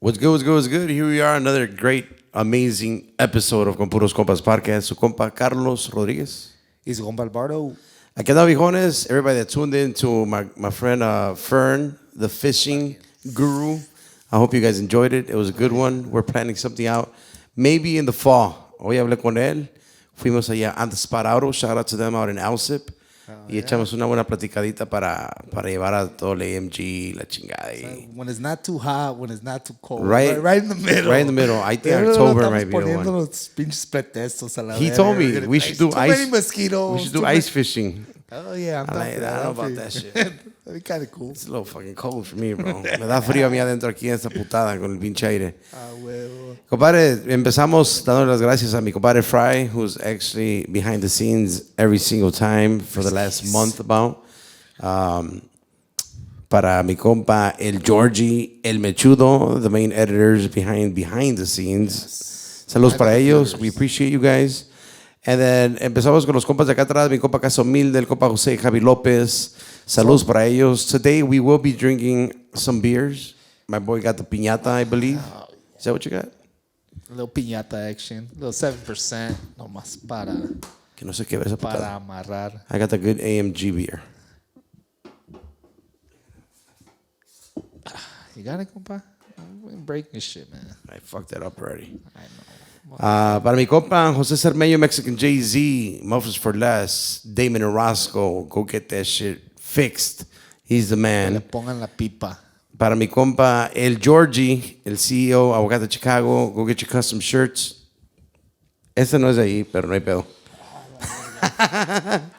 What's good, what's good, what's good? Here we are, another great, amazing episode of Con Puros Compas podcast. Su compa Carlos Rodriguez. Y su compa Alvaro. Aquí anda, viejones. Everybody that tuned in to my friend Fern, the fishing guru. I hope you guys enjoyed it. It was a good one. We're planning something out maybe in the fall. Hoy hablé con él. Fuimos allá on the spot auto. Shout out to them out in Alsip. Y echamos una buena platicadita para llevar a todo el AMG, la chingada. When it's not too hot, when it's not too cold. Right in the middle. Right in the middle. I think October might be the one. Los pinches pretextos a la He told me we should do ice. Many mosquitoes. We should do ice fishing. Oh yeah, I'm I don't know about that shit. That'd be kind of cool. It's a little fucking cold for me, bro. Me da frío a mí adentro aquí en esta putada con el pinche aire. Ah, huevo. Compadre, empezamos dándole las gracias a mi compadre Fry, who's actually behind the scenes every single time for the last month about. Para mi compa El Georgie, El Mechudo, the main editors behind the scenes. Saludos para ellos. We appreciate you guys. And then empezamos con los compas de acá atrás, mi compa Casa Humilde, el compa José Javi López. Saludos para ellos. Today we will be drinking some beers. My boy got the piñata, I believe. Is that what you got? A little piñata action. A little 7%. Nomás para... Que no sé qué esa putada. Para amarrar. I got the good AMG beer. You got it, compa? I'm breaking this shit, man. I fucked that up already. I know. Para mi compa José Cermeño, Mexican Jay-Z, Muffins for Less, Damon and Roscoe, go get that shit fixed. He's the Le man. pongan la pipa. Para mi compa El Georgie, el CEO, Aguacate Chicago, go get your custom shirts. Este no es de ahí, pero no hay pedo.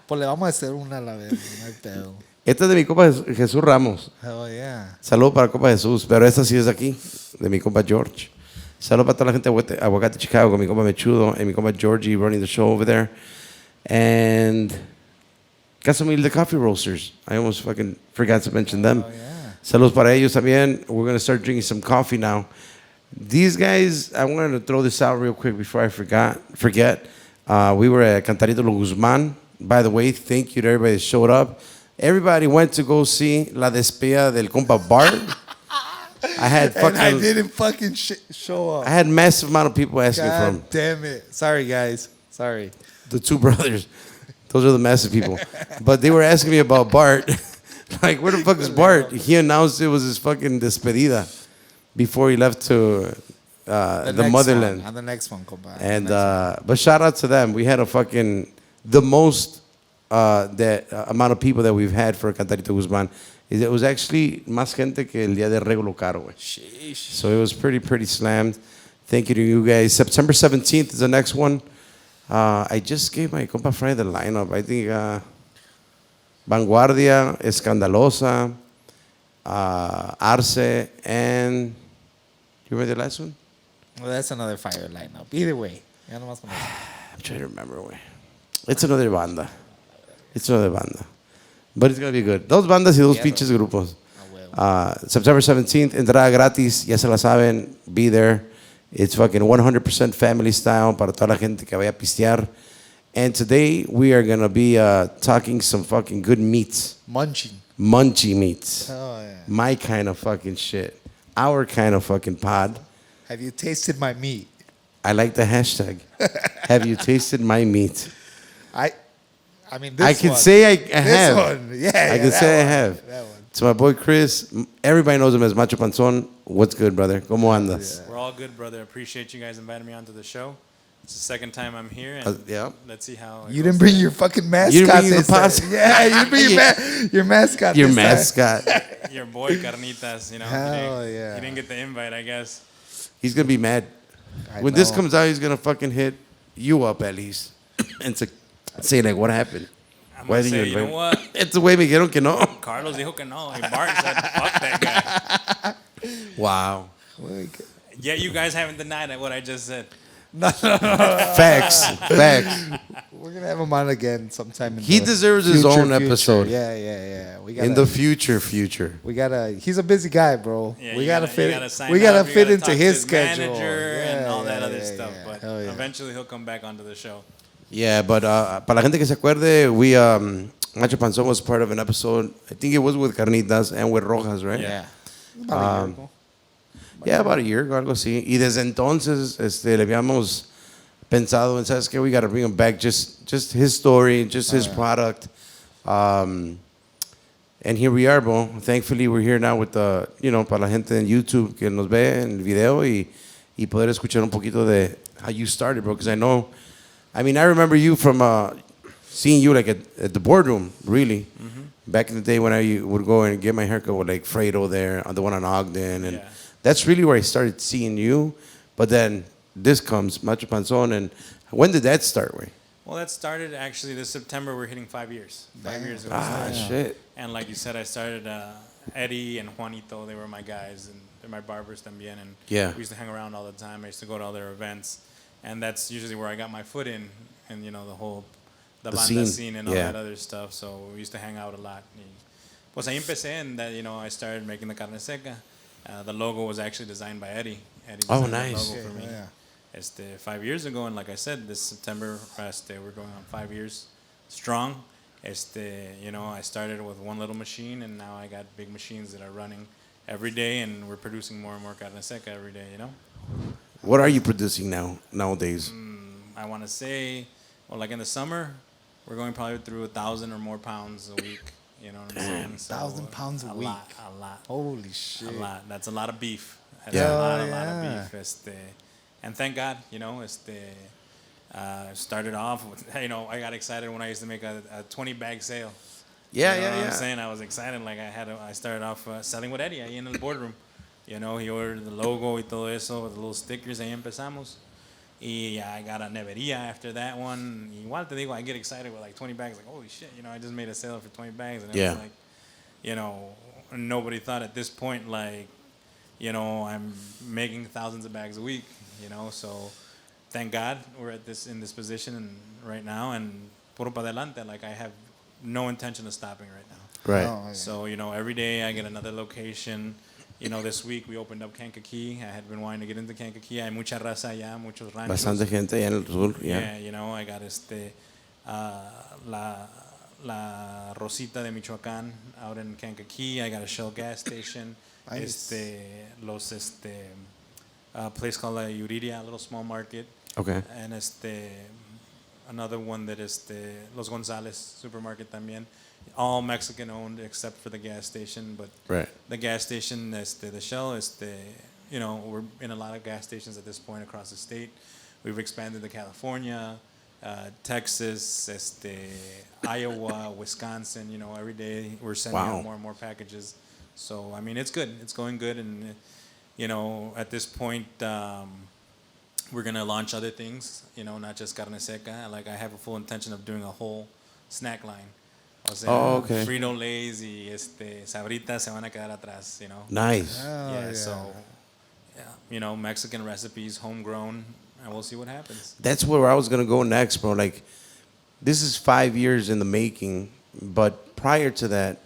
Pues le vamos a hacer una a la vez, no hay pedo. Este es de mi compa Jesús Ramos. Oh, yeah. Saludos para el compa Jesús, pero esta sí es de aquí, de mi compa George. Saludos para toda la gente de Aguacate Chicago, con mi compa Mechudo y mi compa Georgie running the show over there. And Casa Humilde Coffee Roasters. I almost fucking forgot to mention them. Oh, yeah. Saludos para ellos también. We're going to start drinking some coffee now. These guys, I wanted to throw this out real quick before I forget. We were at Cantarito Lo Guzman. By the way, thank you to everybody that showed up. Everybody went to go see La Despedida del compa Bart. I had fucking... And I didn't fucking show up. I had massive amount of people asking for him. God damn it. Sorry, guys. Sorry. The two brothers. Those are the massive people. But they were asking me about Bart. Like, where the fuck is Bart? He announced it was his fucking despedida before he left to the motherland. On the next one, compa. And but shout out to them. We had the most amount of people that we've had for Cantarito Guzman. It was actually más gente que el día de Regulo Caro, güey. So it was pretty slammed. Thank you to you guys. September 17th is the next one. I just gave my compa Friday the lineup. I think Vanguardia, Escandalosa, Arce, and you remember the last one? Well, that's another fire lineup. Either way. Ya nomás con eso. I'm trying to remember, güey. It's another banda. But it's going to be good. Dos bandas y dos pinches grupos. September 17th, entrada gratis. Ya se la saben. Be there. It's fucking 100% family style para toda la gente que vaya a pistear. And today we are going to be talking some fucking good meats. Munchy meats. Oh, yeah. My kind of fucking shit. Our kind of fucking pod. Have you tasted my meat? I like the hashtag. Have you tasted my meat? I mean, this I can one. say I have. This one. Yeah, I can say I have. That one. To my boy Chris, everybody knows him as Macho Panzon. What's good, brother? ¿Cómo andas? We're all good, brother. Appreciate you guys inviting me onto the show. It's the second time I'm here, and Yeah. let's see how. You didn't bring your fucking mascot. You didn't bring the this time. pasta. Yeah, you didn't bring your mascot. Your this time. mascot. Your boy Carnitas, you know. Hell yeah. He didn't get the invite, I guess. He's going to be mad. When this comes out, he's going to fucking hit you up at least. And say, like, what happened? I'm Why gonna didn't say, you you know what? It's the way me dijeron que no. Carlos dijo que no. And Bart said, fuck that guy. Wow. Yet you guys haven't denied what I just said. Facts. We're gonna have him on again sometime. He deserves his own episode. Yeah. We gotta, In the future. we gotta. He's a busy guy, bro. Yeah, we you gotta you fit. gotta sign We gotta up, you fit gotta into talk to his schedule. manager and all that other stuff. Yeah. But Hell yeah. eventually he'll come back onto the show. Yeah, but para la gente que se acuerde, we Macho Panzon was part of an episode. I think it was with Carnitas and with Rojas, right? Yeah. Yeah, about a year ago, algo así. Y desde entonces, le habíamos pensado, and sabes que we got to bring him back, just his story, just his product. And here we are, bro. Thankfully, we're here now with the, para la gente en YouTube que nos ve en el video y poder escuchar un poquito de how you started, bro. Because I remember you from seeing you like at the boardroom, really. Mm-hmm. Back in the day when I would go and get my haircut with like Fredo there, the one on Ogden. And that's really where I started seeing you. But then this comes, Macho Panzon. And when did that start, Way? Well, that started actually this September. We're hitting 5 years. 5 years ago. Shit. And like you said, I started Eddie and Juanito. They were my guys, and they're my barbers también. And we used to hang around all the time. I used to go to all their events, and that's usually where I got my foot in, and the whole the banda scene and all that other stuff. So we used to hang out a lot. Pues ahí empecé, and that I started making the Carne Seca. The logo was actually designed by Eddie. Eddie designed nice. The logo for me. 5 years ago, and like I said, this September, we're going on 5 years strong. I started with one little machine, and now I got big machines that are running every day, and we're producing more and more carne seca every day, What are you producing nowadays? I want to say, well, like in the summer, we're going probably through 1,000 or more pounds a week. You know what I'm saying? So 1,000 pounds a week. A lot. Holy shit. A lot. That's a lot of beef. That's Yeah. a lot of beef. And thank God, started off with, I got excited when I used to make a 20-bag sale. Yeah, You know what I'm saying? I was excited. Like I started off selling with Eddie ahí in the boardroom. He ordered the logo y todo eso with the little stickers. Ahí empezamos. Y I got a nevería after that one. Igual te digo, I get excited with like 20 bags. Like, holy shit, I just made a sale for 20 bags. And it was like, nobody thought at this point, like, I'm making thousands of bags a week. So thank God we're in this position right now, and puro pa adelante. Like I have no intention of stopping right now. Right. Oh, yeah. So every day I get another location. This week we opened up Kankakee. I had been wanting to get into Kankakee. Hay mucha raza allá, muchos ranchos. Bastante gente allá en el sur. Yeah. I got la Rosita de Michoacán out in Kankakee. I got a Shell gas station. Nice. A place called La Yuriria, a little small market. Okay. And another one that is Los Gonzales supermarket también. All Mexican owned except for the gas station, but the gas station the Shell we're in a lot of gas stations at this point across the state. We've expanded to California, Texas, Iowa, Wisconsin. Every day we're sending out more and more packages. So it's good. It's going good, and at this point we're gonna launch other things. Not just carne seca. Like I have a full intention of doing a whole snack line. O sea, okay. Frito-Lays y Sabritas se van a quedar atrás. Nice. So Mexican recipes, homegrown, and we'll see what happens. That's where I was gonna go next, bro. Like, this is 5 years in the making, but prior to that,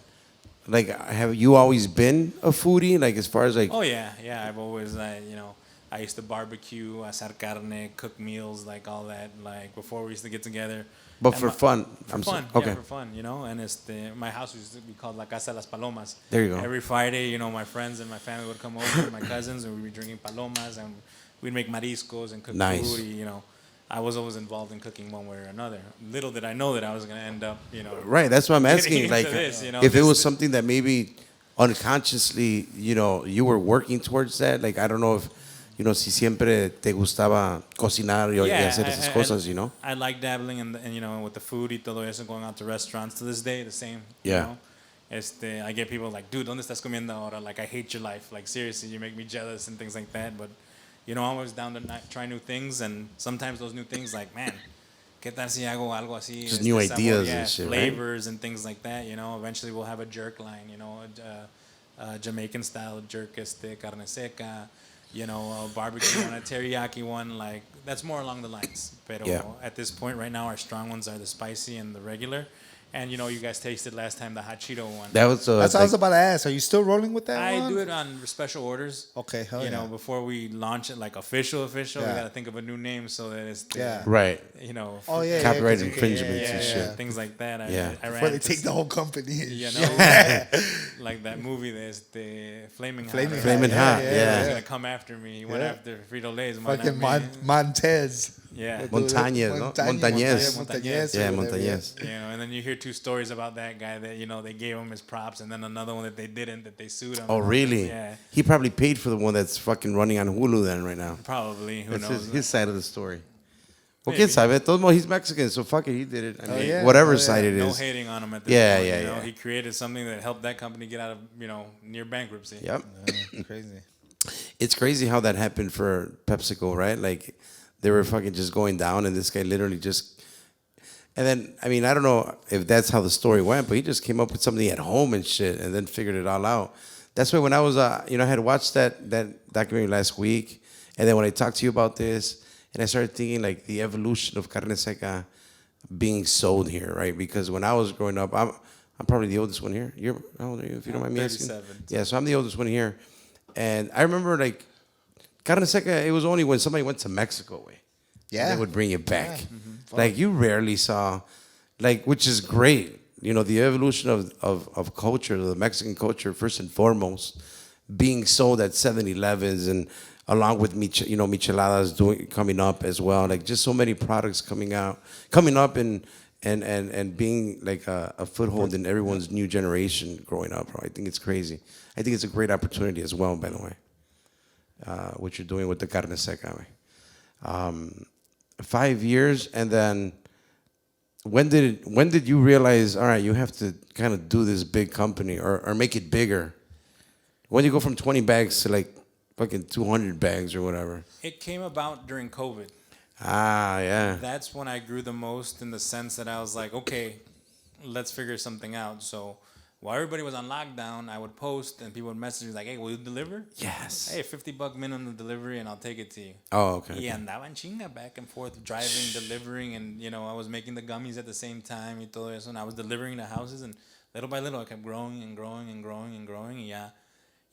like, have you always been a foodie? Like, as far as like. Oh yeah. I've always I used to barbecue, asar carne, cook meals, like all that. Like before we used to get together. But for fun. For fun. Okay. Yeah, for fun. And my house used to be called La Casa de las Palomas. There you go. Every Friday, my friends and my family would come over, my cousins, and we'd be drinking palomas, and we'd make mariscos and cook food. I was always involved in cooking one way or another. Little did I know that I was going to end up, Right, that's what I'm asking. Like, this, if it was something that maybe unconsciously, you were working towards that. Like, I don't know if, si siempre te gustaba cocinar y hacer esas cosas, I like dabbling in with the food y todo eso, going out to restaurants to this day, the same. Yeah. I get people like, dude, ¿dónde estás comiendo ahora? Like, I hate your life. Like, seriously, you make me jealous and things like that. But, I'm always down to try new things, and sometimes those new things, like, man, ¿qué tal si hago algo así? Just new ideas and shit, flavors and things like that. Eventually we'll have a jerk line. A Jamaican style jerk, carne seca. A barbecue one, a teriyaki one, like that's more along the lines. But at this point right now, our strong ones are the spicy and the regular, And you guys tasted last time the hot Cheeto one. That was That's what I was about to ask. Are you still rolling with that one? I do it on special orders. Okay, hell You yeah. know, before we launch it like official, we got to think of a new name so that it's right. Oh yeah, Copyright yeah, infringements and shit. things like that. Yeah. I Before they take the whole company. Like that movie. There's the Flaming Hot. Flaming Hot. Yeah. He's gonna come after me. He went after Frito Lay's. Fucking Montez. Yeah. Montañez, no? Montañez. Montañez. Yeah, Montañez. And then you hear 2 stories about that guy that they gave him his props, and then another one that they didn't, that they sued him. Oh, really? Yeah. He probably paid for the one that's fucking running on Hulu then right now. Probably. Who That's knows? his side of the story. Well, Maybe. quién sabe. De todos modos, he's Mexican, so fuck it, he did it. I mean, yeah. whatever side it No is. hating on him at this Yeah, point. yeah, you know? yeah. He created something that helped that company get out of near bankruptcy. Yep. Crazy. It's crazy how that happened for PepsiCo, right? Like, they were fucking just going down, and this guy literally just. And then, I mean, I don't know if that's how the story went, but he just came up with something at home and shit, and then figured it all out. That's why when I was, I had watched that documentary last week, and then when I talked to you about this, and I started thinking like the evolution of Carne Seca being sold here, right? Because when I was growing up, I'm probably the oldest one here. How old are you, if you don't mind me asking? 37. Yeah, so I'm the oldest one here, and I remember like Carne Seca. It was only when somebody went to Mexico, Yeah. they would bring it back. Like you rarely saw, like, which is great. The evolution of culture, the Mexican culture, first and foremost, being sold at 7-Elevens and along with micheladas coming up as well. Like just so many products coming up and being like a foothold in everyone's new generation growing up. I think it's crazy. I think it's a great opportunity as well, by the way. What you're doing with the Carne Seca. 5 years, and then when did you realize, all right, you have to kind of do this big company or make it bigger? When you go from 20 bags to like fucking 200 bags or whatever? It came about during COVID. Yeah. That's when I grew the most, in the sense that I was like, okay, let's figure something out. So while everybody was on lockdown, I would post and people would message me like, hey, will you deliver? Yes. Hey, $50 minimum delivery and I'll take it to you. Oh, okay. Y andaba en chinga, back and forth, driving, delivering, and I was making the gummies at the same time y todo eso, and I was delivering to houses, and little by little I kept growing and growing and growing and growing, y ya,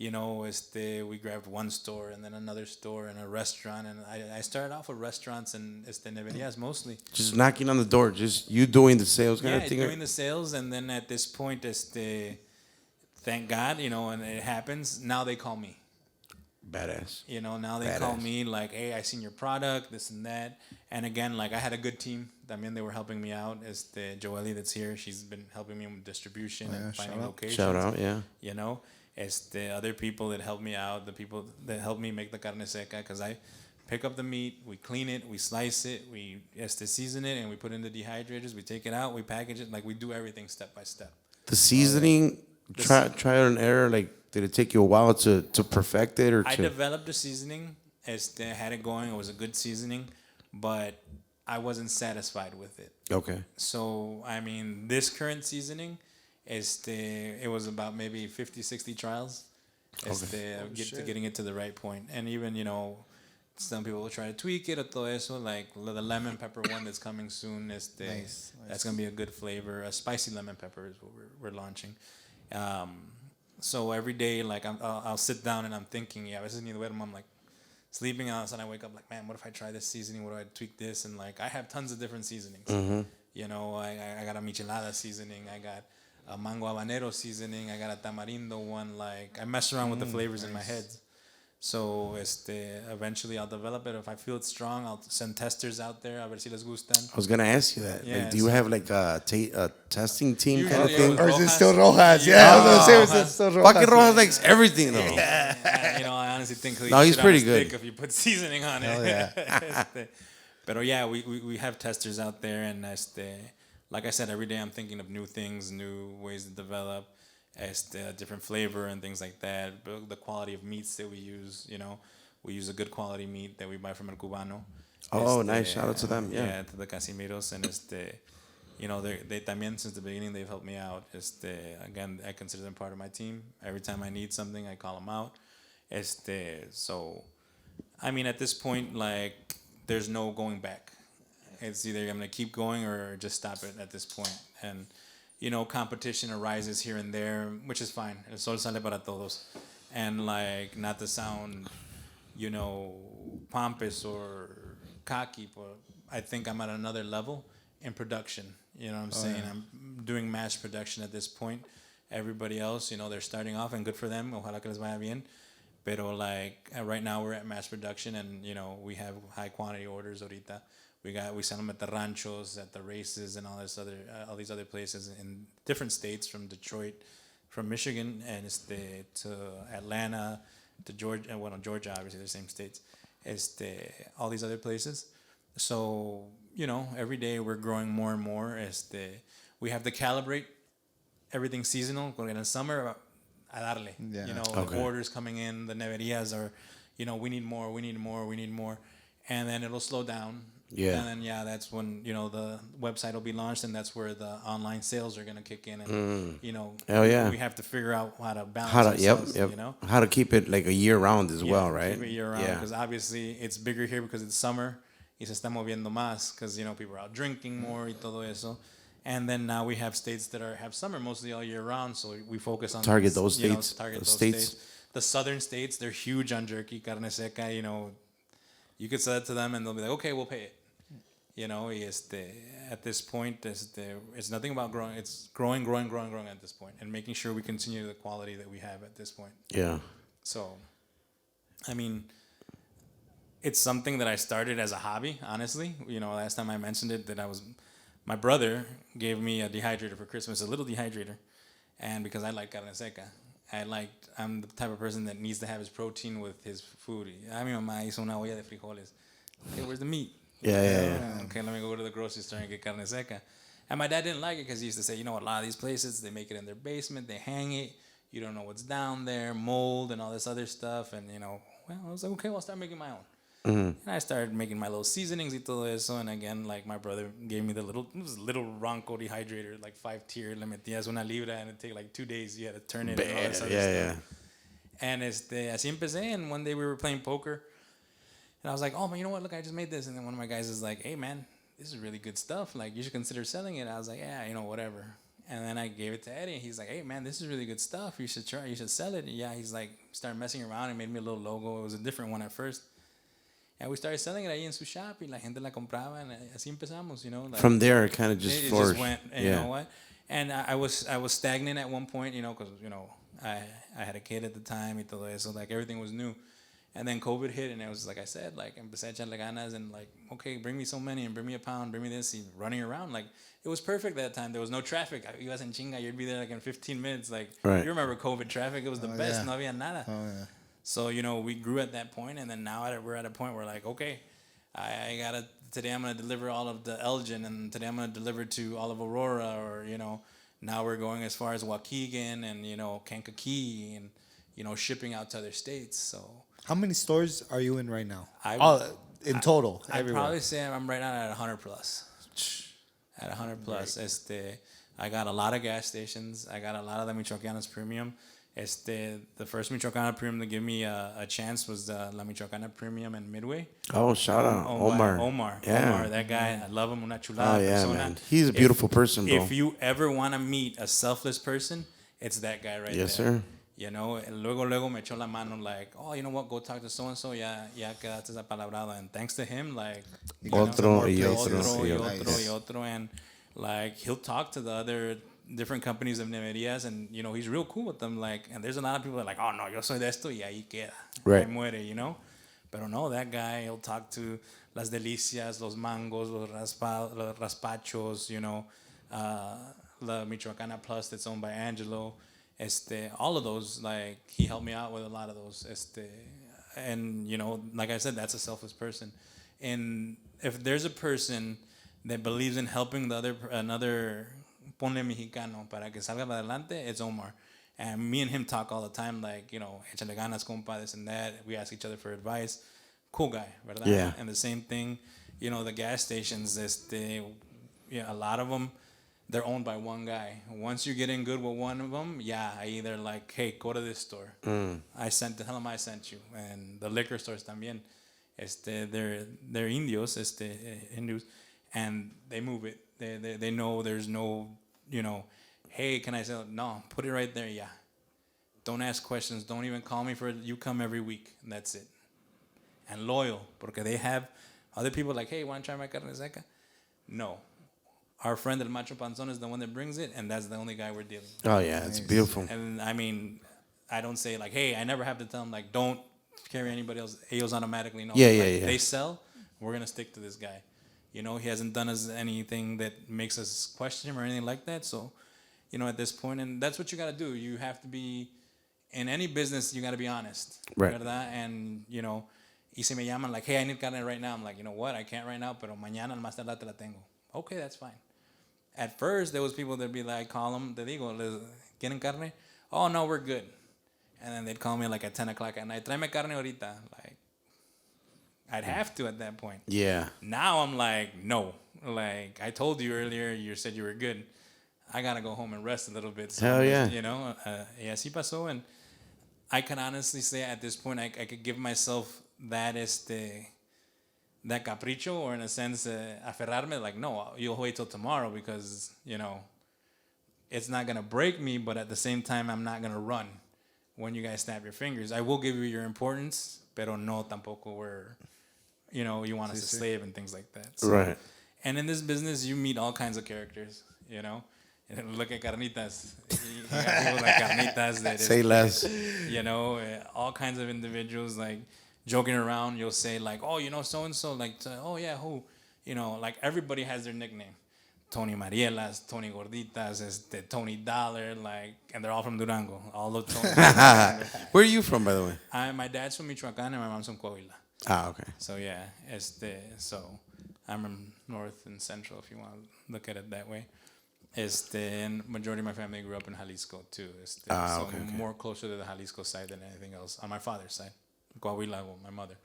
we grabbed one store and then another store and a restaurant, and I started off with restaurants and neverias mostly. Just knocking on the door, just you doing the sales kind of thing? Doing the sales, and then at this point, thank God, and it happens, now they call me. Badass. Now they call me like, hey, I seen your product, this and that. And again, like I had a good team. They were helping me out. Joely that's here, she's been helping me with distribution and finding locations. Shout out, yeah. It's the other people that help me out, the people that help me make the carne seca, because I pick up the meat, we clean it, we slice it, we season it, and we put it in the dehydrators, we take it out, we package it, like we do everything step by step. The seasoning, trial and error, like did it take you a while to perfect it? I developed the seasoning, I had it going, it was a good seasoning, but I wasn't satisfied with it. Okay. So, this current seasoning, it was about maybe 50, 60 trials. Getting it to the right point. And even, some people will try to tweak it or todo eso, like the lemon pepper one that's coming soon. Nice. That's going to be a good flavor. A spicy lemon pepper is what we're launching. So every day, like I'll sit down and I'm thinking, a veces ni duermo, I'm like sleeping, and all of a sudden I wake up like, man, what if I try this seasoning? What if I tweak this? And like I have tons of different seasonings. Mm-hmm. I got a michelada seasoning. I got a mango habanero seasoning. I got a tamarindo one. Like I mess around with the flavors in my head. So eventually I'll develop it. If I feel it's strong, I'll send testers out there. A ver si les gustan. I was gonna ask you that. Yeah, like, do you have like a testing team kind of Usually, thing? Or is it still Rojas? Yeah, I was gonna say, is it still Rojas? Fucking Rojas likes everything though. I honestly think he's pretty good if you put seasoning on it. Yeah. But yeah, we have testers out there, and like I said, every day I'm thinking of new things, new ways to develop, different flavor and things like that. The quality of meats that we use, we use a good quality meat that we buy from El Cubano. Oh, nice! Shout out to them. Yeah, to the Casimiros, and they también, since the beginning, they've helped me out. Again, I consider them part of my team. Every time I need something, I call them out. So, at this point, like, there's no going back. It's either I'm gonna keep going or just stop it at this point. And competition arises here and there, which is fine. El sol sale para todos. And like, not to sound, pompous or cocky, but I think I'm at another level in production. You know what I'm saying? Yeah. I'm doing mass production at this point. Everybody else, they're starting off, and good for them. Ojalá que les vaya bien. Pero like right now we're at mass production, and we have high quantity orders ahorita. We sell them at the ranchos, at the races, and all these other places in different states, from Detroit, from Michigan, and to Atlanta, to Georgia. Well, Georgia, obviously, they're the same states. All these other places. So every day we're growing more and more. We have to calibrate everything seasonal. Going in the summer, a darle. Yeah. The orders coming in, the neverías are, we need more, and then it'll slow down. Yeah. And then that's when the website will be launched, and that's where the online sales are gonna kick in, and we have to figure out how to balance ourselves, how to keep it like a year round as well, right? Keep it year round, because obviously it's bigger here because it's summer, y se está moviendo más because people are out drinking more y todo eso. And then now we have states that have summer mostly all year round, so we focus on target those states. The southern states, they're huge on jerky, carne seca. You could sell it to them, and they'll be like, okay, we'll pay it. At this point, it's nothing about growing. It's growing at this point, and making sure we continue the quality that we have at this point. Yeah. So, I mean, it's something that I started as a hobby, honestly. Last time I mentioned it, my brother gave me a dehydrator for Christmas, a little dehydrator, and because I like carne seca, I'm the type of person that needs to have his protein with his food. Mi mamá hizo una olla de frijoles. Okay, where's the meat? Yeah. Okay, let me go to the grocery store and get carne seca. And my dad didn't like it because he used to say, a lot of these places, they make it in their basement, they hang it, you don't know what's down there, mold and all this other stuff. And, I was like, okay, well, I'll start making my own. Mm-hmm. And I started making my little seasonings y todo eso. And again, like my brother gave me it was a little Ronco dehydrator, like 5-tier. Le metías una libra and it'd take like 2 days. You had to turn it and all this other stuff. And así empecé. And one day we were playing poker. And I was like, oh, man, you know what? Look, I just made this. And then one of my guys is like, hey, man, this is really good stuff. Like, you should consider selling it. I was like, yeah, whatever. And then I gave it to Eddie. And he's like, hey, man, this is really good stuff. You should try. You should sell it. And he's like, started messing around and made me a little logo. It was a different one at first. And we started selling it ahí en su shop. Y la gente la compraba. And así empezamos, Like, from there, it kind of just flourished. Just went, and you know what? And I was stagnant at one point, because, I had a kid at the time. Y todo eso. Like, everything was new. And then COVID hit, and it was like I said, like, empecé a echarle ganas, and like, okay, bring me so many, and bring me a pound, bring me this, and running around. Like, it was perfect that time. There was no traffic. You guys in chinga, you'd be there like in 15 minutes. Like, You remember COVID traffic? It was the best. Yeah. No había nada. Oh, yeah. So, we grew at that point, and then now we're at a point where, like, okay, today I'm going to deliver all of the Elgin, and today I'm going to deliver to all of Aurora, or, now we're going as far as Waukegan and, Kankakee, and, shipping out to other states, so... How many stores are you in right now? In total, I'd probably say I'm right now at 100 plus. At 100 plus. Right. I got a lot of gas stations. I got a lot of the Michoacanas Premium. The first Michoacana Premium to give me a chance was the La Michoacana Premium in Midway. Oh, shout out. Omar. Yeah. Omar, that guy, I love him. Una chulada. Oh, yeah, man. He's a beautiful person, bro. If you ever want to meet a selfless person, it's that guy right there. Yes, sir. Luego me echó la mano, like, oh, you know what, go talk to so-and-so, ya quedaste esa palabrada. And thanks to him, like... Otro, and, like, he'll talk to the other different companies of neverías, and, he's real cool with them, like, and there's a lot of people that are like, oh, no, yo soy de esto, y ahí queda. Right. Ahí muere, Pero no, that guy, he'll talk to Las Delicias, Los Mangos, los Raspachos, the Michoacana Plus that's owned by Angelo. All of those, like, he helped me out with a lot of those. And, like I said, that's a selfless person. And if there's a person that believes in helping another ponle mexicano para que salga adelante, it's Omar. And me and him talk all the time, like, échale ganas, compa, this and that. We ask each other for advice. Cool guy, ¿verdad? Yeah. And the same thing, the gas stations, a lot of them, they're owned by one guy. Once you get in good with one of them, they're like, hey, go to this store. Tell them I sent you. And the liquor stores también, they're Indios, Hindus, and they move it. They know there's no, Hey, can I sell it? No, put it right there. Yeah. Don't ask questions. Don't even call me for it. You come every week. And that's it. And loyal. Porque they have other people like, hey, want to try my carne seca? No. Our friend El Macho Panzon is the one that brings it, and that's the only guy we're dealing with. Oh, yeah, it's beautiful. And I mean, I don't say like, hey, I never have to tell them like, don't carry anybody else. Ellos automatically know. Yeah, like, they sell, we're going to stick to this guy. You know, he hasn't done us anything that makes us question him or anything like that. So, you know, at this point, and that's what you got to do. You have to be, in any business, you got to be honest. Right. ¿Verdad? And, you know, y se me llaman like, hey, I need carne right now. I'm like, you know what? I can't right now, pero mañana al más tardar te la tengo. Okay, that's fine. At first, there was people that'd be like, call them, te digo, ¿quieren carne? Oh, no, we're good. And then they'd call me like at 10 o'clock at night, tráeme carne ahorita. Like, I'd have to at that point. Yeah. Now I'm like, no. Like, I told you earlier, you said you were good. I got to go home and rest a little bit. So, hell yeah. You know, y así pasó. And I can honestly say at this point, I could give myself that that capricho, or in a sense, aferrarme, like, no, you'll wait till tomorrow because, you know, it's not going to break me, but at the same time, I'm not going to run when you guys snap your fingers. I will give you your importance, pero no tampoco where, you know, you want us to slave and things like that. So, right. And in this business, you meet all kinds of characters, you know. Look at Carnitas. You got people like Carnitas that say less. You know, all kinds of individuals like joking around. You'll say like, oh, you know, so and so, like, oh yeah, who, you know, like everybody has their nickname. Tony Marielas, Tony Gorditas, Tony Dollar, like, and they're all from Durango. All of Tony. Where are you from, by the way? My dad's from Michoacán and my mom's from Coahuila. Ah, okay. So yeah, so I'm from north and central, if you want to look at it that way. And majority of my family grew up in Jalisco too. So more closer to the Jalisco side than anything else on my father's side. Coahuila, my mother.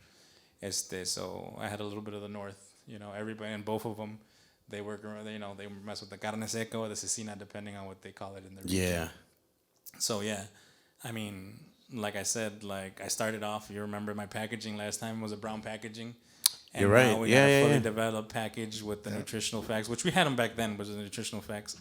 So I had a little bit of the north, you know, everybody, and both of them, they work around, you know, they mess with the carne seca or the cecina, depending on what they call it in their region. Yeah. So yeah, I mean, like I said, like I started off, you remember my packaging last time was a brown packaging. And you're right. Now we got a fully developed package with the nutritional facts, which we had them back then, was the nutritional facts.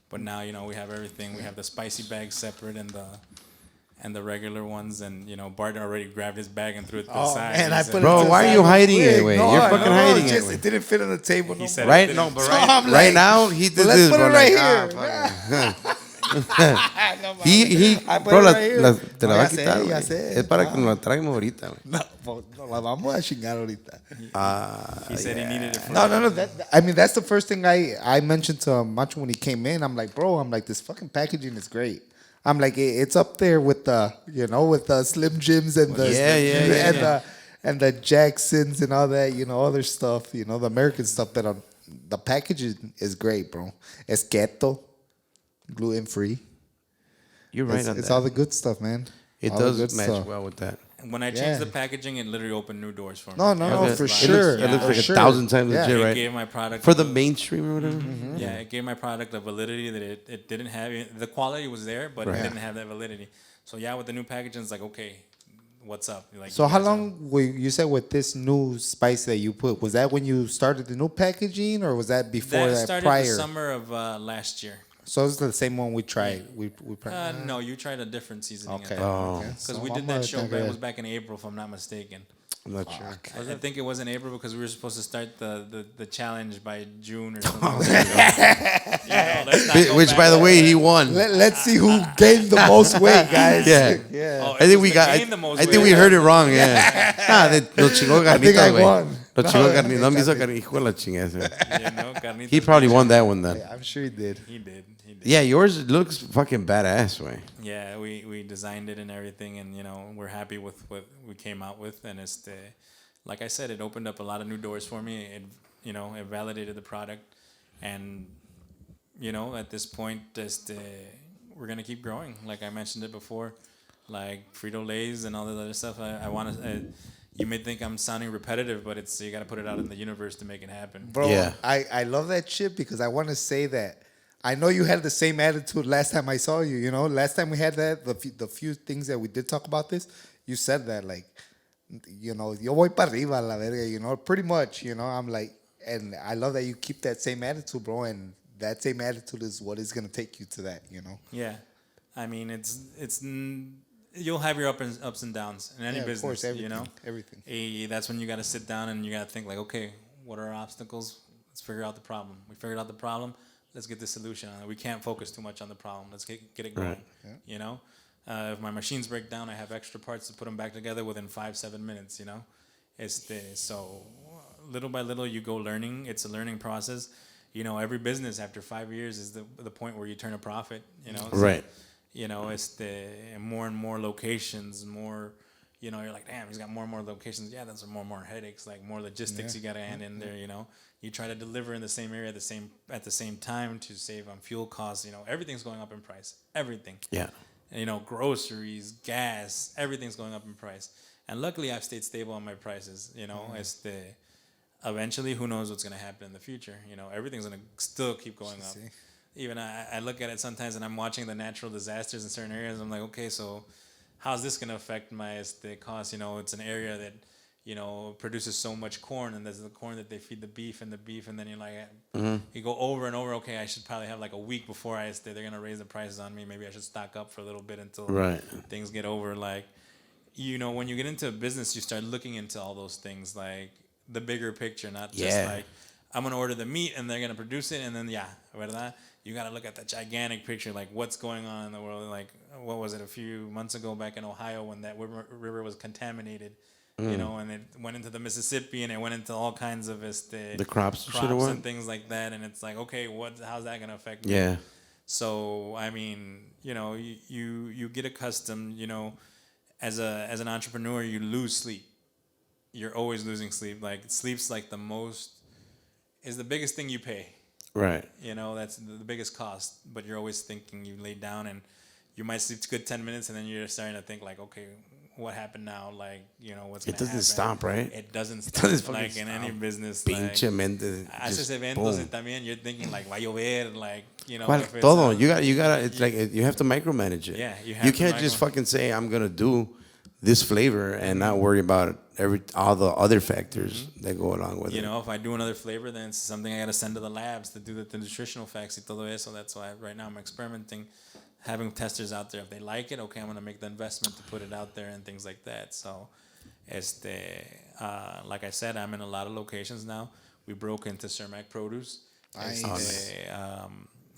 But now, you know, we have everything. We have the spicy bags separate and the regular ones. And, you know, Bart already grabbed his bag and threw it to the side. Man, I put bro, why are you hiding it anyway? No, you're fucking hiding it. It didn't fit on the table. He said right? No, but right now, he did let's this. put it Bro, right like, here. He, bro, te la va a ya sé, quitar. ya güey. sé. Es para que nos la traigamos ahorita. Güey. No, la vamos a chingar ahorita. He said he needed it for No. I mean, that's the first thing I mentioned to Macho when he came in. I'm like, bro, this fucking packaging is great. I'm like, it's up there with the, you know, with the Slim Jims and the and the Jacksons and all that, you know, other stuff, you know, the American stuff. But the packaging is great, bro. Es keto, gluten free. You're right on that. It's all the good stuff, man. It does match well with that. When I changed the packaging, it literally opened new doors for me. No, for sure. It looks like 1,000 times legit, right? It gave my product for the mainstream or whatever. Mm-hmm. Yeah, it gave my product a validity that it didn't have. The quality was there, but it didn't have that validity. So yeah, with the new packaging, it's like, okay, what's up? Like, so how long were you said with this new spice that you put? Was that when you started the new packaging, or was that before that? Started prior? The summer of last year. So it's the same one we tried. No, you tried a different seasoning. Okay. Because we did that show. It was back in April, if I'm not mistaken. I'm not sure. I think it was in April because we were supposed to start the challenge by June or something. Which, by the way, he won. Let's see who gained the most weight, guys. Yeah. I think we got. I think we heard it wrong. Yeah. Lo chingó Carnita, güey. Lo chingó Carnita. No me hizo Carnita. Hijo de la chingada. He probably won that one then. I'm sure he did. He did. Yeah, yours looks fucking badass, way. Yeah, we designed it and everything, and you know we're happy with what we came out with, and it's like I said, it opened up a lot of new doors for me. It it validated the product, and you know at this point, we're gonna keep growing. Like I mentioned it before, like Frito-Lays and all that other stuff. I want to. You may think I'm sounding repetitive, but you got to put it out in the universe to make it happen. Bro, yeah. I love that shit because I want to say that. I know you had the same attitude last time I saw you, you know? Last time we had that, the few things that we did talk about this, you said that, like, you know, yo voy para arriba, la verga, you know? Pretty much, you know? I'm like, and I love that you keep that same attitude, bro, and that same attitude is what is going to take you to that, you know? Yeah. I mean, you'll have your ups and downs in any business, of course, everything, you know? Everything. That's when you got to sit down and you got to think like, okay, what are our obstacles? Let's figure out the problem. We figured out the problem. Let's get the solution on it. We can't focus too much on the problem. Let's get it going, you know? If my machines break down, I have extra parts to put them back together within 5-7 minutes, you know? So little by little you go learning. It's a learning process. You know, every business after 5 years is the point where you turn a profit, you know? So, you know, more and more locations, more, you know, you're like, damn, he's got more and more locations. Yeah, that's more and more headaches, like more logistics you got to hand in there, you know? You try to deliver in the same area at the same time to save on fuel costs. You know, everything's going up in price. Everything. Yeah. You know, groceries, gas, everything's going up in price. And luckily, I've stayed stable on my prices. You know, eventually, who knows what's going to happen in the future? You know, everything's going to still keep going up. Even I look at it sometimes, and I'm watching the natural disasters in certain areas. I'm like, okay, so how's this going to affect my cost? You know, it's an area that, you know, produces so much corn, and there's the corn that they feed the beef, and then you're like, you go over and over. Okay, I should probably have like a week before they're gonna raise the prices on me. Maybe I should stock up for a little bit until things get over. Like, you know, when you get into a business, you start looking into all those things, like the bigger picture, not just like I'm gonna order the meat and they're gonna produce it, and then verdad. You gotta look at the gigantic picture, like what's going on in the world. Like, what was it a few months ago back in Ohio when that river was contaminated? You know, and it went into the Mississippi, and it went into all kinds of the crops and things like that. And it's like, okay, how's that gonna affect me? Yeah. So I mean, you know, you get accustomed. You know, as an entrepreneur, you lose sleep. You're always losing sleep. Like, sleep's like is the biggest thing you pay. Right. You know, that's the biggest cost. But you're always thinking. You lay down and you might sleep a good 10 minutes, and then you're starting to think like, okay, what happened now? Like, you know, what's going to happen? It doesn't stop, right? It doesn't stop. Like in any business. Pinche mente. Haces eventos and también you're thinking like, va a llover, like, you know. Todo. You gotta, it's like, you have to micromanage it. Yeah, you can't just fucking say, I'm going to do this flavor and not worry about all the other factors that go along with it. You know, if I do another flavor, then it's something I got to send to the labs to do the nutritional facts y todo eso. That's why right now I'm experimenting, having testers out there. If they like it, okay, I'm going to make the investment to put it out there and things like that. So, like I said, I'm in a lot of locations now. We broke into Cermak Produce. Nice.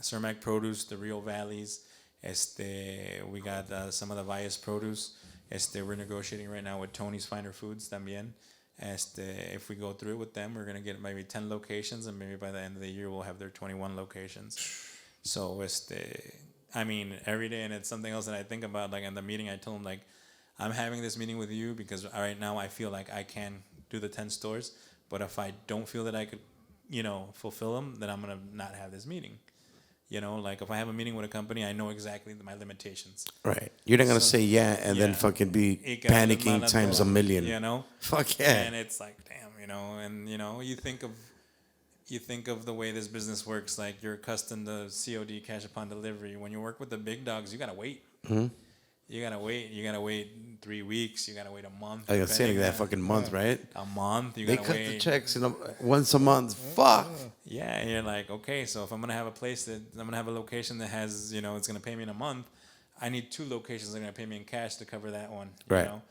Cermak Produce, the Rio Valleys. We got some of the Valles Produce. We're negotiating right now with Tony's Finer Foods también. If we go through it with them, we're going to get maybe 10 locations, and maybe by the end of the year, we'll have their 21 locations. So, I mean, every day, and it's something else that I think about. Like in the meeting, I told him, like, I'm having this meeting with you because right now I feel like I can do the 10 stores, but if I don't feel that I could, you know, fulfill them, then I'm gonna not have this meeting. You know, like if I have a meeting with a company, I know exactly my limitations. Right. You're not gonna say and then fucking be panicking times a million. You know. Fuck yeah. And it's like, damn, you know, and you know, you think of the way this business works, like you're accustomed to COD, cash upon delivery. When you work with the big dogs, you gotta wait. Mm-hmm. You gotta wait 3 weeks. You gotta wait a month. I gotta say that fucking month, right? A month. They cut the checks once a month. Fuck. Yeah, and you're like, okay, so if I'm gonna have a location that has, you know, it's gonna pay me in a month, I need 2 locations that are gonna pay me in cash to cover that one. You know?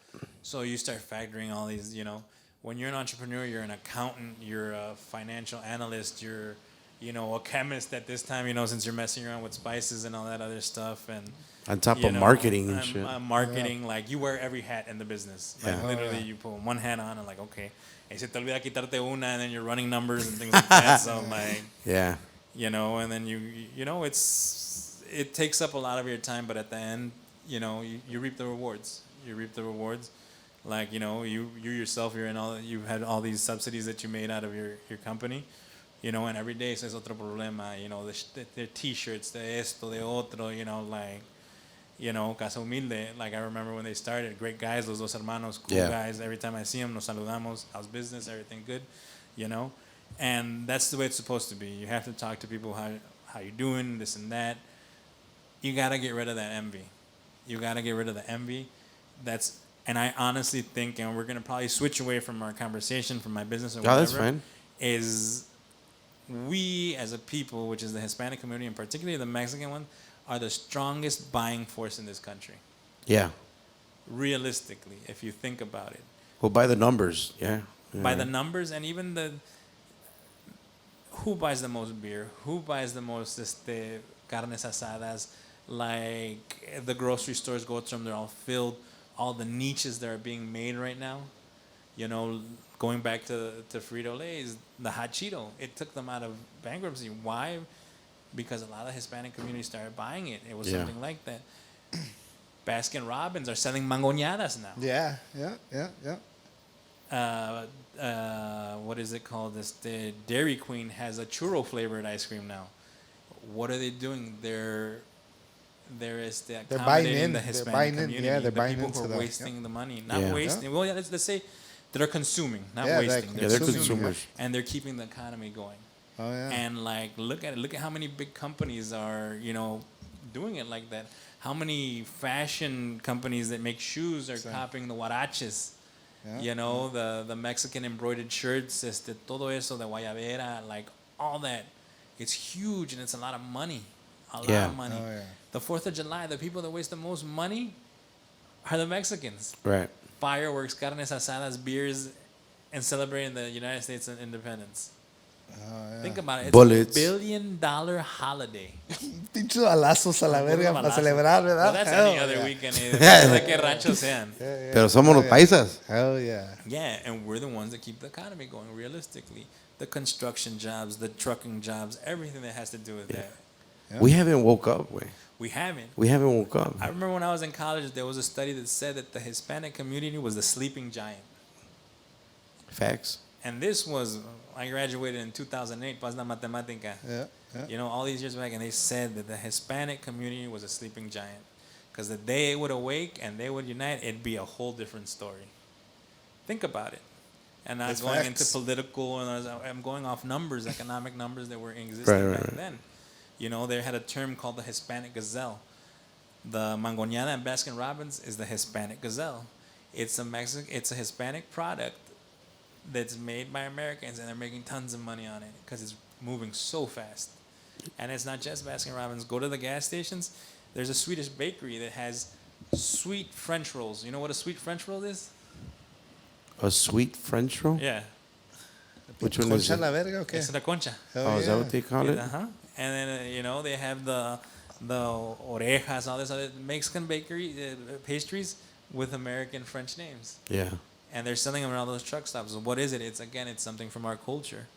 So you start factoring all these, you know. When you're an entrepreneur, you're an accountant, you're a financial analyst, you're, you know, a chemist at this time, you know, since you're messing around with spices and all that other stuff. And on top of marketing and shit. Marketing, like you wear every hat in the business. Like literally you put one hat on and like, okay, se te olvida quitarte una, and then you're running numbers and things like that. So like, you know, and then you know, it takes up a lot of your time, but at the end, you know, you reap the rewards. You reap the rewards. Like, you know, you yourself, you've had all these subsidies that you made out of your company, you know, and every day es otro problema, you know, the t-shirts, de esto, de otro, you know, like, you know, Casa Humilde, like I remember when they started, great guys, los dos hermanos, cool guys. Every time I see them, nos saludamos, how's business, everything good, you know, and that's the way it's supposed to be. You have to talk to people, how you doing, this and that. You got to get rid of that envy. And I honestly think, and we're going to probably switch away from our conversation, from my business or whatever, that's fine. is we as a people, which is the Hispanic community and particularly the Mexican one, are the strongest buying force in this country. Yeah. Realistically, if you think about it. Well, by the numbers, yeah. By the numbers, and even who buys the most beer? Who buys the most carnes asadas? Like the grocery stores go to them, they're all filled. All the niches that are being made right now, you know, going back to Frito-Lay's, the hot Cheeto, it took them out of bankruptcy. Why? Because a lot of the Hispanic community started buying it. It was something like that. Baskin Robbins are selling mangoñadas now. Yeah. What is it called? The Dairy Queen has a churro flavored ice cream now. What are they doing? They're buying accommodating in. the Hispanic community. Yeah, they're the buying people into who are that. wasting the money. Not wasting. Well, let's say they're consuming, not Yeah, wasting. they're consumers. And they're keeping the economy going. Oh yeah. And like, look at it. Look at how many big companies are, you know, doing it like that. How many fashion companies that make shoes are copying the huaraches? Yeah. You know, the Mexican embroidered shirts, todo eso de guayabera, like all that. It's huge and it's a lot of money. A lot of money. Oh, yeah. The 4th of July, the people that waste the most money are the Mexicans. Right. Fireworks, carnes asadas, beers, and celebrating the United States independence. Think about it. It's Bullets. $1 billion holiday. Pinche balazos a la verga para celebrar, ¿verdad? Well, that's any other weekend. Like que ranchos sean. Pero somos los paisas. Hell yeah. Yeah, and we're the ones that keep the economy going realistically. The construction jobs, the trucking jobs, everything that has to do with that. Yeah. We haven't woke up, way. We haven't. We haven't woke up. I remember when I was in college, there was a study that said that the Hispanic community was the sleeping giant. Facts. And this was, I graduated in 2008, Paz la Matemática. Yeah. You know, all these years back, and they said that the Hispanic community was a sleeping giant. Because the day it would awake and they would unite, it'd be a whole different story. Think about it. And not That's going facts. into political, and I'm going off numbers, economic numbers that were existing back then. You know, they had a term called the Hispanic Gazelle. The mangoñada and Baskin Robbins is the Hispanic Gazelle. It's a Hispanic product that's made by Americans, and they're making tons of money on it because it's moving so fast. And it's not just Baskin Robbins. Go to the gas stations. There's a Swedish bakery that has sweet French rolls. You know what a sweet French roll is? A sweet French roll? Yeah. Which one is Concha it? la verga, okay. It's a concha. Oh, is that what they call it? Uh-huh. And then, you know, they have the orejas, all this other Mexican bakery pastries with American French names. Yeah. And they're selling them in all those truck stops. What is it? It's something from our culture.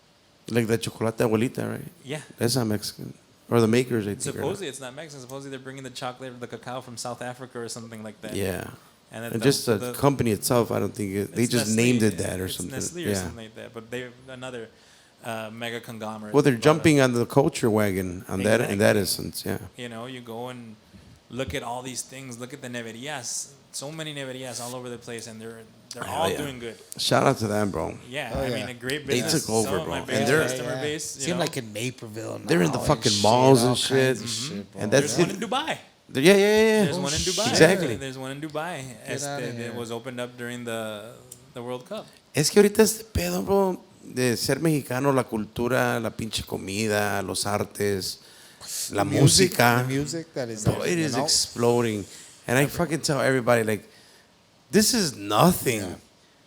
Like the chocolate abuelita, right? Yeah. That's not Mexican. Or the makers, I think. Supposedly it's not Mexican. Supposedly they're bringing the chocolate, the cacao from South Africa or something like that. Yeah. And just the company itself, I don't think they just Nestle, named it that or it's something. Nestle or something like that. But they're another mega conglomerate. Well, they're jumping on the culture wagon on that in that essence, yeah. You know, you go and look at all these things. Look at the neverias. So many neverias all over the place, and they're all doing good. Shout out to them, bro. Yeah, Oh, I yeah. mean, a great They business. took over, Some of bro. my And biggest they're- customer base. Seem like in Naperville now. They're in the and fucking shit, malls all and shit. kinds of shit, bro. And that's There's one in Dubai. Yeah. There's one in Dubai. Exactly. There's one in Dubai. That was opened up during the World Cup. Es que ahorita este pedo, bro, de ser mexicano, la cultura, la pinche comida, los artes, la música. The music that is Bro, it is exploding. And I fucking tell everybody, like, this is nothing. Yeah.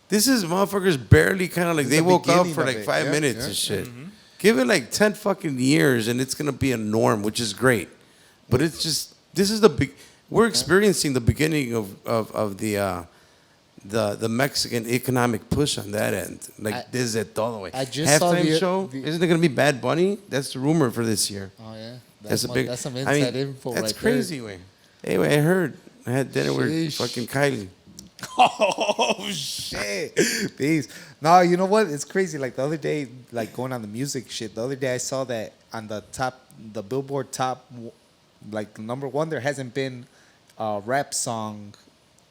This is motherfuckers barely kind of like, It's they the woke up beginning for of like it. 5 Yeah, minutes yeah. and shit. Give it like 10 fucking years and it's going to be a norm, which is great. But it's just, this is the big, we're experiencing the beginning of the Mexican economic push on that end. Like, this is it todo, way. I just saw Halftime the- show, isn't it going to be Bad Bunny? That's the rumor for this year. Oh yeah, That's a big. That's some I inside mean, info that's right crazy, way. Anyway, I heard. I had dinner with Sheesh. fucking Kylie. Oh shit! Peace. No, you know what? It's crazy. Like the other day, like going on the music shit. The other day, I saw that on the Billboard top, like #1, there hasn't been a rap song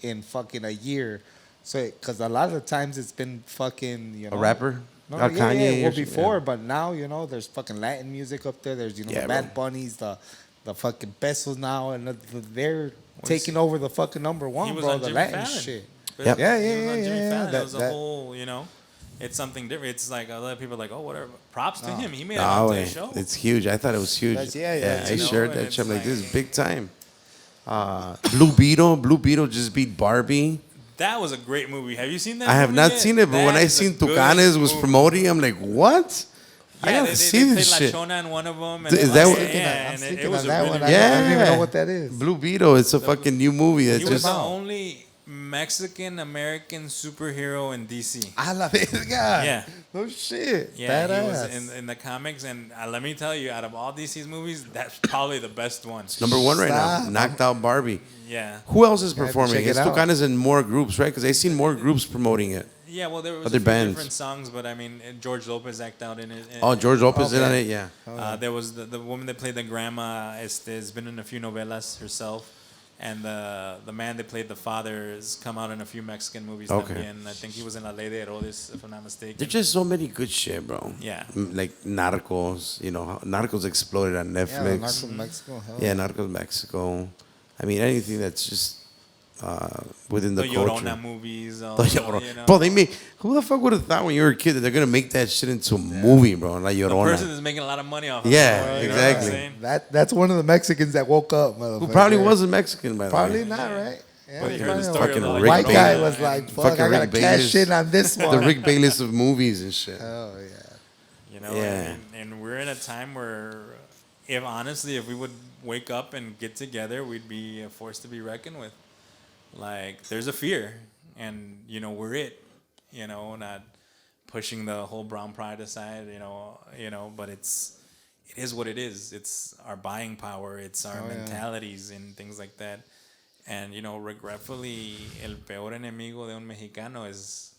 in fucking a year. So, because a lot of the times it's been fucking, you know, A rapper? No, Kanye yeah, or well, something, before, yeah. but now, you know, there's fucking Latin music up there. There's, you know, Yeah, the bro. Bad Bunnies, the fucking pesos now, and they're taking over the fucking He #1, was bro. on The Jimmy Latin Fallon. shit. Yep. Yeah, He was yeah, on Jimmy yeah. Fallon. That was a That- whole, you know. It's something different. It's like a lot of people are like, oh, whatever. Props to him. He made it onto the show. It's huge. I thought it was huge. I shared that shit. I'm like, this is big time. Blue Beetle just beat Barbie. That was a great movie. Have you seen that? I have not seen it, but when I seen Tucanes was promoting, I'm like, what? I gotta see this shit. La Chona in one of them. Is that what? It was that one. really I don't even know what that is. Blue Beetle. It's a fucking new movie. He was the only Mexican American superhero in DC. A la verga. Yeah. Oh shit. Yeah, Badass. he was in the comics, and let me tell you, out of all DC's movies, that's probably the best one. It's number one right now. Knocked out Barbie. Yeah. Who else is performing? It's out. Tucanes in more groups, right? Because I seen more groups promoting it. Yeah, well, there was Other a few bands. different songs, but I mean, George Lopez acted out in it. George Lopez did on it, yeah. There was the woman that played the grandma has been in a few novelas herself. And the man that played the father has come out in a few Mexican movies. And I think he was in La Ley de Herodes, if I'm not mistaken. There's just so many good shit, bro. Yeah. Like Narcos, Narcos exploded on Netflix. Yeah, Narcos Mexico. Narcos Mexico. I mean, anything that's just within the culture. Llorona movies. Bro, they make. Who the fuck would have thought when you were a kid that they're gonna make that shit into a movie, bro? La Llorona. The person is making a lot of money off of it. You know Exactly. That's one of the Mexicans that woke up, motherfucker. Who probably wasn't Mexican, by the way. Probably not, right? Yeah, But you heard the probably story fucking of the Rick white Bayless. guy was like, fuck, Fucking I gotta Rick cash Bayless. in on this one. The Rick Bayless of movies and shit. Oh, yeah. You know, Yeah. and we're in a time where, if we would wake up and get together, we'd be a force to be reckoned with. Like, there's a fear, and we're it. Not pushing the whole brown pride aside. But it is what it is. It's our buying power. It's our mentalities and things like that. And regretfully, el peor enemigo de un mexicano es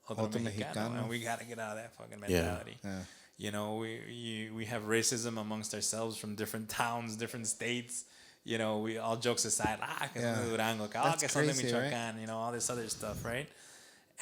otro mexicano, and we gotta get out of that fucking mentality. Yeah. We have racism amongst ourselves from different towns, different states. We all jokes aside, que son de Durango, que son de Michoacán, right? All this other stuff, right?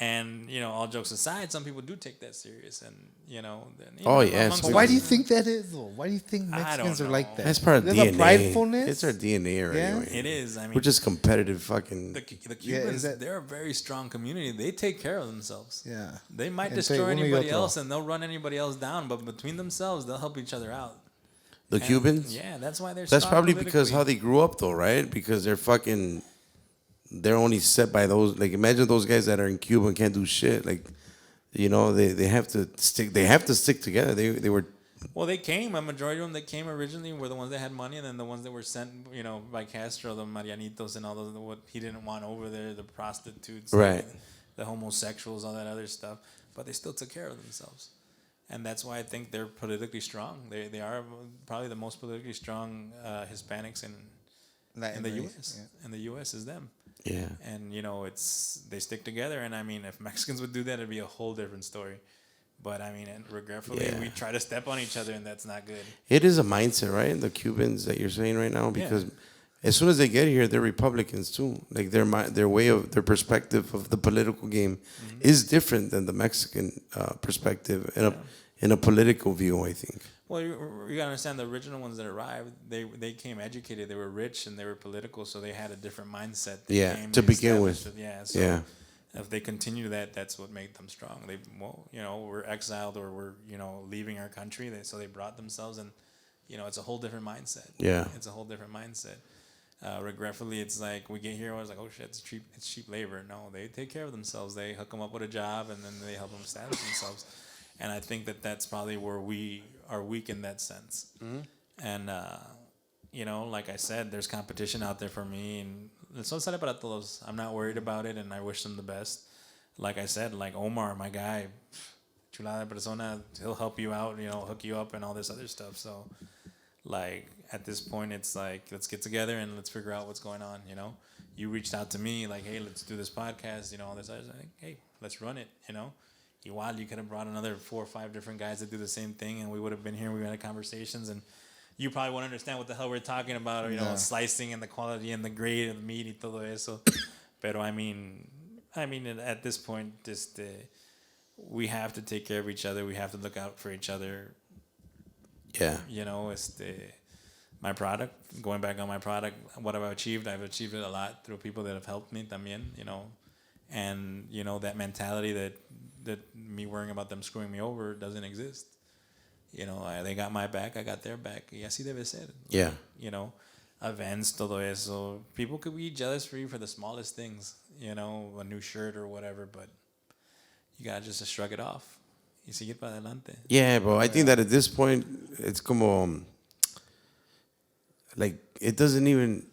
And all jokes aside, some people do take that serious, and yes. But why do you think that is, though? Why do you think Mexicans are like that? That's part of There's DNA. A pridefulness. It's our DNA already. Yeah. It is. I mean, we're just competitive, fucking. The Cubans, they're a very strong community. They take care of themselves. Yeah. They might destroy anybody else, and they'll run anybody else down, but between themselves, they'll help each other out. The Cubans? Yeah, that's why they're. That's probably because how they grew up, though, right? Because they're only set by those. Like, imagine those guys that are in Cuba and can't do shit. Like, they have to stick. They have to stick together. They were. Well, they came. A majority of them that came originally were the ones that had money, and then the ones that were sent, by Castro, the Marianitos and all those what he didn't want over there, the prostitutes, right, the homosexuals, all that other stuff. But they still took care of themselves. And that's why I think they're politically strong. They are probably the most politically strong Hispanics in the U.S. Yeah. And the U.S. is them. Yeah. And they stick together. And I mean, if Mexicans would do that, it'd be a whole different story. But I mean, and regretfully, we try to step on each other, and that's not good. It is a mindset, right? The Cubans that you're saying right now, because as soon as they get here, they're Republicans too. Like their perspective of the political game is different than the Mexican perspective in a political view, I think. Well, you gotta understand the original ones that arrived. They came educated. They were rich and they were political, so they had a different mindset. To begin with. So if they continue that, that's what made them strong. We're exiled or we're leaving our country. So they brought themselves, and it's a whole different mindset. Yeah, it's a whole different mindset. Regretfully, it's like we get here, I was like, oh shit, it's cheap labor. No, they take care of themselves. They hook them up with a job, and then they help them establish themselves. And I think that's probably where we are weak in that sense. Mm-hmm. And, like I said, there's competition out there for me. And son sale para todos. I'm not worried about it, and I wish them the best. Like I said, like Omar, my guy, chulada persona, he'll help you out, hook you up and all this other stuff. So, like, at this point, it's like, let's get together and let's figure out what's going on, You reached out to me, like, hey, let's do this podcast, all this. I was like, hey, let's run it, Igual, you could have brought another 4 or 5 different guys that do the same thing, and we would have been here. We would have had conversations, and you probably won't understand what the hell we're talking about, or slicing and the quality and the grade of the meat y todo eso. Pero I mean, at this point, we have to take care of each other. We have to look out for each other. Yeah. My product, going back on my product, what I've achieved it a lot through people that have helped me también, and that mentality that that me worrying about them screwing me over doesn't exist. You know, they got my back, I got their back. Y así debe ser. Yeah. You know, events, todo eso. People could be jealous for you for the smallest things. You know, a new shirt or whatever, but you gotta just shrug it off. Y seguir para adelante. Yeah, bro. I think that at this point, it's como, like, it doesn't even,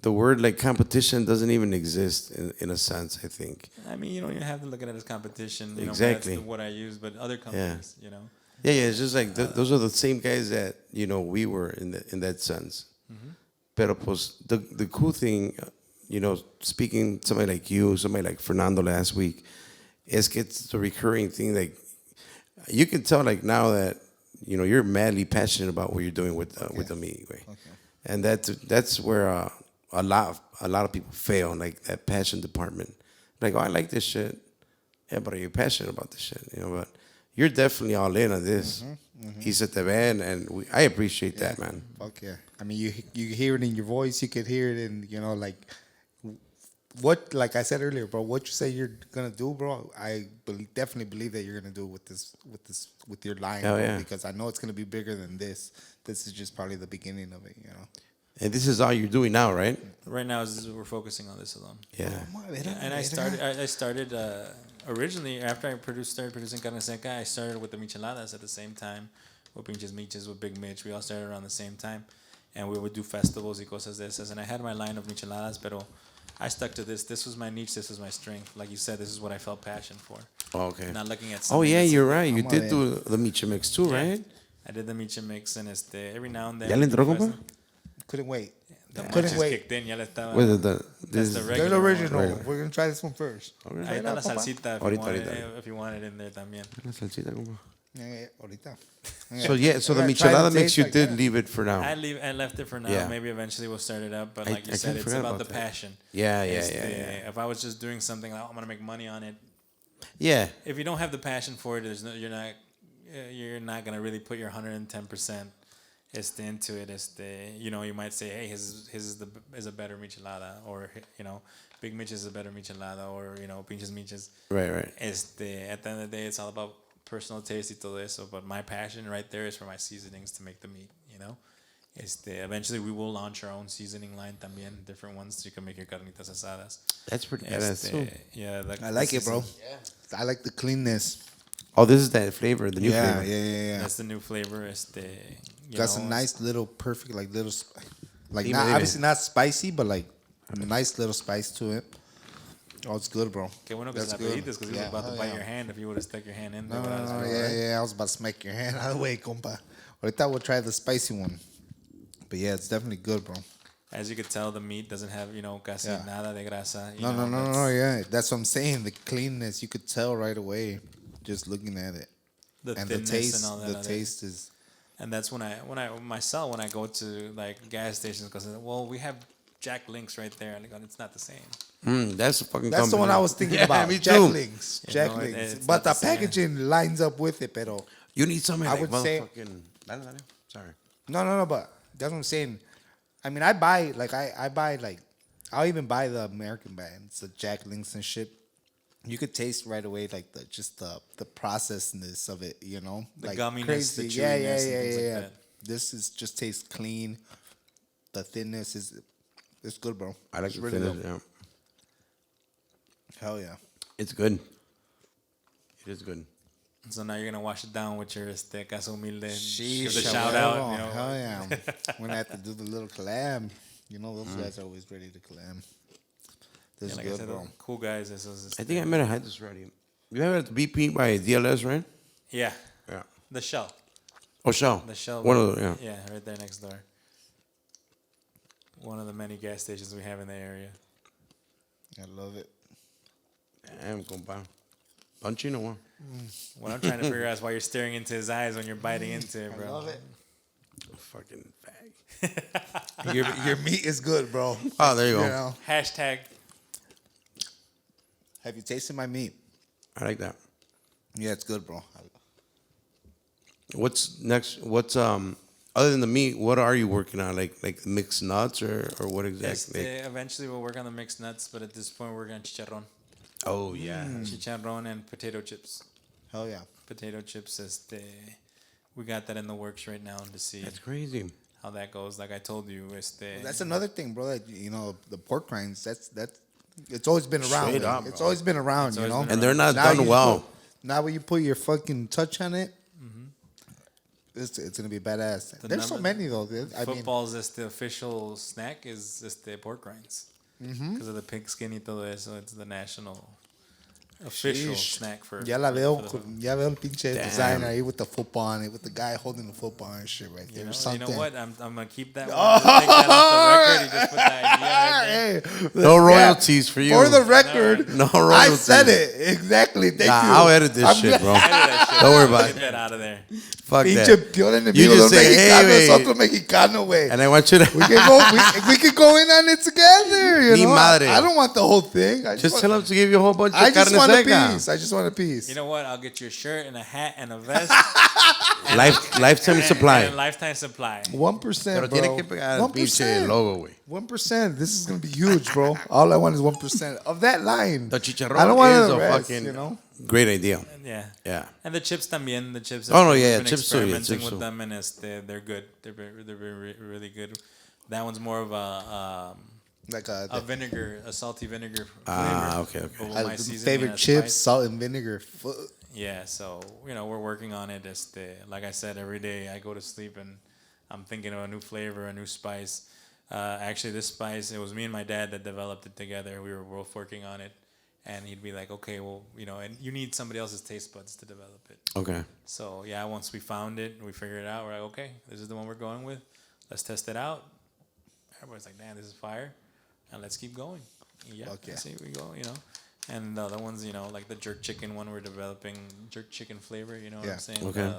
the word like competition doesn't even exist in a sense, I think. I mean, you don't even have to look at it as competition. You Exactly. know, that's what I use, but other companies, you know. Yeah, it's just like those are the same guys that, you know, we were in that sense. Pero pues the cool thing, you know, speaking to somebody like you, somebody like Fernando last week, is que it's the recurring thing. Like, you can tell like now that, you know, you're madly passionate about what you're doing with the meat, right? Okay. And that's where a lot of people fail, like that passion department. Like, oh, I like this shit. Yeah, but are you passionate about this shit? You know, but you're definitely all in on this. He's at the van, and I appreciate that, man. Fuck yeah. I mean, you hear it in your voice. You could hear it in, you know, like what, like I said earlier, bro. What you say you're gonna do, bro. I definitely believe that you're gonna do with your line, Hell bro, yeah. because I know it's gonna be bigger than this. This is just probably the beginning of it, you know. And this is all you're doing now, right? Right now, we're focusing on this alone. Yeah. And I started originally after I started producing Carne Seca. I started with the micheladas at the same time, with Pinches Miches, with Big Mitch. We all started around the same time, and we would do festivals y cosas de esas. And I had my line of micheladas, pero I stuck to this. This was my niche. This was my strength. Like you said, this is what I felt passion for. Oh, okay. Not looking at. Oh yeah, you're right. You did do the micha mix too, right? I did the micha mix, and every now and then. ¿Ya le entró, compa? Couldn't wait. Couldn't wait. Kicked in, ya le estaba. Wait, That's the There's regular. original. Regular. We're gonna try this one first. Ahí está la salsita Ahorita. if you want it in there también. La salsita, compa. Ahorita. So the michelada mix, you did leave it for now. I left it for now. Yeah. Maybe eventually we'll start it up. But I like you said, it's about the passion. Yeah. If I was just doing something like, I'm gonna make money on it. Yeah. If you don't have the passion for it, you're not gonna really put your 110% into it. You know, you might say, hey, his is a better michelada, or you know, Big Mitch is a better michelada, or you know, Pinches Miches. Right. At the end of the day, it's all about personal taste y todo eso. But my passion right there is for my seasonings to make the meat. You know, eventually we will launch our own seasoning line también, different ones so you can make your carnitas asadas. That's pretty badass too. Yeah, I like it, bro. Yeah. I like the cleanness. Oh, this is that flavor, the new flavor. Yeah. That's the new flavor. Got some nice little perfect obviously not spicy, but like a nice little spice to it. Oh, it's good, bro. Qué bueno que se la pediste, because he was about to bite your hand if you would have stuck your hand in there. I was about to smack your hand out of the way, compa. Ahorita we'll try the spicy one. But yeah, it's definitely good, bro. As you could tell, the meat doesn't have, you know, casi nada de grasa. No, yeah. That's what I'm saying. The cleanness, you could tell right away just looking at it. The and thinness the taste, and all that. The taste is... And that's when I go to like gas stations, because we have Jack Links right there, and it's not the same. That's a fucking. That's company. the one I was thinking about. Me Jack too. Links. Jack Links. But the packaging lines up with it, pero. You need something. I like would say. Sorry. No, but that's what I'm saying. I mean, I buy I'll even buy the American brands, the Jack Links and shit. You could taste right away like the processedness of it, you know, the like gumminess, crazy. the chewiness, yeah. Like that. This is just tastes clean. The thinness it's good, bro. I like it's the really thinness. good. Yeah. Hell yeah. It's good. It is good. So now you're gonna wash it down with your Casa Humilde. Give the shout out. You know. Hell yeah. We're gonna have to do the little collab. You know, those guys are always ready to collab. This is like good, I said, bro. Cool guys. I think I might have had this already. You have it at BP by DLS, right? Yeah. Yeah. The Shell. Oh, Shell. The Shell. One of the, Yeah, right there next door. One of the many gas stations we have in the area. I love it. Damn, compa. Punching or what? What I'm trying to figure out is why you're staring into his eyes when you're biting into it, bro. I love it. Fucking fag. Your meat is good, bro. Oh, there you go. know? Hashtag. Have you tasted my meat? I like that. Yeah, it's good, bro. What's next? What's other than the meat? What are you working on? Like mixed nuts or what exactly? Eventually we'll work on the mixed nuts, but at this point we're going chicharrón. Oh, yeah. Chicharrón and potato chips. Hell yeah. Potato chips, we got that in the works right now to see That's crazy. how that goes. Like I told you, That's another thing, bro. That, you know, the pork rinds. That's it's always been around. Straight up, it's bro. always been around. It's You always know, been And they're not Now done you well. now when you put your fucking touch on it, it's gonna be badass. There's so many though. I mean, football's the official snack is the pork rinds because of the pig skin y todo eso. It's the national official snack for. ya la for veo, the- ya veo el pinche Damn. design ahí with the football on it, with the guy holding the football and shit right there. You know, Something. you know what? I'm gonna keep that. One. Just take that off the record. You just put the idea right there. Hey, No royalties for you. For the record, No I royalties. said it exactly. Thank you. I'll edit this I'm shit, glad- bro. Edit that shit. Don't worry about Get it. that out of there. Fuck Pinche that. peor You enemigo just del say, hey, mexicano wait. es otro mexicano, güey. And I want you to We could go in on it together. You Ni know? madre. I don't want the whole thing. I just want, tell them to give you a whole bunch of I just carne want a seca. piece. I just want a piece. You know what? I'll get you a shirt and a hat and a vest. Lifetime supply. And lifetime supply. 1%, Pero bro. tiene que pegar el pinche 1%. logo, güey. 1%. This is gonna be huge, bro. All I want is 1% of that line. The chicharrón I don't want is the a rest, fucking you know. great idea. Yeah. Yeah. And the chips también. The chips. Oh, no, we've yeah, been chips too, yeah, experimenting chips with too. them, and they're good. They're really good. That one's more of a Like vinegar, a salty vinegar. Ah, flavor. okay. But with my seasoning favorite and chips, spice. salt and vinegar. Yeah, so we're working on it. Like I said, every day I go to sleep and I'm thinking of a new flavor, a new spice. Actually, this spice, it was me and my dad that developed it together. We were both working on it, and he'd be like, "Okay, well, and you need somebody else's taste buds to develop it." Okay. So yeah, once we found it, we figured it out. We're like, "Okay, this is the one we're going with. Let's test it out." Everybody's like, "Damn, this is fire," and let's keep going. Yeah, Okay. see, we go, And the other ones, like the jerk chicken one, we're developing jerk chicken flavor. You know what Yeah. I'm saying? Okay.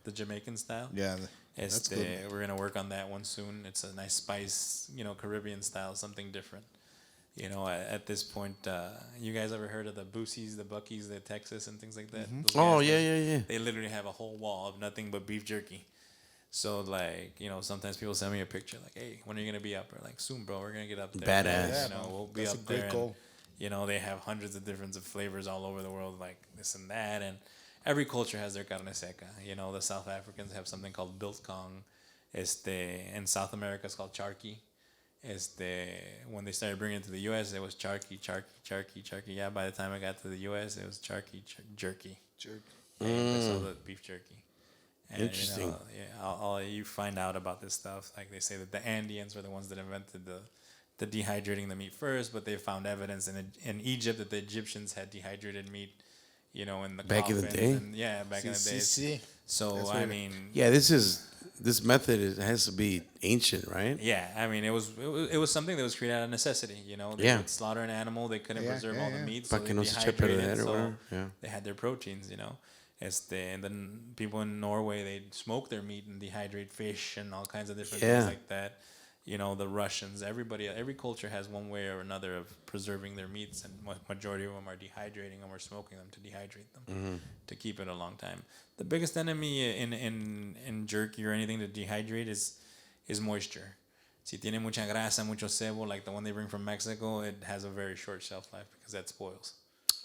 The Jamaican style. Yeah, that's good. We're gonna work on that one soon. It's a nice spice, Caribbean style, something different. At this point, you guys ever heard of the Boosies, the Buckies, the Texas, and things like that? Those Oh, guys, yeah. They literally have a whole wall of nothing but beef jerky. So sometimes people send me a picture like, "Hey, when are you gonna be up?" Or like, "Soon, bro. We're gonna get up there." Badass. We'll be That's a up great there. goal. And, they have hundreds of different flavors all over the world, like this and that. And every culture has their carne seca. The South Africans have something called biltong. In South America, it's called charqui. When they started bringing it to the U.S., it was charqui. Yeah, by the time I got to the U.S., it was charqui jerky. So the beef jerky. And, Interesting. You find out about this stuff. Like they say that the Andeans were the ones that invented the dehydrating the meat first, but they found evidence in Egypt that the Egyptians had dehydrated meat, in the Back in the coffins day? and, back in the day. So I mean, Yeah, this method has to be ancient, right? yeah, I mean it was something that was created out of necessity. They Yeah. would slaughter an animal, they couldn't Yeah, preserve all the meat, so Pa' que they no se eche a perder dehydrated, or so whatever, yeah. they had their proteins. And then people in Norway, they'd smoke their meat and dehydrate fish and all kinds of different Yeah. things like that. The Russians, every culture has one way or another of preserving their meats, and majority of them are dehydrating them or smoking them to dehydrate them to keep it a long time. The biggest enemy in jerky or anything to dehydrate is moisture. Si tiene mucha grasa, mucho sebo, like the one they bring from Mexico, it has a very short shelf life because that spoils.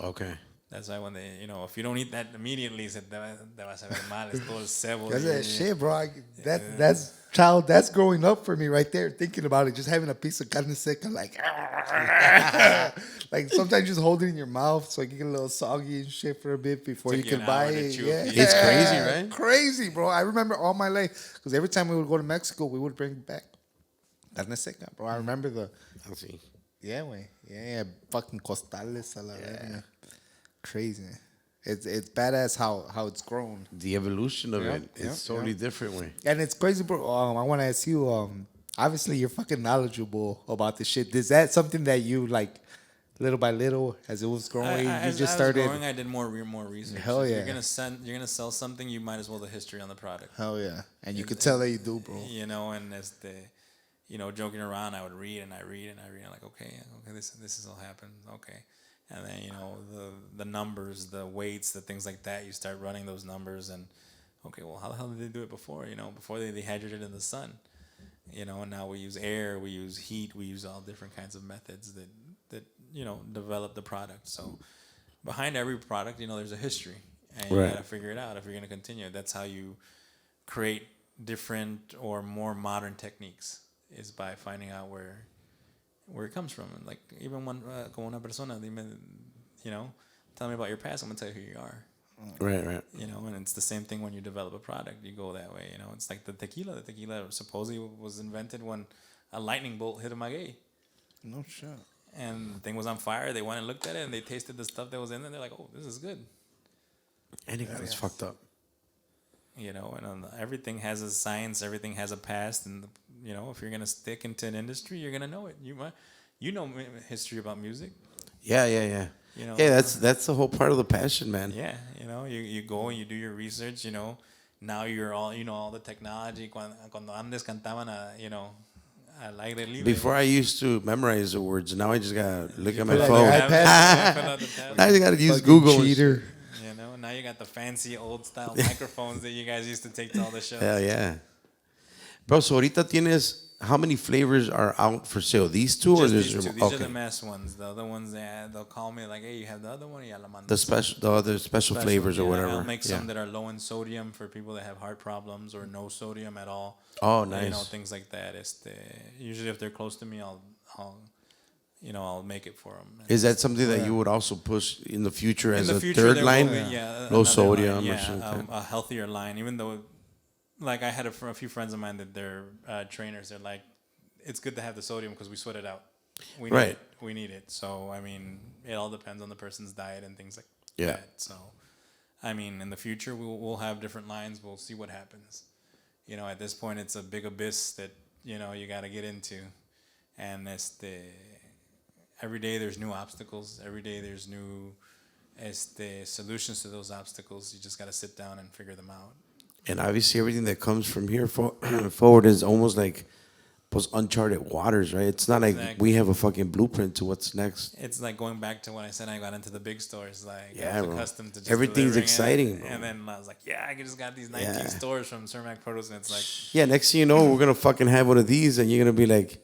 Okay. That's why when they, if you don't eat that immediately, te vas a ver mal, es todo el sebo. That's that shit, bro. That's growing up for me right there. Thinking about it, just having a piece of carne seca, like, like sometimes just hold it in your mouth so it can get a little soggy and shit for a bit before you Took you can an hour buy to it. chew Yeah, it. It's crazy, right? Crazy, bro. I remember all my life because every time we would go to Mexico, we would bring back carne seca, bro. I remember I'll see. yeah, way, yeah, fucking costales a la verga. Crazy. It's badass how it's grown. The evolution of it yeah, is totally different way. And it's crazy, bro. I want to ask you. Obviously, you're fucking knowledgeable about this shit. Is that something that you like, little by little, as it was growing? As you just I was started. growing, I did more research. Hell If yeah. You're gonna sell something. You might as well the history on the product. Hell yeah, and you could tell that you do, bro. And as joking around, I would read and I read and I read. I'm like, okay, this is all happened. Okay. And then, the numbers, the weights, the things like that, you start running those numbers and, okay, well, how the hell did they do it before? Before they dehydrated in the sun. And now we use air, we use heat, we use all different kinds of methods that develop the product. So behind every product, there's a history, and you gotta figure it out if you're gonna continue. That's how you create different or more modern techniques, is by finding out where it comes from. And like even one como una persona, tell me about your past. I'm gonna tell you who you are. Right. And it's the same thing when you develop a product. You go that way. It's like the tequila. The tequila supposedly was invented when a lightning bolt hit a maguey. No shit. And the thing was on fire. They went and looked at it, and they tasted the stuff that was in there. They're like, "Oh, this is good." And it got fucked up. And everything has a science. Everything has a past, and if you're gonna stick into an industry, you're gonna know it. You know history about music. Yeah. That's the whole part of the passion, man. Yeah, you go and you do your research. Now you're all all the technology. Cuando antes cantaban al aire libre. Before I used to memorize the words. Now I just gotta look at my phone. Now I just gotta use Google. Cheater. Now you got the fancy old style microphones that you guys used to take to all the shows. Hell yeah. Bro, so ahorita tienes, how many flavors are out for sale? These two or these there's two. These are the mass ones. The other ones, they'll call me like, "Hey, you have the other one?" The other special flavors or whatever. I'll make some that are low in sodium for people that have heart problems, or no sodium at all. Oh, nice. Things like that. Usually if they're close to me, I'll make it for them. Is that something that you would also push in the future as a future, third line? Low sodium line, or something? a healthier line. Even though, like I had a few friends of mine that they're trainers. They're like, it's good to have the sodium because we sweat it out. We need it. So, I mean, it all depends on the person's diet and things like that. So, I mean, in the future, we'll have different lines. We'll see what happens. At this point, it's a big abyss that, you got to get into. And every day there's new obstacles. Every day there's new solutions to those obstacles. You just got to sit down and figure them out. And obviously everything that comes from here forward is almost like uncharted waters, right? It's not like we have a fucking blueprint to what's next. It's like going back to when I said I got into the big stores. Like, I was accustomed to just everything's exciting, bro. And then I was like, I just got these 19 stores from Cermak Produce, and it's like, next thing you know, we're gonna fucking have one of these, and you're gonna be like,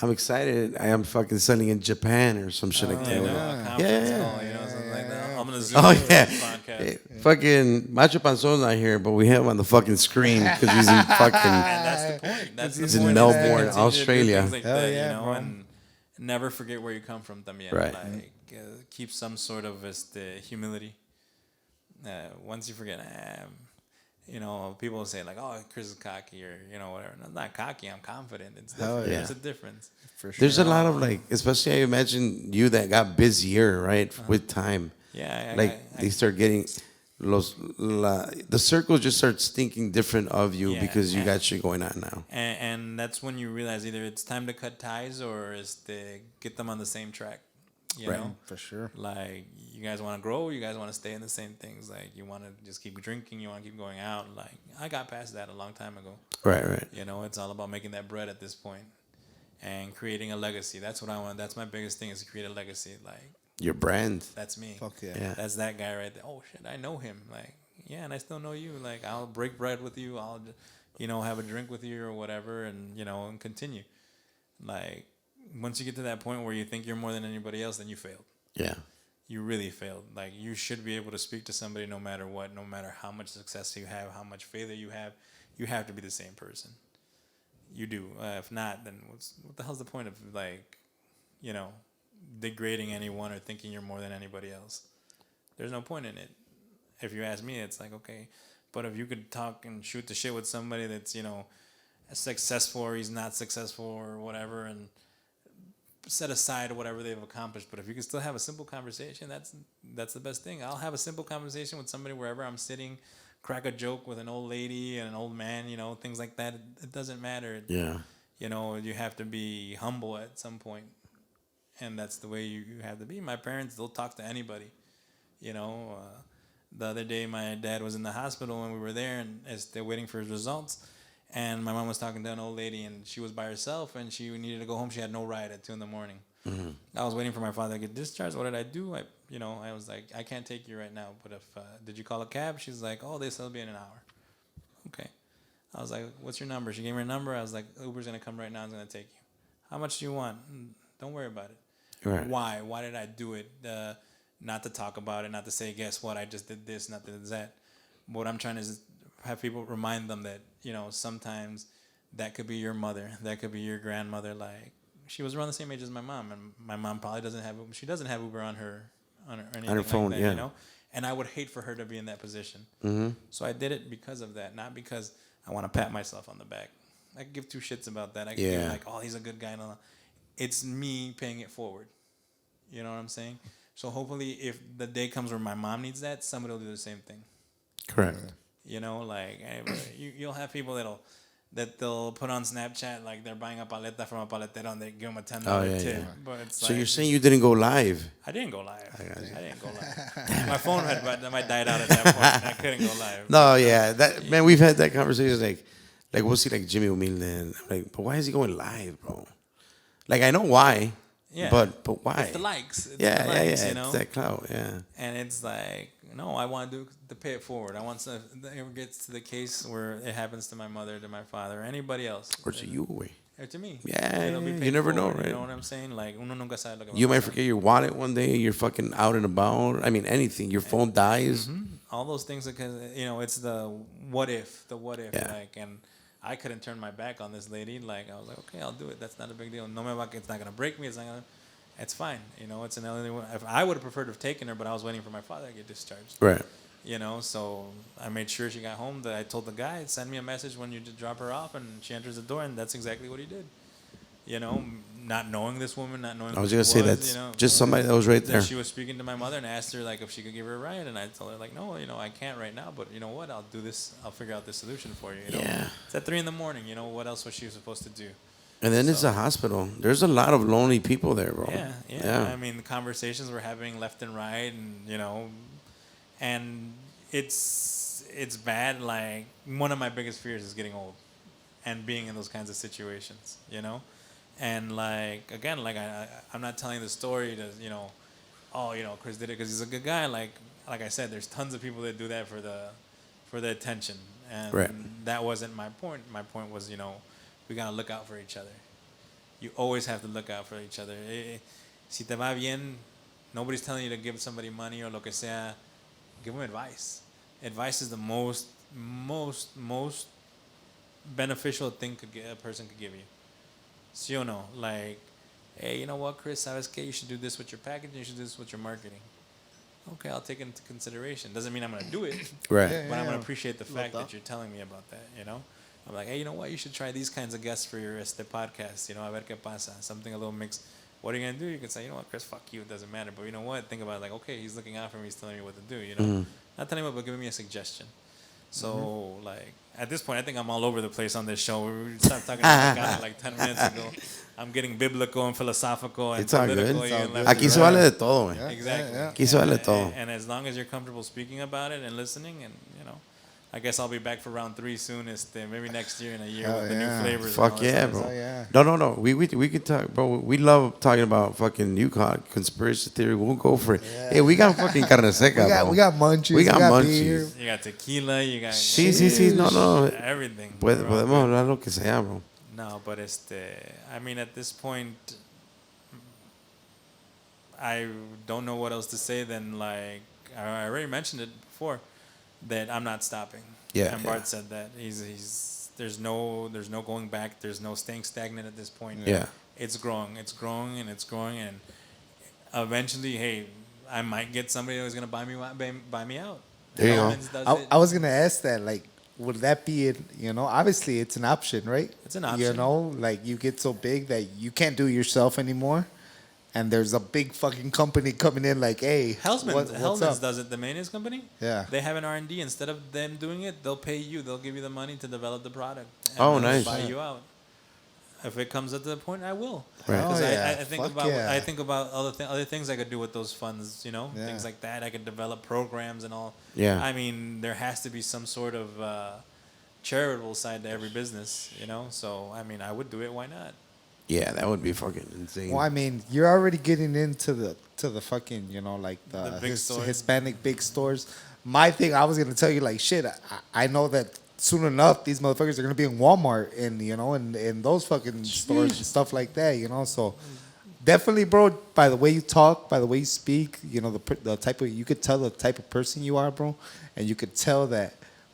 I'm excited. I am fucking selling in Japan or some shit like that. Something like that. I'm gonna zoom into this podcast. Fucking Macho Panzon's not here, but we have him on the fucking screen because he's in fucking. And that's the point. He's in Melbourne, Australia. Like and never forget where you come from. También. Right. Like keep some sort of humility. Once you forget, people will say like, "Oh, Chris is cocky," or whatever. No, I'm not cocky. I'm confident. It's different. There's a difference. For sure. There's a lot of especially I imagine you that got busier, right, with time. Yeah. They start getting the circles just start thinking different of you because you got shit going on now. And that's when you realize either it's time to cut ties or is to get them on the same track. You know? For sure. Like, you guys want to grow, you guys want to stay in the same things. Like, you want to just keep drinking, you want to keep going out. Like, I got past that a long time ago. Right. It's all about making that bread at this point and creating a legacy. That's what I want. That's my biggest thing, is to create a legacy. Like, your brand. That's me. Fuck yeah. That's that guy right there. Oh, shit, I know him. Like, and I still know you. Like, I'll break bread with you. I'll, have a drink with you or whatever and, and continue. Like, once you get to that point where you think you're more than anybody else, then you failed. Yeah. You really failed. Like, you should be able to speak to somebody no matter what, no matter how much success you have, how much failure you have to be the same person. You do. If not, then what the hell's the point of, degrading anyone or thinking you're more than anybody else? There's no point in it. If you ask me, it's like, okay, but if you could talk and shoot the shit with somebody that's, successful or he's not successful or whatever, and set aside whatever they've accomplished, but if you can still have a simple conversation, that's the best thing. I'll have a simple conversation with somebody wherever I'm sitting, crack a joke with an old lady and an old man, things like that. It doesn't matter. Yeah. You have to be humble at some point. And that's the way you have to be. My parents, they'll talk to anybody. The other day, my dad was in the hospital and we were there and they're waiting for his results. And my mom was talking to an old lady and she was by herself and she needed to go home. She had no ride at 2 a.m. Mm-hmm. I was waiting for my father to get discharged. What did I do? I was like, I can't take you right now. But did you call a cab? She's like, oh, they'll be in an hour. Okay. I was like, what's your number? She gave me her number. I was like, Uber's going to come right now. It's going to take you. How much do you want? Don't worry about it. Right. Why? Why did I do it? not to talk about it, not to say, guess what, I just did this, not did that. What I'm trying to is have people remind them that, you know, sometimes that could be your mother, that could be your grandmother. Like, she was around the same age as my mom, and my mom probably doesn't have Uber on her phone, like that, you know. And I would hate for her to be in that position. Mm-hmm. So I did it because of that, not because I want to pat myself on the back. I could give two shits about that. I could give like, oh, he's a good guy. And all that. It's me paying it forward. You know what I'm saying? So hopefully, if the day comes where my mom needs that, somebody will do the same thing. Correct. You know, like you'll have people they'll put on Snapchat like they're buying a paleta from a paletero and they give them a $10 tip. Yeah. But it's so you're saying you didn't go live? I didn't go live. I didn't go live. My phone might died out at that point. I couldn't go live. No, yeah, man, we've had that conversation. Like we'll see like Jimmy Humilde, and I'm like, but why is he going live, bro? Like I know why. Yeah. But why? It's the likes. You know? It's that clout, yeah. And it's like, no, I want to pay it forward. I want to, if it ever gets to the case where it happens to my mother, to my father, or anybody else. Or to you, way. Or to me. Yeah, you never know, right? You know what I'm saying? Like, uno nunca sabe lo que you might forget your wallet one day, you're fucking out and about. I mean, anything. Your phone dies. Mm-hmm. All those things, because, you know, it's the what if. Yeah. Like, and I couldn't turn my back on this lady. Like, I was like, okay, I'll do it. That's not a big deal. No matter, it's not going to break me. It's fine. You know, it's an elderly woman. If I would have preferred to have taken her, but I was waiting for my father to get discharged. Right. You know, so I made sure she got home. That I told the guy, send me a message when you drop her off, and she enters the door, and that's exactly what he did. You know, not knowing this woman, not knowing. I was gonna say that's, you know, just somebody that was right there. She was speaking to my mother and asked her like if she could give her a ride, and I told her like, no, you know, I can't right now, but you know what, I'll do this. I'll figure out this solution for you. You know? Yeah. It's at 3 a.m. You know, what else was she supposed to do? And then it's a hospital. There's a lot of lonely people there, bro. Yeah. I mean, the conversations we're having left and right, and you know, and it's bad. Like, one of my biggest fears is getting old, and being in those kinds of situations. You know, and like again, like I'm not telling the story to, you know, oh, you know, Chris did it because he's a good guy. Like I said, there's tons of people that do that for the attention, and that wasn't my point. My point was, you know, we gotta look out for each other. You always have to look out for each other. Si te va bien, nobody's telling you to give somebody money or lo que sea. Give them advice. Advice is the most beneficial thing a person could give you. Sí o no? Like, hey, you know what, Chris? ¿Sabes qué? You should do this with your packaging. You should do this with your marketing. Okay, I'll take it into consideration. Doesn't mean I'm gonna do it. Right. But I'm gonna appreciate the fact that you're telling me about that. You know. I'm like, hey, you know what? You should try these kinds of guests for your podcast. You know, a ver qué pasa. Something a little mixed. What are you gonna do? You can say, you know what, Chris, fuck you. It doesn't matter. But you know what? Think about it. Like, okay, he's looking out for me. He's telling me what to do. You know, not telling me, but giving me a suggestion. So, like, at this point, I think I'm all over the place on this show. We started talking about like 10 minutes ago. I'm getting biblical and philosophical and political. Aquí se vale de todo, man. Exactly. Aquí se vale de todo. And as long as you're comfortable speaking about it and listening, and you know. I guess I'll be back for round 3 soon. Maybe next year in a year with the new flavors. Fuck yeah, bro. No. We can talk, bro. We love talking about fucking conspiracy theory. We'll go for it. Yeah. Hey, we got fucking Carne Seca, we got munchies. We got munchies. Beer. You got tequila. You got sí. No. Everything. Podemos hablar lo que sea, bro. No, but I mean, at this point, I don't know what else to say than like I already mentioned it before. That I'm not stopping. Yeah. And Bart said that there's no going back. There's no staying stagnant at this point. Yeah. It's growing, and eventually, hey, I might get somebody who's gonna buy me out. There you go. I was gonna ask that, like, would that be it? You know, obviously it's an option, right? It's an option. You know, like you get so big that you can't do it yourself anymore. And there's a big fucking company coming in like, hey, Hellman's does it, the mayonnaise company. Yeah. They have an R&D. Instead of them doing it, they'll pay you. They'll give you the money to develop the product. And nice. Buy you out. If it comes at the point, I will. Right. Because I think about other things I could do with those funds, you know, things like that. I could develop programs and all. Yeah. I mean, there has to be some sort of charitable side to every business, you know. So, I mean, I would do it. Why not? Yeah, that would be fucking insane. Well, I mean, you're already getting into the fucking, you know, like the big Hispanic big stores. My thing, I was gonna tell you, like, shit. I know that soon enough these motherfuckers are gonna be in Walmart and, you know, in those fucking stores and stuff like that, you know. So definitely, bro. By the way you talk, by the way you speak, you know the type of you could tell the type of person you are, bro, and you could tell that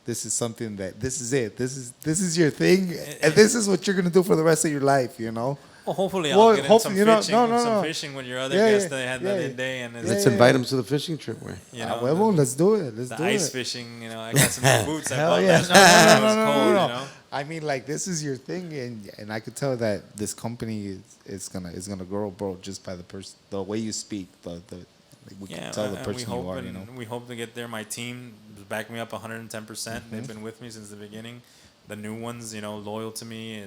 this is something that this is it. This is your thing, and this is what you're gonna do for the rest of your life. You know. Well, hopefully I'll get in some fishing, no. fishing with your other guest that I had the other day. And let's invite him to the fishing trip. You know, let's do it. Let's do it. Ice fishing, you know, I got some new boots. I bought yeah. that. It was cold, you know. I mean, like this is your thing, and I could tell that this company is gonna grow, bro, just by the way you speak, like we can tell the person you are. You know, we hope to get there. My team backed me up 110%. They've been with me since the beginning. The new ones, you know, loyal to me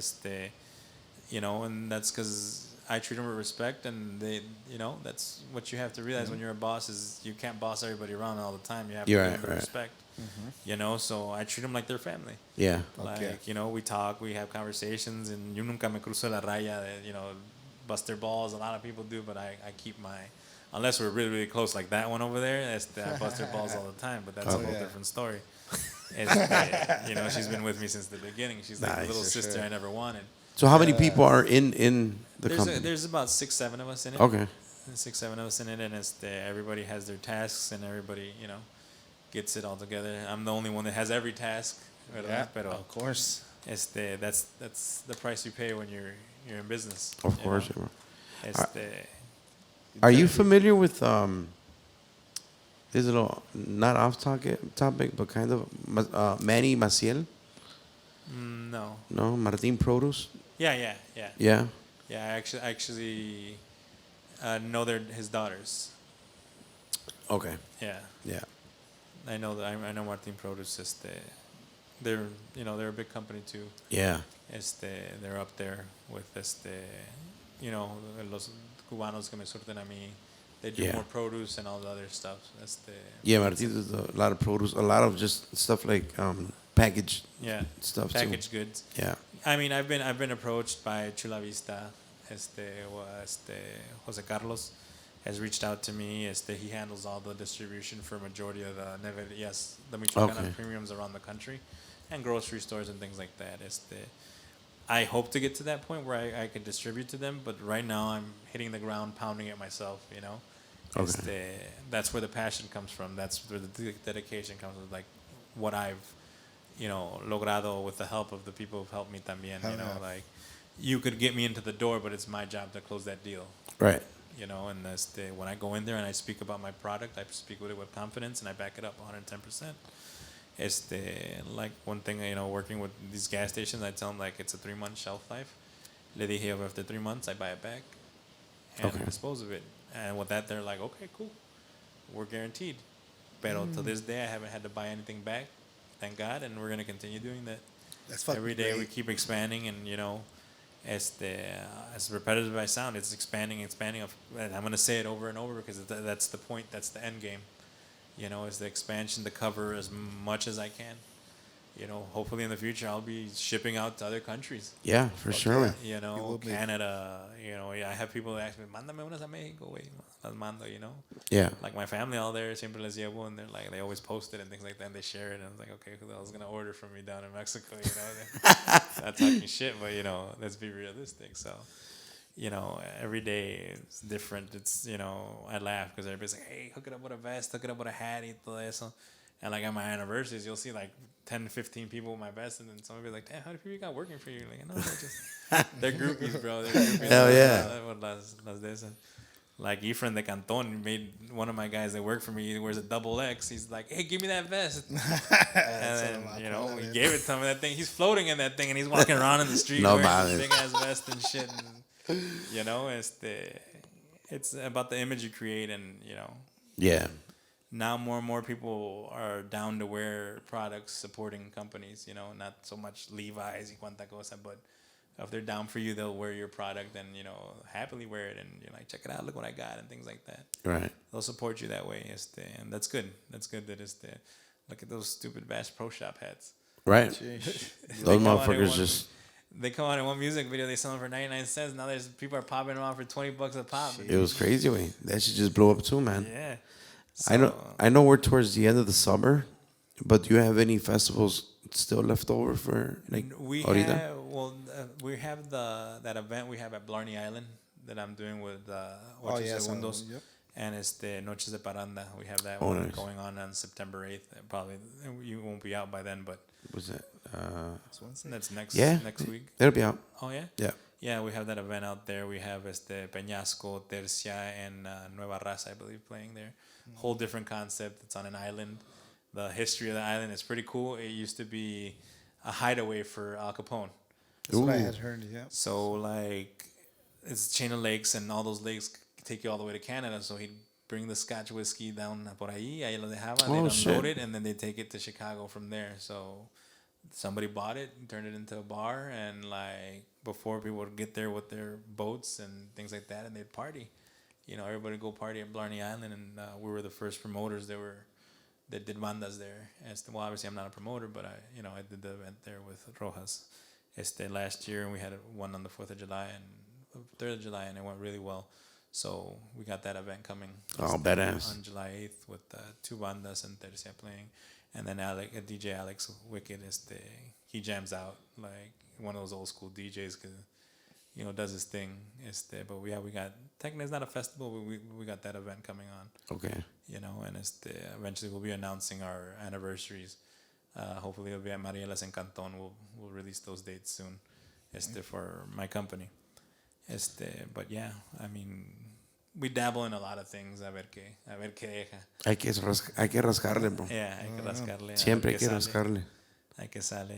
you know, and that's because I treat them with respect, and they, you know, that's what you have to realize when you're a boss is you can't boss everybody around all the time. You have to give them respect, you know. So I treat them like their family. Yeah. Like you know, we talk, we have conversations, and you nunca me cruzo la raya. You know, bust their balls. A lot of people do, but I keep my. Unless we're really, really close, like that one over there, I bust their balls all the time. But that's a whole different story. You know, she's been with me since the beginning. She's like the little sister I never wanted. So how many people are in the company? There's about 6-7 of us in it. Okay. 6-7 of us in it, and everybody has their tasks, and everybody, you know, gets it all together. I'm the only one that has every task. Yeah, of course. That's the price you pay when you're in business. Of course. Are you familiar with this little not off topic, but kind of Manny Maciel? No. No, Martin Produce. Yeah. Yeah. Yeah, I actually know his daughters. Okay. Yeah. Yeah. I know Martin Produce. They're a big company too. Yeah. They're up there with you know, los cubanos que me surten a mí. They do more produce and all the other stuff. Yeah, Martin does a lot of produce, a lot of just stuff like packaged stuff packaged too. goods. Yeah. I mean, I've been approached by Chula Vista. Jose Carlos has reached out to me. He handles all the distribution for majority of the Michoacana premiums around the country, and grocery stores and things like that. I hope to get to that point where I can distribute to them, but right now I'm hitting the ground, pounding it myself. You know, that's where the passion comes from. That's where the dedication comes from. Like what I've, you know, logrado with the help of the people who've helped me también. You know, like you could get me into the door, but it's my job to close that deal. Right. You know, and when I go in there and I speak about my product, I speak with it with confidence and I back it up 110%. Like one thing, you know, working with these gas stations, I tell them like it's a 3-month shelf life. Le dije, after 3 months, I buy it back and dispose of it. And with that, they're like, okay, cool, we're guaranteed. Pero to this day, I haven't had to buy anything back, thank God, and we're gonna continue doing that. That's fucking every day great. we keep expanding, and you know, as repetitive as I sound, it's expanding. And I'm gonna say it over and over because that's the point. That's the end game. You know, is the expansion to cover as much as I can. You know, hopefully in the future I'll be shipping out to other countries. Yeah, for sure. You know, Canada. You know, I have people that ask me, "Mándame unas a México, güey." Las mando, you know. Yeah. Like my family all there, siempre les llevo, and they're like, they always post it and things like that, and they share it, and I was like, okay, who else is gonna order from me down in Mexico? You know, not talking shit, but you know, let's be realistic. So. You know, every day it's different. It's, you know, I laugh because everybody's like, hey, hook it up with a vest, hook it up with a hat, y todo eso. And like at my anniversaries, you'll see like 10 to 15 people with my vest, and then somebody be like, damn, how many people you got working for you? Like, no, they're groupies, bro. They're groupies. Hell yeah. Las de esas. Like Efren de Canton made one of my guys that worked for me, he wears a XXX. He's like, hey, give me that vest. And then, you know, he gave it to me, that thing. He's floating in that thing, and he's walking around in the street wearing a big-ass vest and shit. And, you know, it's about the image you create, and you know. Yeah. Now more and more people are down to wear products supporting companies. You know, not so much Levi's y cuanta cosa, but if they're down for you, they'll wear your product and you know happily wear it, and you're like, check it out, look what I got, and things like that. Right. They'll support you that way. And that's good. That's good. That look at those stupid Bash Pro Shop hats. Right. Those motherfuckers just. They come out in one music video, they sell them for 99 cents. Now people are popping them out for $20 a pop. It was crazy, way. That should just blow up too, man. Yeah. So, I know we're towards the end of the summer, but do you have any festivals still left over for like we ahorita? have that event we have at Blarney Island, that I'm doing with Ocho Segundos. Yep. And Noches de Paranda. We have that going on September 8th. Probably you won't be out by then, but What's that? that's next week. It'll be out. Oh yeah. Yeah. Yeah, we have that event out there. We have Peñasco, Tercia, and Nueva Raza, I believe, playing there. Whole different concept. It's on an island. The history of the island is pretty cool. It used to be a hideaway for Al Capone. That's what I had heard. Yeah. So like, it's a chain of lakes, and all those lakes take you all the way to Canada. So he'd bring the Scotch whiskey down por ahí lo dejaban, they'd unload it, and then they take it to Chicago from there. So somebody bought it and turned it into a bar, and like before people would get there with their boats and things like that, and they'd party. Everybody would go party at Blarney Island, and we were the first promoters that did bandas there. Well, obviously I'm not a promoter, but I did the event there with Rojas. Last year, and we had one on the 4th of July and 3rd of July, and it went really well. So we got that event coming. Badass. On July 8th with 2 bandas and Tercia playing. And then DJ Alex Wicked, he jams out like one of those old school DJs because, does his thing. But we got, technically it's not a festival, but we got that event coming on. Okay. And eventually we'll be announcing our anniversaries. Hopefully it'll be at Marielas en Canton. We'll release those dates soon for my company. But yeah, I mean, we dabble in a lot of things. A ver qué deja. Hay que rascarle, bro. Yeah, hay que rascarle. Siempre hay que rascarle. Hay que sale.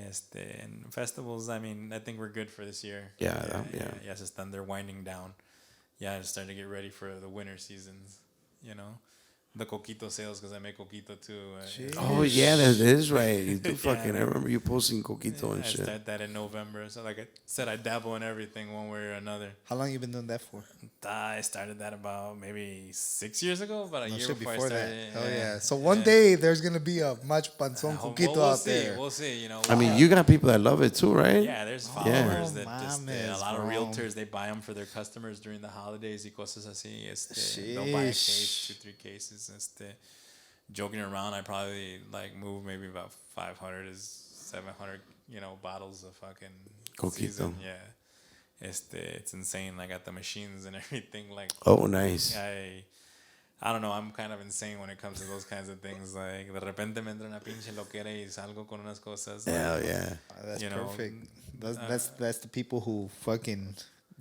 And festivals, I mean, I think we're good for this year. Yeah. Yeah, they're winding down. Yeah, it's starting to get ready for the winter seasons, The coquito sales, because I make coquito too. Oh, yeah, that is right. You do fucking, I remember you posting coquito and shit. I start that in November. So like I said, I dabble in everything one way or another. How long you been doing that for? I started that about maybe 6 years ago, about a year before I started. That. Oh, yeah. So one day there's going to be a Macho Panzon coquito out there. We'll see, I mean, you got people that love it too, right? Yeah, there's followers that a lot of realtors, they buy them for their customers during the holidays y cosas así. They'll buy a case, 2-3 cases. Joking around, I probably move maybe about 500 to 700, bottles of fucking coquito. Season. Yeah, it's insane. I got the machines and everything. Oh, nice. I don't know. I'm kind of insane when it comes to those kinds of things. Like, de repente me entra una pinche loquera y salgo con unas cosas. Hell yeah. That's perfect. That's the people who fucking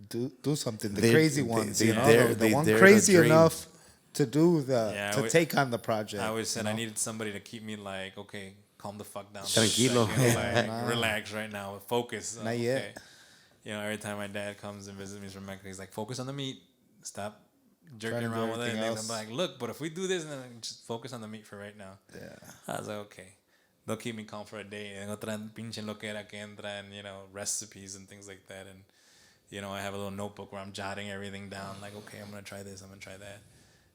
do something. The crazy ones, the one crazy enough to do to take on the project. I always said I needed somebody to keep me okay, calm the fuck down. Tranquilo. Relax right now. Focus. Not yet. Every time my dad comes and visits me from Mexico, he's like, focus on the meat. Stop jerking around with it. And I'm like, look, but if we do this, then just focus on the meat for right now. Yeah. I was like, okay. They'll keep me calm for a day. And otra pinche loquera que entra and, recipes and things like that. And, I have a little notebook where I'm jotting everything down. Like, okay, I'm going to try this. I'm going to try that.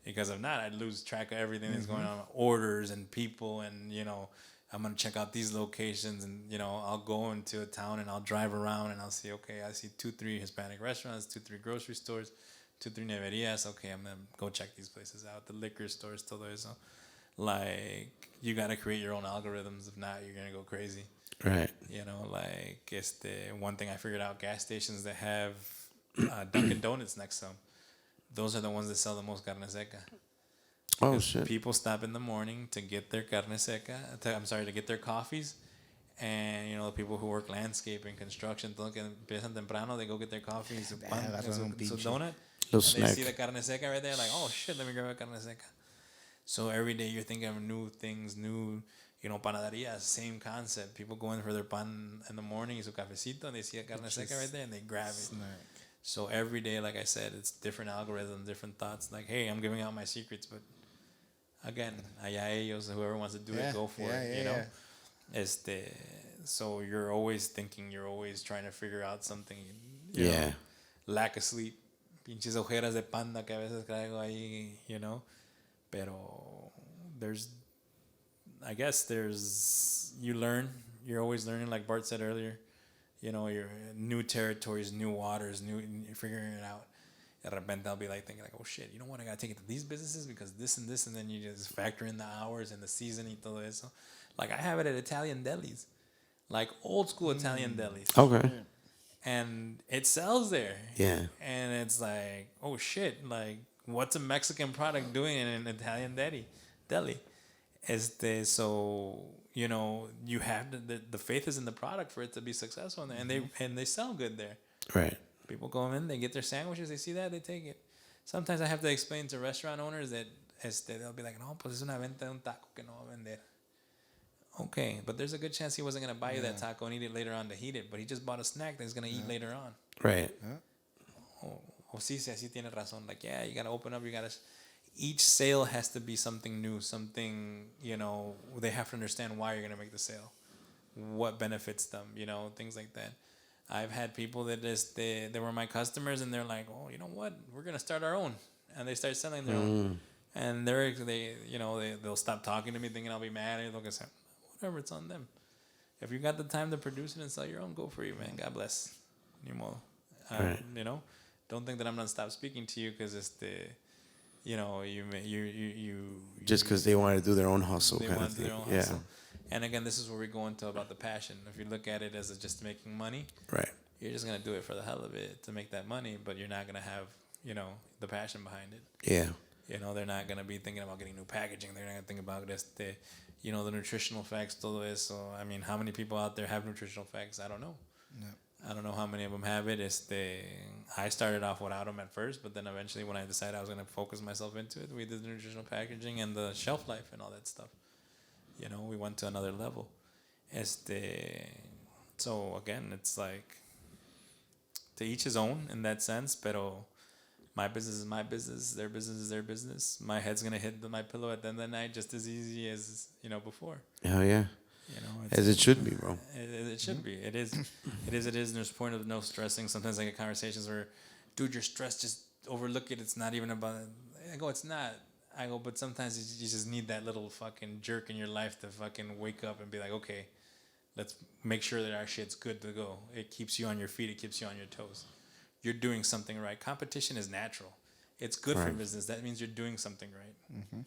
Because if not, I'd lose track of everything that's going on, orders and people, and I'm gonna check out these locations, and I'll go into a town and I'll drive around and I'll see, okay, I see 2-3 Hispanic restaurants, 2-3 grocery stores, 2-3 neverias. Okay, I'm gonna go check these places out. The liquor stores, todo eso. Like, you gotta create your own algorithms. If not, you're gonna go crazy. Right. One thing I figured out: gas stations that have Dunkin' Donuts next to them. Those are the ones that sell the most carne seca. Oh, shit. People stop in the morning to get their carne seca. To get their coffees. And, the people who work landscaping, construction, todo que empiezan temprano, they go get their coffees, su pan, su donut. They see the carne seca right there, like, oh, shit, let me grab a carne seca. So every day you're thinking of new things, new, panaderias, same concept. People go in for their pan in the morning, su cafecito, and they see a carne seca right there, and they grab it. So every day, like I said, it's different algorithms, different thoughts. Like, hey, I'm giving out my secrets, but again, allá ellos, whoever wants to do it, go for it. So you're always thinking, you're always trying to figure out something. You know, lack of sleep, pinches ojeras de panda que a veces traigo ahí, Pero you learn. You're always learning, like Bart said earlier. Your new territories, new waters, you're figuring it out. De repente I'll be thinking oh shit, you know what, I gotta take it to these businesses because this, and then you just factor in the hours and the season y todo eso. Like I have it at Italian delis, like old school Italian delis. Okay. and it sells there. Yeah. And it's like, oh shit, like what's a Mexican product doing in an Italian deli? So you know, you have the faith is in the product for it to be successful, and they sell good there. Right. People go in, they get their sandwiches, they see that, they take it. Sometimes I have to explain to restaurant owners that they'll be like, no, pues es una venta de un taco que no va a vender. Okay, but there's a good chance he wasn't going to buy you that taco and eat it later on to heat it, but he just bought a snack that he's going to eat later on. Right. Oh, sí, así tiene razón. Like, yeah, you got to open up, each sale has to be something new, something, you know, they have to understand why you're going to make the sale, what benefits them, you know, things like that. I've had people that they were my customers and they're like, oh, you know what, we're going to start our own. And they start selling their own. And they'll stop talking to me thinking I'll be mad. Or they'll say, whatever, it's on them. If you got the time to produce it and sell your own, go for it, man. God bless. Ni modo. Right. You know, don't think that I'm gonna stop speaking to you because it's you just because they want to do their own hustle they kind want of to do thing. their own hustle. And again, this is where we go into about the passion. If you look at it as just making money, right, you're just gonna do it for the hell of it to make that money, but you're not gonna have the passion behind it. Yeah. You know, they're not going to be thinking about getting new packaging. They're not going to think about the nutritional facts, todo eso. I mean, how many people out there have nutritional facts? I don't know. No. I don't know how many of them have it. I started off without them at first, but then eventually when I decided I was going to focus myself into it, we did the nutritional packaging and the shelf life and all that stuff. You know, we went to another level. So again, it's like to each his own in that sense, pero my business is my business. Their business is their business. My head's gonna hit my pillow at the end of the night just as easy as before. Hell yeah. You know, as it should be, bro. It should be. It is. It is. And there's a point of no stressing. Sometimes I get conversations where, dude, you're stressed. Just overlook it. It's not even about it. I go, it's not. I go, but sometimes you just need that little fucking jerk in your life to fucking wake up and be like, okay, let's make sure that our shit's good to go. It keeps you on your feet. It keeps you on your toes. You're doing something right. Competition is natural. It's good for business. That means you're doing something right. Mm-hmm.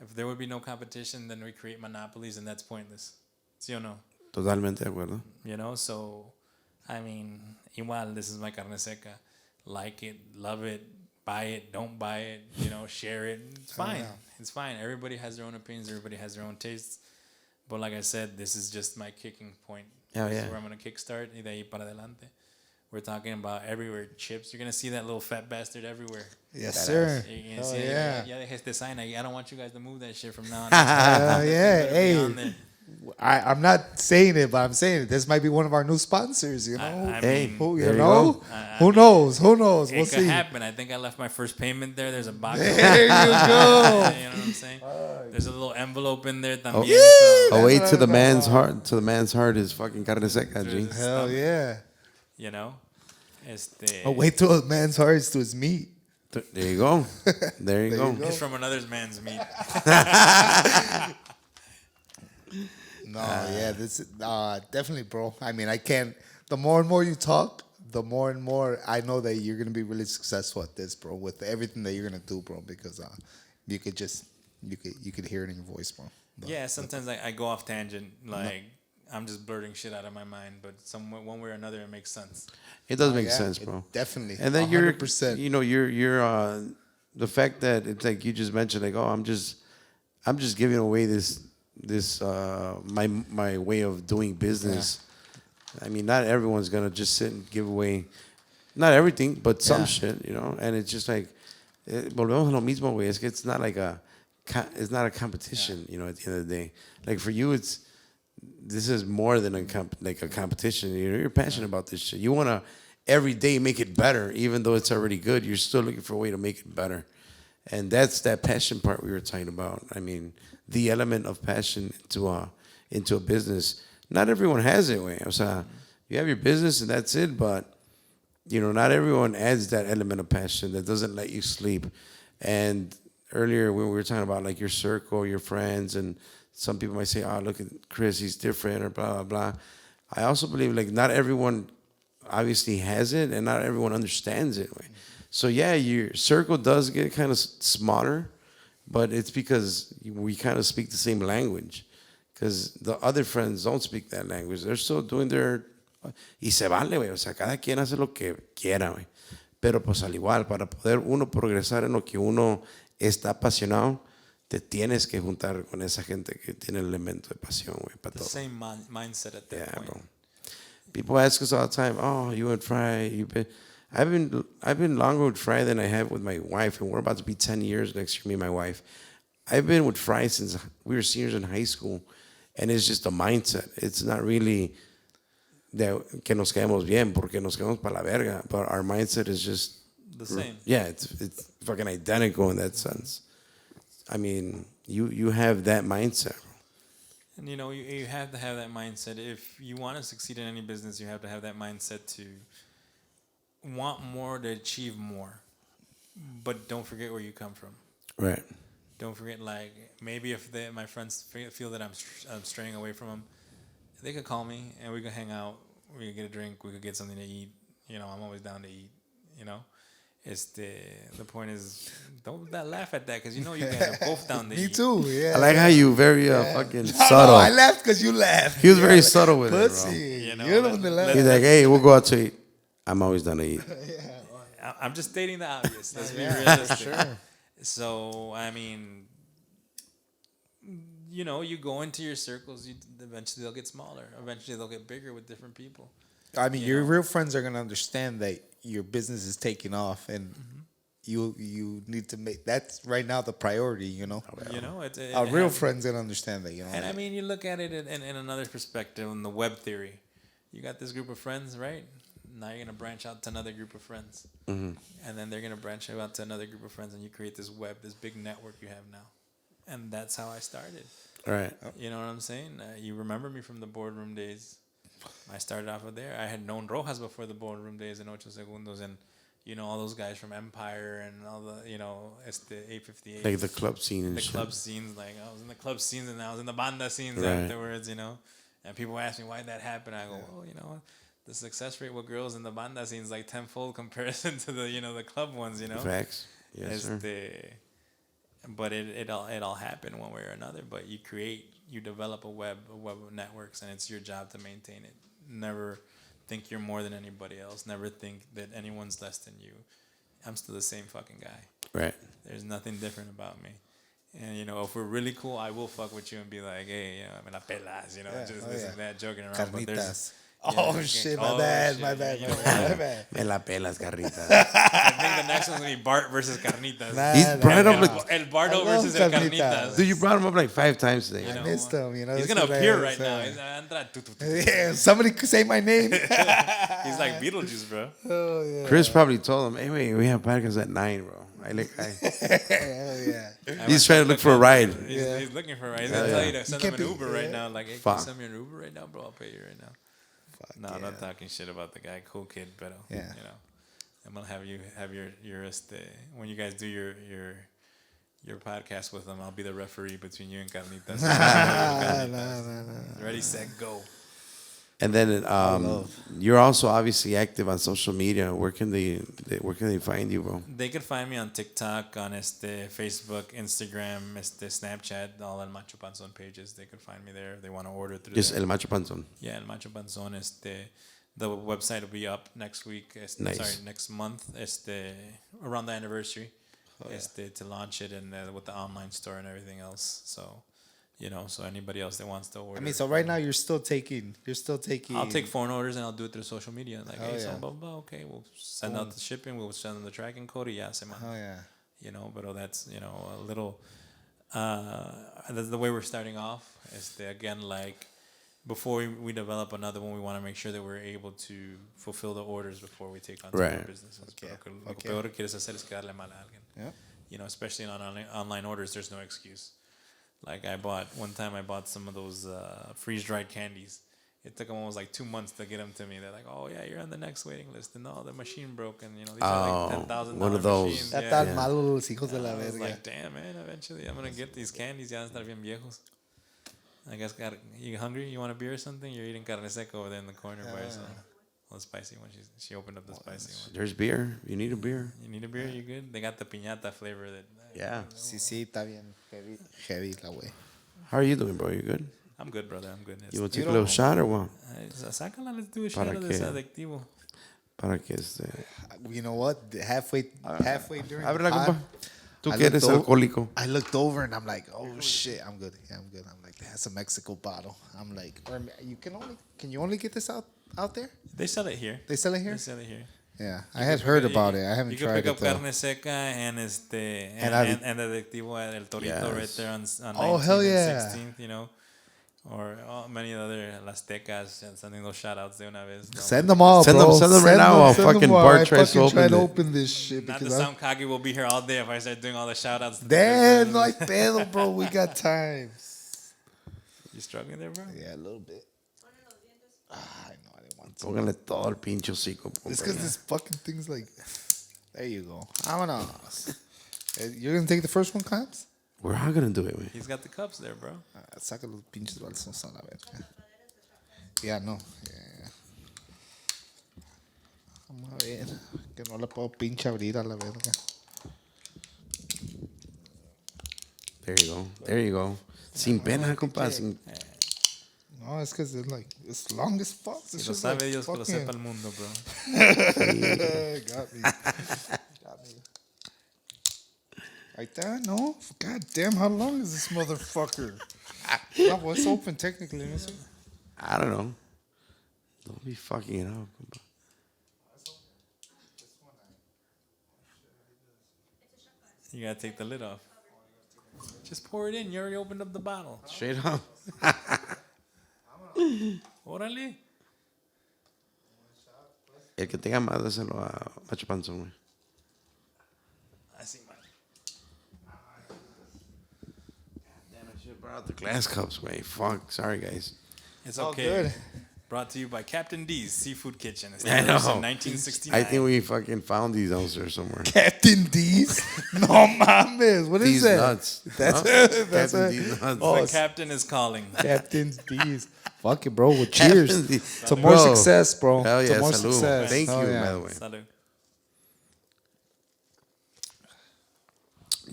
If there would be no competition, then we create monopolies, and that's pointless. ¿Sí o no? Totalmente de acuerdo. You know, so, I mean, igual, this is my Carne Seca. Like it, love it, buy it, don't buy it, share it. It's fine. Yeah. It's fine. Everybody has their own opinions. Everybody has their own tastes. But like I said, this is just my kicking point. This is where I'm going to kickstart. Y de ahí para adelante. We're talking about everywhere. Chips. You're going to see that little fat bastard everywhere. Yes, sir. You're going to see the sign. I don't want you guys to move that shit from now on. Yeah. Hey. I'm not saying it, but I'm saying it. This might be one of our new sponsors, you know? Who knows? Who knows? We'll see. It could happen. I think I left my first payment there. There's a box. There you go. You know what I'm saying? There's a little envelope in there también. Wait to the man's heart. To the man's heart is fucking Carne Seca, G. Hell yeah. You know? Wait till a man's heart is to his meat. There you go. There you go. It's from another man's meat. This definitely, bro. I mean, I can't. The more and more you talk, the more and more I know that you're gonna be really successful at this, bro. With everything that you're gonna do, bro, because you could hear it in your voice, bro. Sometimes I go off tangent, like I'm just blurting shit out of my mind, but one way or another, it makes sense. It does make sense, bro. Definitely. And then 100%. you're the fact that it's like you just mentioned, like, I'm just giving away this my way of doing business. I mean, not everyone's gonna just sit and give away, not everything, but some shit, And it's just like, volvemos a lo mismo, güey. Es que it's not like it's not a competition, at the end of the day. Like for you, this is more than a competition. You're passionate about this shit. You wanna every day make it better, even though it's already good. You're still looking for a way to make it better, and that's that passion part we were talking about. I mean, the element of passion into a business. Not everyone has it, way. O sea, you have your business and that's it, but not everyone adds that element of passion that doesn't let you sleep. And earlier when we were talking about like your circle, your friends, and some people might say, "Oh, look at Chris, he's different," or blah blah blah. I also believe like not everyone obviously has it, and not everyone understands it. Way. So yeah, your circle does get kind of smaller. But it's because we kind of speak the same language. Because the other friends don't speak that language. They're still doing their Y se vale, güey. O sea, cada quien hace lo que quiera, güey. Pero pues al igual, para poder uno progresar en lo que uno está apasionado, te tienes que juntar con esa gente que tiene el elemento de pasión, güey, para todo. Same mindset at that point. Bro. People ask us all the time, "Oh, you and Fry, I've been longer with Fry than I have with my wife, and we're about to be 10 years next year, me and my wife. I've been with Fry since we were seniors in high school, and it's just a mindset. It's not really que nos quedemos bien, porque nos quedamos para la verga, but our mindset is just the same. Yeah, it's fucking identical in that sense. I mean, you have that mindset. And you have to have that mindset. If you want to succeed in any business, you have to have that mindset to want more, to achieve more. But don't forget where you come from. Right. Don't forget, like, maybe if my friends feel that I'm straying away from them, they could call me and we could hang out. We could get a drink. We could get something to eat. I'm always down to eat. The point is, don't laugh at that, because you guys are both down to eat. Me too, yeah. I like how you very fucking subtle. No, I laughed because you laughed. He was very subtle with Pussy. it, bro. You're the one that laughed. He's like, hey, we'll go out to eat. I'm always down to eat. I'm just stating the obvious. Let's be realistic. Sure. So, I mean, you go into your circles, eventually they'll get smaller. Eventually they'll get bigger with different people. I mean, your real friends are going to understand that your business is taking off, and you need to make that's right now the priority. Our real friends going to understand that. And I mean, you look at it in another perspective, in the web theory. You got this group of friends, right? Now you're going to branch out to another group of friends. And then they're going to branch out to another group of friends, and you create this web, this big network you have now. And that's how I started. All right. You know what I'm saying? You remember me from the boardroom days. I started off with there. I had known Rojas before the boardroom days in Ocho Segundos, and all those guys from Empire and all the 858. Like the club scene and the shit. Club scenes. Like, I was in the club scenes and I was in the banda scenes afterwards. And people ask me why that happened. I go, well, the success rate with girls in the banda scenes like tenfold comparison to the the club ones. Facts. Yes, sir. But it all happened one way or another. But you develop a web of networks, and it's your job to maintain it. Never think you're more than anybody else. Never think that anyone's less than you. I'm still the same fucking guy. Right. There's nothing different about me. And if we're really cool, I will fuck with you and be like, hey, me la pelas, this and that, joking around. Carnitas. But there's shit, my bad. Me la pelas, Carnitas. I think the next one's gonna be Bart versus Carnitas. He's brought up like El Bardo versus El Carnitas. Dude, you brought him up like 5 times today. I missed him. He's gonna appear right now. Yeah, somebody could say my name. He's like Beetlejuice, bro. Oh yeah. Chris probably told him, hey, wait, we have podcasts at 9, bro. Hell yeah. He's trying to look for a ride. He's looking for a ride. He's gonna tell you to send him an Uber right now. Like, hey, can you send me an Uber right now, bro? I'll pay you right now. No, I'm not talking shit about the guy. Cool kid, but I'm gonna have you have your when you guys do your podcast with them, I'll be the referee between you and Carnitas. No. Ready, set, go. And then you're also obviously active on social media. Where can they find you, bro? They can find me on TikTok, on Facebook, Instagram, Snapchat, all on Macho Panzon pages. They can find me there if they want to order through Just there. El Macho Panzon. Yeah, El Macho Panzon. The website will be up next week. Nice. Sorry, next month. Around the anniversary. To launch it and with the online store and everything else. So. So anybody else that wants to order. I mean, so right now you're still taking. I'll take phone orders and I'll do it through social media. Like, hey, yeah. blah, blah, okay, we'll send out the shipping. We'll send them the tracking code. Yeah, se manda. Oh yeah. But that's a little. That's the way we're starting off. Again, like before we develop another one, we want to make sure that we're able to fulfill the orders before we take on more businesses. Okay. Lo que peor quieres hacer es quedarle mal a alguien. Yeah. Especially on online orders, there's no excuse. Like one time I bought some of those freeze-dried candies. It took them almost like 2 months to get them to me. They're like, oh yeah, you're on the next waiting list. And no, the machine broke. And these are like $10,000 one of those. machines. Tan malos los hijos de la I was verga. like, damn man, eventually I'm gonna get these candies. Ya están bien viejos. I guess you hungry? You want a beer or something? You're eating carne seca over there in the corner by yourself. Well, the spicy one. She opened up the spicy one. There's beer. You need a beer. You need a beer? You good? They got the piñata flavor that. Yeah. Sí, está bien heavy la way. How are you doing, bro? You good? I'm good, brother. I'm good. You want to take a little shot or what? Sácala, let's do a shot of this adictivo. Para que You know what? Halfway during Abre the la pod, compa. Tú que eres alcohólico. I looked over and I'm like, oh shit, I'm good. Yeah, I'm good. I'm like, that's a Mexico bottle. I'm like, or can you only get this out there? They sell it here. They sell it here? They sell it here. Yeah, I had heard about it. I haven't tried it. You can pick though. up Carne Seca and Adictivo El Torito right there on 19th hell yeah. and 16th, you know. Or many other Las Tecas and sending those shout outs de una vez. Send them all, send bro. Send them right now. I'll fucking bar tries to open this shit. Not the Sound Kagi will be here all day if I start doing all the shout outs. Damn, no hay pedo, bro. We got time. You struggling there, bro? Yeah, a little bit. I know, I didn't want to. Póngale todo el pinche hocico. It's because this fucking thing's like... There you go. Vámonos. You're going to take the first one, Clamps? We're all going to do it, man. He's got the cups there, bro. Saca los pinches balsos a la verga. Yeah, no. Yeah. Vamos a ver. Que no la puedo pinche abrir a la verga. There you go. There you go. Sin pena, compa. Sin... No, it's because it's like, it's long as fuck. Si lo sabe Dios, que lo sepa el mundo, bro. Got me. Like that? No? God damn, how long is this motherfucker? No, well, it's open technically. Isn't it? I don't know. Don't be fucking it up. You gotta take the lid off. Just pour it in. You already opened up the bottle. Straight up. Órale. El que tenga más, dáselo a Macho Panzon, güey. Así, man. Damn, I should have brought out the glass cups, way. Fuck. Sorry, guys. It's Oh, okay. good. Brought to you by Captain D's Seafood Kitchen. It's I know. in 1969. I think we fucking found these downstairs somewhere. Captain D's? No mames. What is These that? nuts. That's Huh? that's Captain a, D's nuts. Oh, The captain is calling. Captain D's. Fuck it, bro. Well, cheers Captain D's. to more Bro. success, bro. Hell yeah, to more salud. success. Thank Hell you, yeah. by the way. Salud.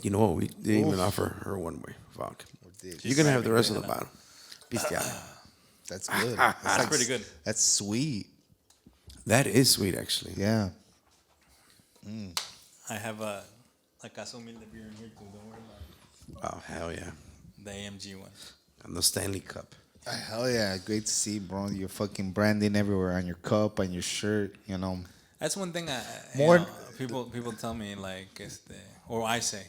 You know what? We didn't even offer her one way. Fuck. You can have the rest of the bottle. Pisteada. That's good. That's pretty good. That's sweet. That is sweet, actually. Yeah. I have a Casa Humilde beer in here too. Don't worry about Oh, hell yeah. it. The AMG one. And the Stanley Cup. Hell yeah. Great to see, bro. Your fucking branding everywhere on your cup, on your shirt, you know. That's one thing More- people tell me like or I say,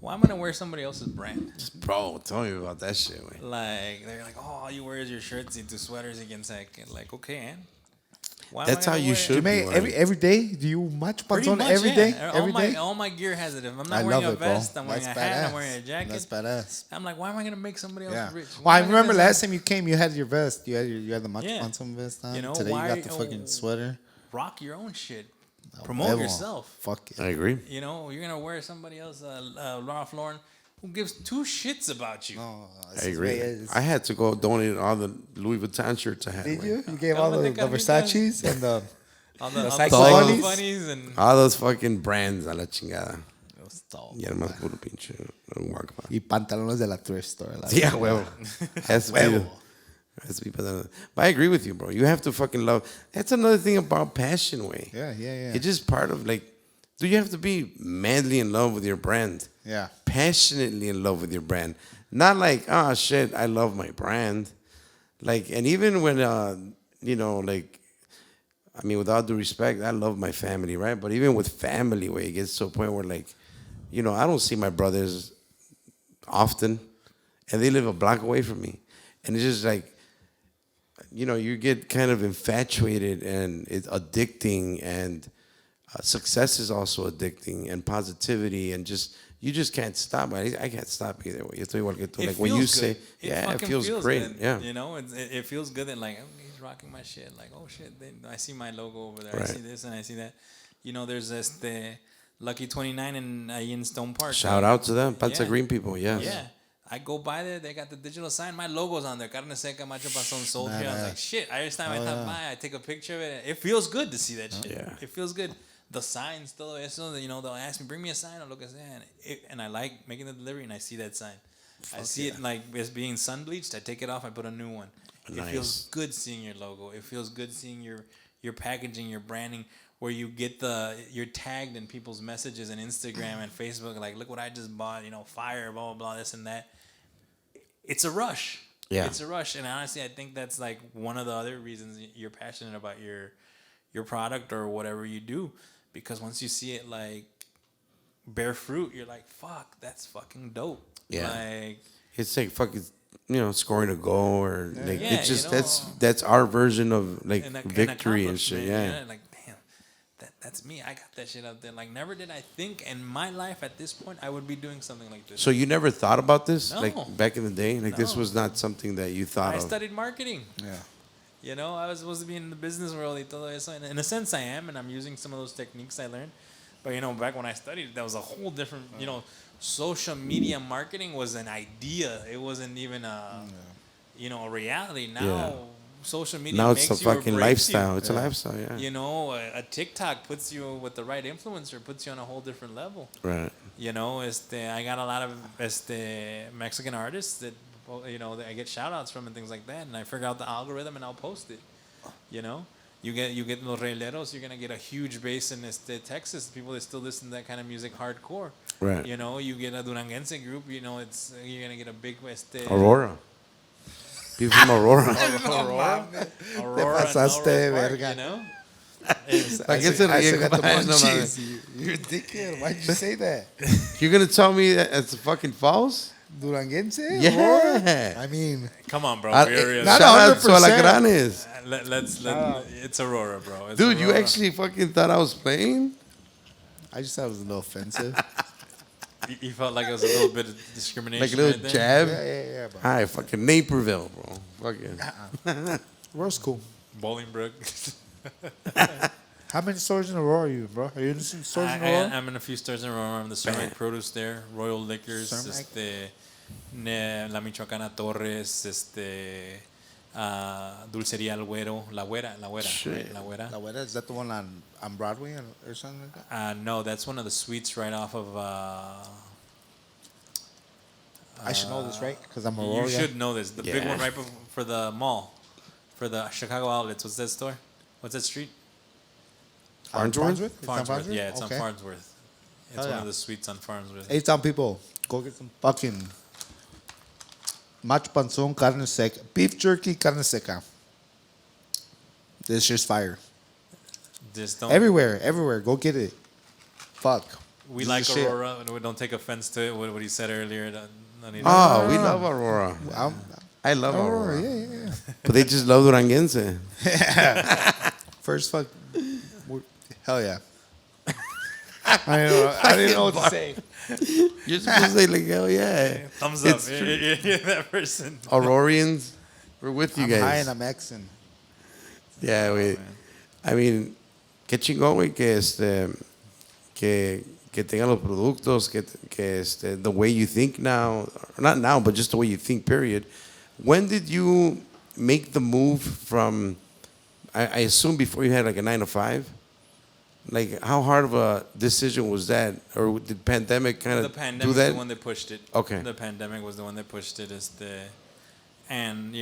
well, I'm gonna wear somebody else's brand. Bro, tell me about that shit, man. Like they're like, oh, all you wear is your shirts and two sweaters against like okay, and why am That's I how gonna you wear- should You may be. every day? Do you match Pretty Panzon much, every yeah. day? All Every my day? all my gear has it. If I'm I not wearing love a it, bro. vest, I'm wearing That's a hat, badass. I'm wearing a jacket. That's badass. I'm like, why am I gonna make somebody else Yeah. rich? Well, Why I am gonna remember do last that? time you came, you had your vest. You had the Macho Yeah. Panzon vest on. You know, Today why- you got the fucking sweater. Rock your own shit. Promote Huevo. yourself. Fuck it. I agree. You know, you're gonna wear somebody else, Ralph Lauren, who gives two shits about you. No, I agree. I had to go donate all the Louis Vuitton shirts I had. Did man. you? You gave all the Versace's and the All the Psycho Psycho Bunnies? and All those fucking brands a la chingada. todo. Y además puro pinche guaca. Y pantalones de la thrift store. La Yeah, huevo. Has to be. Has to be. But I agree with you, bro. You have to fucking love. That's another thing about passion, way. Yeah. It's just part of like. Do you have to be madly in love with your brand? Yeah. Passionately in love with your brand. Not like, oh shit, I love my brand. Like, and even when you know, like, I mean, with all due respect, I love my family, right? But even with family, where it gets to a point where, like, you know, I don't see my brothers often, and they live a block away from me, and it's just like, you know, you get kind of infatuated, and it's addicting, and success is also addicting, and positivity, and just you just can't stop. I can't stop either way. Estoy igual que tú. Like when you say, yeah, it feels great. Good. Yeah, You know, it feels good that like oh, he's rocking my shit. Like oh shit, I see my logo over there. Right. I see this and I see that. You know, there's the Lucky 29 in Stone Park. shout out to them, Panza Yeah. Green people. Yes. Yeah. I go by there, they got the digital sign, my logo's on there. Carne Seca, Macho Panzon sold here. I was like, shit. Every time I stop by, I take a picture of it. It feels good to see that shit. Yeah. It feels good. The signs, todo eso, you know, they'll ask me, bring me a sign or look at that. And I like making the delivery and I see that sign. I see it like as being sun bleached. I take it off. I put a new one. Nice. It feels good seeing your logo. It feels good seeing your packaging, your branding, where you get you're tagged in people's messages and Instagram and Facebook. Like, look what I just bought. Fire, blah blah blah, this and that. It's a rush. Yeah, it's a rush. And honestly, I think that's like one of the other reasons you're passionate about your product or whatever you do, because once you see it like bear fruit, you're like, fuck, that's fucking dope. Yeah, like it's like fucking, scoring a goal or like it's just that's our version of like victory and shit. Yeah, like damn, that's me. I got that shit out there. Like never did I think in my life at this point I would be doing something like this. So you never thought about this, No. like back in the day? Like this was not something that you thought of. I studied marketing. Yeah. I was supposed to be in the business world y todo eso. And in a sense, I am, and I'm using some of those techniques I learned. But, back when I studied, that was a whole different, social media marketing was an idea. It wasn't even a reality. Now, social media now it's makes a fucking lifestyle. It's a lifestyle, A TikTok puts you with the right influencer, puts you on a whole different level. Right. I got a lot of Mexican artists that, that I get shout outs from and things like that. And I figure out the algorithm and I'll post it, You get los regleros, you're gonna get a huge base in Texas. People that still listen to that kind of music, hardcore. Right. You get a Duranguense group. You're gonna get a big Aurora. People from Aurora. Aurora. Te pasaste de verga. I guess I got the munchies. You're a dickhead. Why'd you say that? You're gonna tell me that it's fucking false? Duranguense? Yeah. Aurora? I mean, come on, bro. Not shout out to Alacranes. Let's it's Aurora, bro. It's Dude, Aurora. you actually fucking thought I was playing? I just thought it was a little offensive. You felt like it was a little bit of discrimination, like a little right jab? Yeah, bro. All right, fucking Naperville, bro. Fucking. Aurora's cool. Bolingbrook. How many stores in Aurora are you, bro? Are you in some stores in Aurora? I'm in a few stores in Aurora. I'm the Ceramic Produce there, Royal Liquors, La Michoacana Torres, Dulcería El Güero, La Güera, right? La Güera. La Güera, is that the one on Broadway or something like that? No, that's one of the suites right off of. I should know this, right? Because I'm Aurora. You should know this. The big one right for the mall, for the Chicago outlets. What's that store? What's that street? Farnsworth? Farnsworth. Yeah, it's on Farnsworth. It's one of the suites on Farnsworth. Hey, town people, go get some fucking Macho Panzon, Carne Seca, beef jerky, Carne Seca. This shit's fire. Just don't. Everywhere, go get it. Fuck. We like Aurora, and we don't take offense to it. What he said earlier. We love Aurora. I love Aurora. Yeah. But they just love Duranguense. First fuck. Hell yeah. I didn't know what to say. You're supposed to say like, hell yeah. Thumbs up. You're that person. Aurorians, we're with you guys. I'm high and I'm Mexican. Yeah, I mean, qué chingón, güey, que tengan los productos, que the way you think now, not now, but just the way you think, period. When did you make the move from, I assume before you had like a 9 to 5? Like, how hard of a decision was that? Or did pandemic kind of do that? The pandemic was the one that pushed it. Okay. The pandemic was the one that pushed it. And,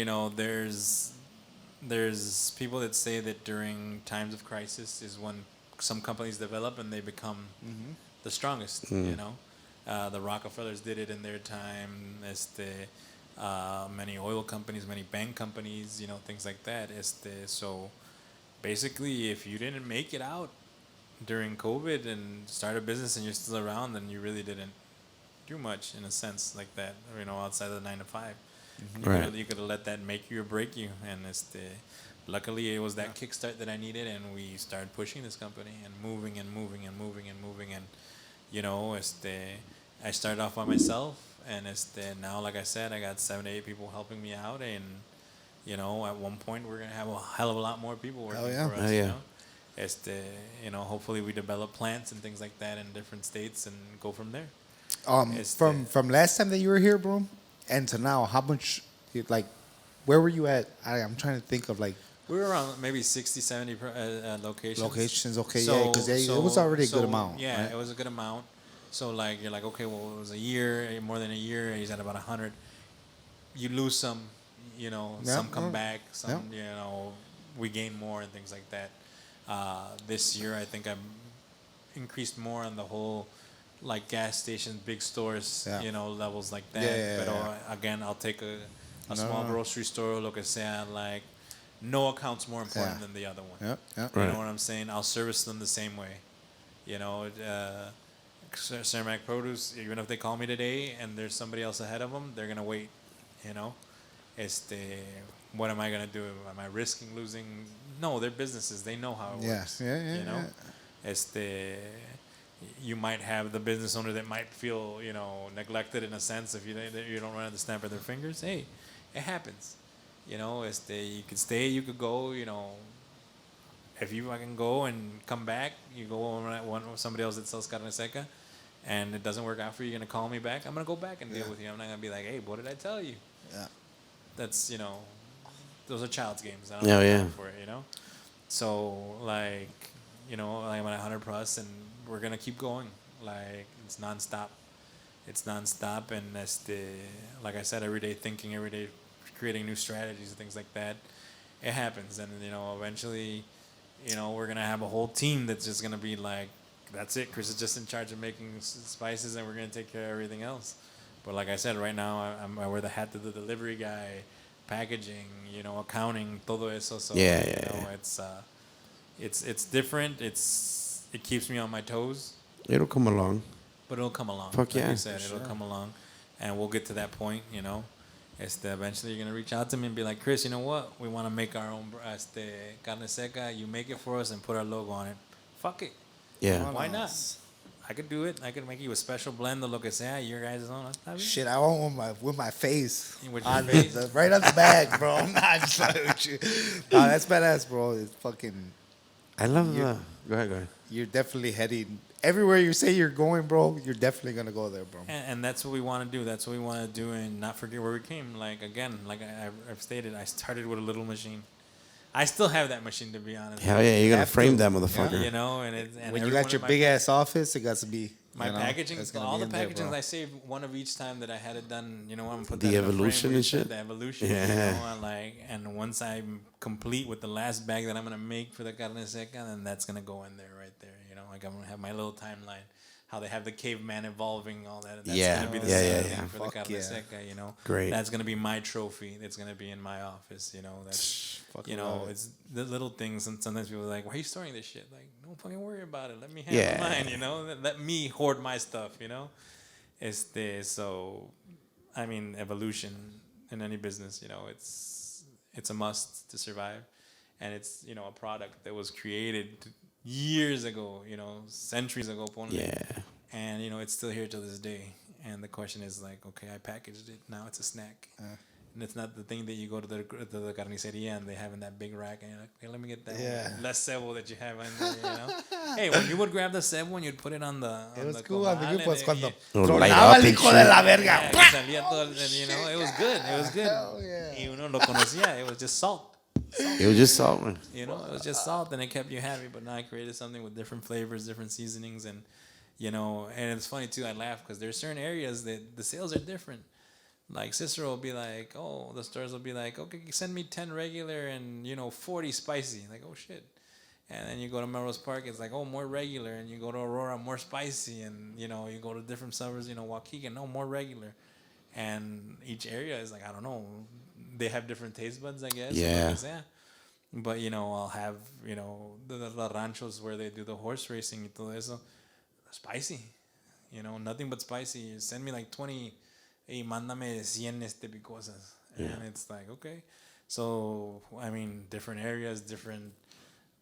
there's people that say that during times of crisis is when some companies develop and they become the strongest, The Rockefellers did it in their time. Many oil companies, many bank companies, things like that. So basically, if you didn't make it out during COVID and start a business and you're still around, then you really didn't do much in a sense like that, outside of the 9 to 5. Right. You could have let that make you or break you. And luckily it was that kickstart that I needed, and we started pushing this company and moving. And, I started off by myself, and now, like I said, I got 7 to 8 people helping me out, and, at one point we're going to have a hell of a lot more people working for us, hopefully we develop plants and things like that in different states and go from there. From last time that you were here, bro, and to now, how much, where were you at? I'm trying to think of, we were around maybe 60, 70 locations. Okay, because it was already a good amount. Yeah, right? it was a good amount. So like you're like, okay, well it was a year, more than a year. He's at about 100. You lose some, some come back, some we gain more and things like that. This year, I think I'm increased more on the whole, like gas stations, big stores, levels like that. But again, I'll take a small grocery store, lo que sea, like no account's more important than the other one. You know what I'm saying? I'll service them the same way. Ceramic Produce, even if they call me today and there's somebody else ahead of them, they're gonna wait. What am I gonna do? Am I risking losing? No, they're businesses. They know how it works. You might have the business owner that might feel, neglected in a sense if you don't run at the snap of their fingers. Hey, it happens. You could stay, you could go. If you can go and come back, you go with somebody else that sells carne seca, and it doesn't work out for you. You're gonna call me back. I'm gonna go back and deal with you. I'm not gonna be like, hey, what did I tell you? Yeah. That's those are child's games. I don't have for it. So like, I'm at 100 plus, and we're gonna keep going. Like it's nonstop. And like I said, every day thinking, every day creating new strategies and things like that. It happens, and eventually, we're gonna have a whole team that's just gonna be like, that's it. Chris is just in charge of making spices, and we're gonna take care of everything else. But like I said, right now I wear the hat of the delivery guy, packaging, accounting, todo eso. So it's different. It keeps me on my toes. It'll come along. But it'll come along. Fuck like yeah. you said, it'll come along, and we'll get to that point. Eventually you're gonna reach out to me and be like, Chris, you know what? We want to make our own carne seca. You make it for us and put our logo on it. Fuck it. Yeah. Why not? I could do it. I could make you a special blend of lo que sea. Your guys' own. Shit, I want with my face. With your face? Right on the bag, bro. I'm not just like with you. No, that's badass, bro. It's fucking. I love the. Go ahead. You're definitely heading everywhere you say you're going, bro. You're definitely gonna go there, bro. And that's what we want to do. That's what we want to do, and not forget where we came. Like again, like I've stated, I started with a little machine. I still have that machine, to be honest. Hell yeah, you're gonna frame that motherfucker. And when you got your big ass office, it got to be my packaging. All the packaging I saved one of each time that I had it done. I'm gonna put the that evolution and shit. The evolution, and once I'm complete with the last bag that I'm gonna make for the carne seca, then that's gonna go in there right there. Like I'm gonna have my little timeline. How they have the caveman evolving, all that. That's gonna be the same thing for the carne seca, Great. That's gonna be my trophy. That's gonna be in my office, That's it's the little things, and sometimes people are like, "Why are you storing this shit?" Like, don't fucking worry about it. Let me handle mine, Let me hoard my stuff, So, I mean, evolution in any business, it's a must to survive, and it's a product that was created years ago, centuries ago, and it's still here to this day. And the question is like, okay, I packaged it, now it's a snack, and it's not the thing that you go to the carniceria and they have in that big rack, and you're like, hey, let me get that less cebo that you have in there, Hey, when you would grab the cebo and you'd put it on the it was cool on the group was cuando tronaba el hijo de la verga. It was good. Hell yeah. Y uno lo conocía. It was just salt. It was just salt, man. It was just salt, and it kept you happy. But now I created something with different flavors, different seasonings, and and it's funny too. I laugh because there's certain areas that the sales are different. Like Cicero will be like, the stores will be like, okay, send me 10 regular and 40 spicy. Like, oh shit. And then you go to Melrose Park, it's like, more regular, and you go to Aurora, more spicy, and you go to different suburbs, Waukegan, more regular. And each area is like, I don't know. They have different taste buds, I guess. Yeah. But, I'll have, the ranchos where they do the horse racing y todo eso. Spicy. Nothing but spicy. Send me like 20, hey, mándame 100 picosas. And it's like, okay. So, I mean, different areas, different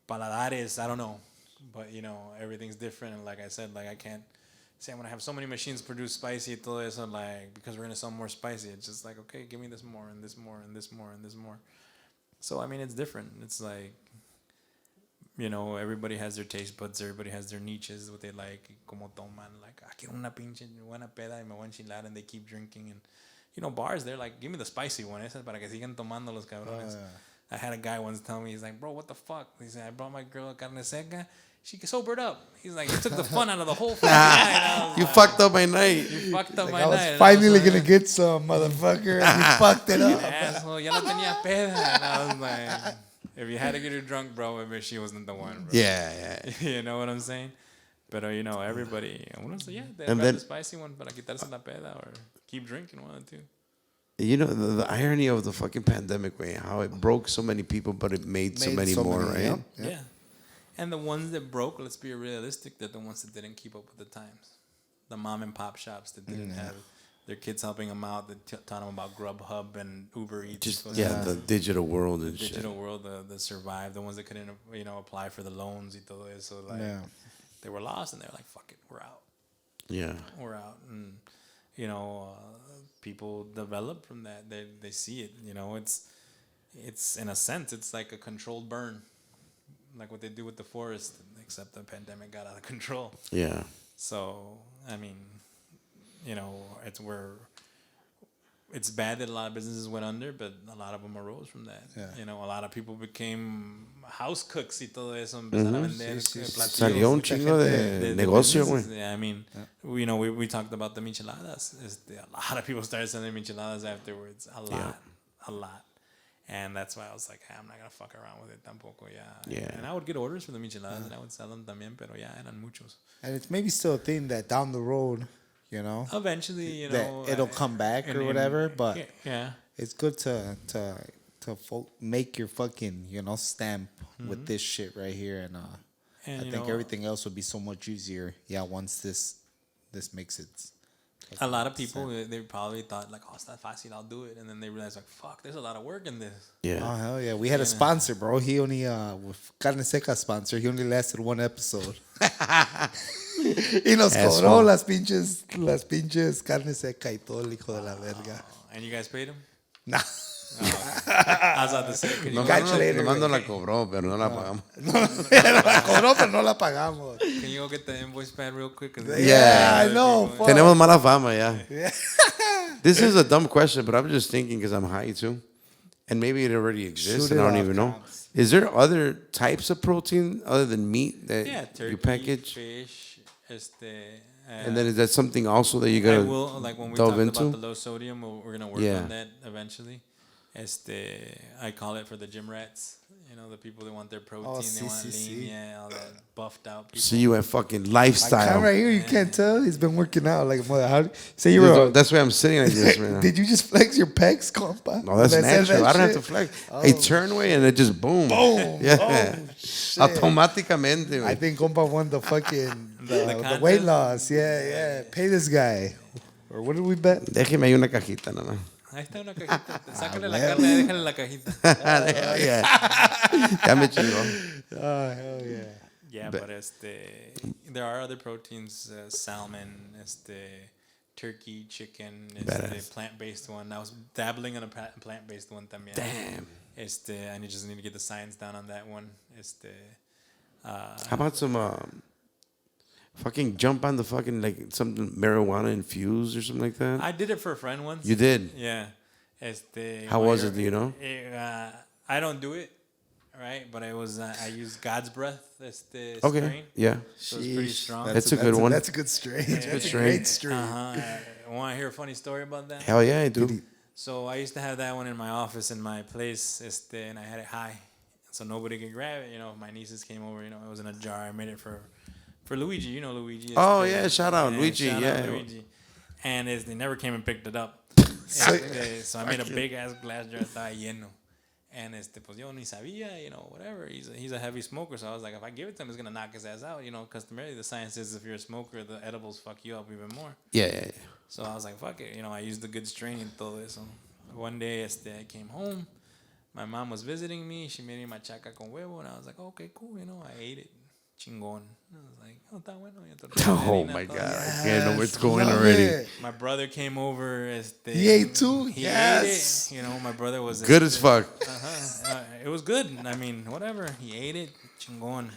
paladares, I don't know. But, everything's different. And like I said, like I can't say I'm going to have so many machines produce spicy y todo eso, like, because we're going to sell more spicy. It's just like, okay, give me this more and this more and this more and this more. So, I mean, it's different. It's like, everybody has their taste buds. Everybody has their niches, what they like, como toman. Like, quiero una pinche buena peda y me voy a enchilar, and they keep drinking. And, bars, they're like, give me the spicy one. Esa para que sigan tomando los cabrones. I had a guy once tell me, he's like, bro, what the fuck? He said, I brought my girl a carne seca. she sobered up. He's like, you took the fun out of the whole fucking night. You fucked up my night. You fucked up my I was night. finally gonna get some, motherfucker, and you fucked it up. Asshole, ya la tenía peda. And I was like, if you had to get her drunk, bro, maybe she wasn't the one, bro. Yeah. You know what I'm saying? But, everybody, they And grab then- the spicy one para quitarse la peda or keep drinking one or two. You know, the irony of the fucking pandemic, way, how it broke so many people, but it made so many more, right? Yeah. And the ones that broke, let's be realistic, they're the ones that didn't keep up with the times. The mom and pop shops that didn't have their kids helping them out, that taught them about Grubhub and Uber Eats. Just, the digital world and shit. Digital world that survived, the ones that couldn't, apply for the loans y todo eso. Like, they were lost and they were like, fuck it, we're out. Yeah. We're out. And, people develop from that. They see it. It's in a sense, it's like a controlled burn, like what they do with the forest, except the pandemic got out of control. Yeah. So it's bad that a lot of businesses went under, but a lot of them arose from that. Yeah. A lot of people became house cooks y todo eso. Empezaron a vender platillos. Salió un chingo de negocio, güey. Yeah, we talked about the micheladas. A lot of people started selling micheladas afterwards. A lot. And that's why I was like, hey, I'm not going to fuck around with it tampoco, Yeah. And I would get orders for the micheladas and I would sell them también, pero eran muchos. And it's maybe still a thing that down the road, Eventually, that it'll come back or whatever. But it's good to make your fucking stamp with this shit right here, and I think everything else will be so much easier. Yeah, once this makes it. A lot of people, they probably thought like, oh, it's not fácil, I'll do it, and then they realized like, fuck, there's a lot of work in this. Yeah. Oh hell yeah, we had a sponsor, bro. He only with Carne Seca sponsor. He only lasted one episode. Y nos cobró las pinches carne seca y todo el hijo de la verga. And you guys paid him? Nah. I was about to say, Nomás la cobró, pero no la pagamos. La cobró, pero no la pagamos. Can you go get the invoice pad real quick? Yeah, I know. Tenemos mala fama, yeah. This is a dumb question, but I'm just thinking because I'm high too. And maybe it already exists and I don't even know. Is there other types of protein other than meat that turkey, you package? Fish, and then is that something also that you gotta like when we delve talked into? about the low sodium, we're gonna work on that eventually. I call it for the gym rats. The people that want their protein, they want lean, all that buffed out people. See you at fucking lifestyle. Like right here, you can't tell. He's been working out like a mother. How say you were? That's why I'm sitting like this right now. Did you just flex your pecs, compa? No, that's natural. I don't have to flex. I turn away and it just boom. Boom. Yeah. Oh, shit. Automáticamente. I think compa won the fucking the weight loss. Yeah. Pay this guy. Or what did we bet? Déjeme ahí una cajita nada más. Ahí está una cajita. Sácale la carne y déjale la cajita. Ya me chingó. Oh, hell yeah. Yeah, but there are other proteins, salmon, turkey, chicken, plant-based one. I was dabbling in a plant-based one también. Damn. And you just need to get the science down on that one. How about some fucking jump on the fucking like something marijuana infused or something like that? I did it for a friend once. You did? Yeah. How was it, do you know? I don't do it, right? But I used God's breath strain. Okay. Yeah. So it's pretty strong. That's a good one. That's a good strain. That's a good strain. Great strain. Want to hear a funny story about that? Hell yeah, I do. So I used to have that one in my office in my place, and I had it high, so nobody could grab it. If my nieces came over, it was in a jar. I made it for Luigi. Luigi. Oh yeah, shout out Luigi. Shout Yeah. out Luigi. And they never came and picked it up. So I made a big ass glass jar, estaba lleno. And pues yo ni sabía, whatever. He's a heavy smoker, so I was like, if I give it to him, it's gonna knock his ass out. Customarily the science is if you're a smoker, the edibles fuck you up even more. Yeah. So I was like, fuck it. I used the good strain and todo eso. One day, I came home. My mom was visiting me. She made me machaca con huevo, and I was like, okay, cool. I ate it. Chingón. I was like, oh, está bueno. Oh my God. I can't know where it's going already. My brother came over. He ate too? He Yes. ate it. My brother was... Good as fuck. It was good. I mean, whatever. He ate it. Chingón,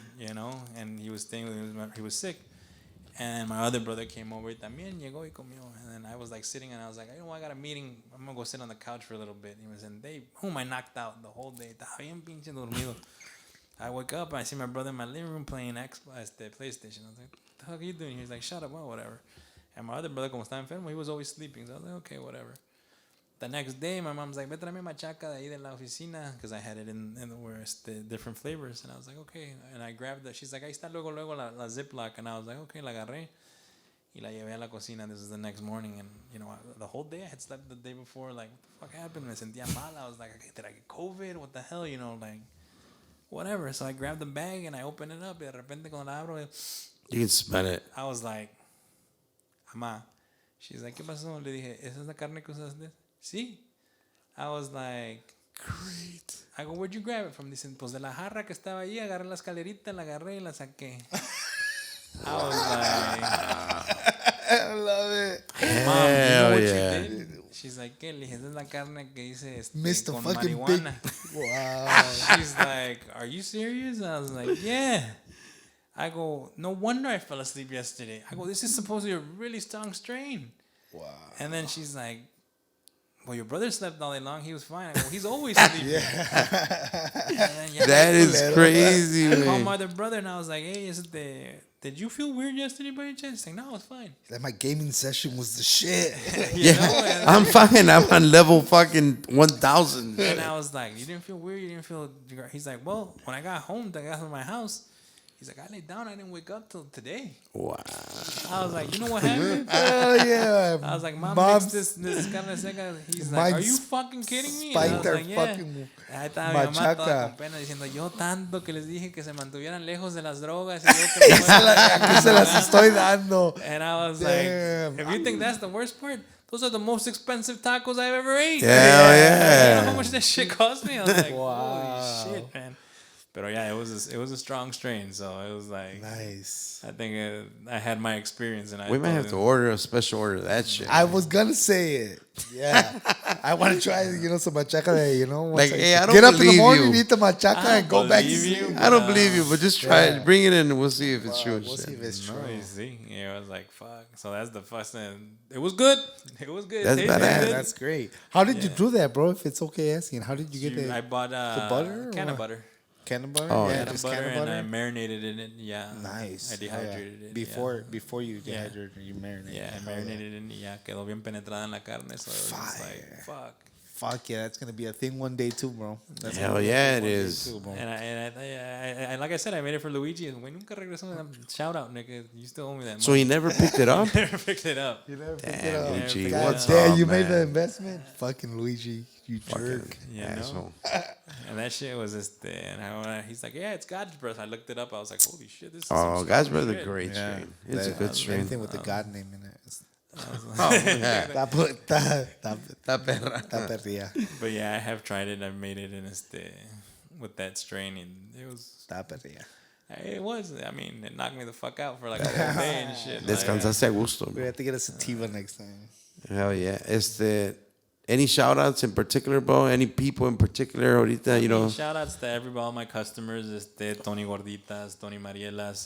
And he was sick. And my other brother came over. También llegó y comió. And then I was like sitting and I was like, I got a meeting. I'm going to go sit on the couch for a little bit. He was in, I knocked out the whole day. Estaba bien pinche dormido. I wake up and I see my brother in my living room playing Xbox, the PlayStation. I was like, what the hell are you doing? He's like, shut up, well, whatever. And my other brother, como estaba enfermo, he was always sleeping. So I was like, okay, whatever. The next day, my mom's like, ve tráeme machaca de ahí de la oficina, because I had it in where it's the different flavors. And I was like, okay. And I grabbed that. She's like, ahí está luego la Ziploc. And I was like, okay, la agarré. Y la llevé a la cocina. This is the next morning. And, you know, the whole day I had slept the day before. Like, what the fuck happened? Me sentía mal. I was like, okay, did I get COVID? What the hell? You know, like, whatever. So I grabbed the bag and I opened it up. Y de repente, cuando la abro, you can smell it. I was like, Ama. She's like, ¿qué pasó? Le dije, ¿esa es la carne que usaste? Sí. I was like, great. I go, where'd you grab it from? Dicen, pues de la jarra que estaba ahí, agarré la escalerita, la agarré y la saqué. I was like, I love it. Mom, you know what you did? She's like, ¿qué? Le dije, esa es la carne que hice Mr. con fucking marihuana. Wow. She's like, are you serious? I was like, yeah. I go, no wonder I fell asleep yesterday. I go, this is supposed to be a really strong strain. Wow. And then she's like, well, your brother slept all day long. He was fine. I go, he's always sleeping. That is crazy. I called my other brother and I was like, hey, did you feel weird yesterday by any chance? He's like, no, it's fine. Like, my gaming session was the shit. Yeah, I'm fine. I'm on level fucking 1,000. And I was like, you didn't feel weird? You didn't feel... He's like, well, when I got home, I got to my house. He's like, I laid down. I didn't wake up till today. Wow. I was like, you know what happened? Oh, yeah. I was like, Mom makes this Carne Seca. He's like, are you fucking kidding me? Spike And I was their like, yeah. fucking Ahí estaba mi mamá toda machaca. con pena diciendo, yo tanto que les dije que se mantuvieran lejos de las drogas. Y yo que Aquí se las estoy dando. And I was Damn. like, if you think that's the worst part, those are the most expensive tacos I've ever ate. Hell yeah. You know how much that shit cost me? I was like, Wow. holy shit, man. But yeah, it was a strong strain, so it was like Nice. I think I had my experience, and We might have to order a special order of that shit. I was gonna say it. Yeah. I want to try, some machaca that, Like, hey, I don't get up in the believe morning, you. eat the machaca, and go back to sleep. I don't believe you, but just try it. Bring it in and we'll see if it's true. We'll see if it's true. You see, yeah, I was like, fuck. So that's the first thing. It was good. It was good. That's It tasted badass. good. That's great. How did you do that, bro? If it's okay asking, how did you get that? I bought the butter? can of butter. Can of butter? Oh, yeah, yeah. just Butter, can of and butter. I marinated in it. Yeah. Nice. I dehydrated it. Before you dehydrated it, you marinated. Yeah, I marinated it and ya quedó bien penetrada en la carne. So it was just like, fuck. Fuck yeah, that's gonna be a thing one day too, bro. That's Hell yeah, it is. too, bro. And I like I said, I made it for Luigi. And when nunca regresó, shout out, nigga. You still owe me that money. So he never picked it up? never picked it up. You never picked Damn, it up. Luigi, God what's Damn, up, you man? made the investment? Fucking Luigi, you jerk. You know? Asshole. And that shit was just and he's like, yeah, it's God's breath. I looked it up. I was like, holy shit, this is Oh, some God's strong brother, shit. great Yeah. strain. It's a good strain. Anything with the God name in it. Oh, yeah. Ta perría. But yeah, I have tried it. I've made it in with that strain, and it was. Ta perría. It was. I mean, it knocked me the fuck out for like a whole day and shit. Descansaste a gusto. We have to get a sativa next time. Hell yeah. Any shout outs in particular, bro? Any people in particular, ahorita, you know? Shout outs to everybody, all my customers, Tony Gorditas, Tony Marielas,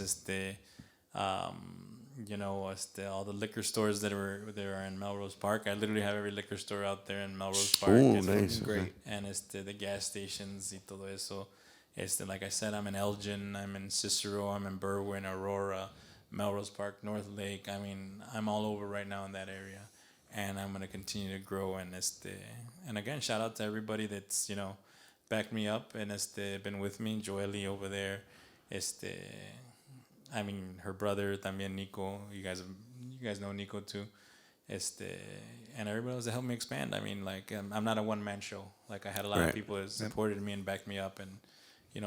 all the liquor stores that are in Melrose Park. I literally have every liquor store out there in Melrose Park. Ooh, It's nice. fucking great. And the gas stations y todo eso. Like I said, I'm in Elgin, I'm in Cicero, I'm in Berwyn, Aurora, Melrose Park, North Lake. I mean, I'm all over right now in that area. And I'm gonna continue to grow, and and again, shout out to everybody that's backed me up and been with me. Joely over there, I mean her brother también Nico. You guys know Nico too, and everybody else that helped me expand. I mean, like I'm not a one man show. Like I had a lot of people that supported me and backed me up, and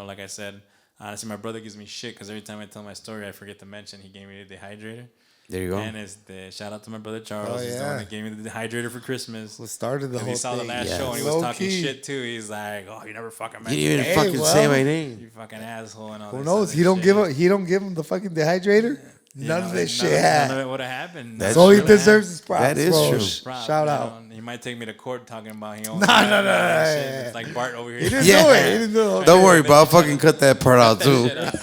like I said, honestly, my brother gives me shit because every time I tell my story, I forget to mention he gave me the dehydrator. There you go. And shout out to my brother Charles. He's the one that gave me the dehydrator for Christmas. What started the whole thing. He saw the last show and he was talking shit too. He's like, "Oh, you never fucking mentioned You didn't it. fucking say my name. You fucking asshole." And all Who this knows? other He don't shit. give him the fucking dehydrator. None of this shit None of happened. it would have happened. That's So he true. deserves his props. That is bro. true. Props, Shout out. He might take me to court talking about he owns No. It's like Bart over here. He didn't do it. He didn't do it. Don't worry, bro. I'll fucking cut that part out too. Shit up,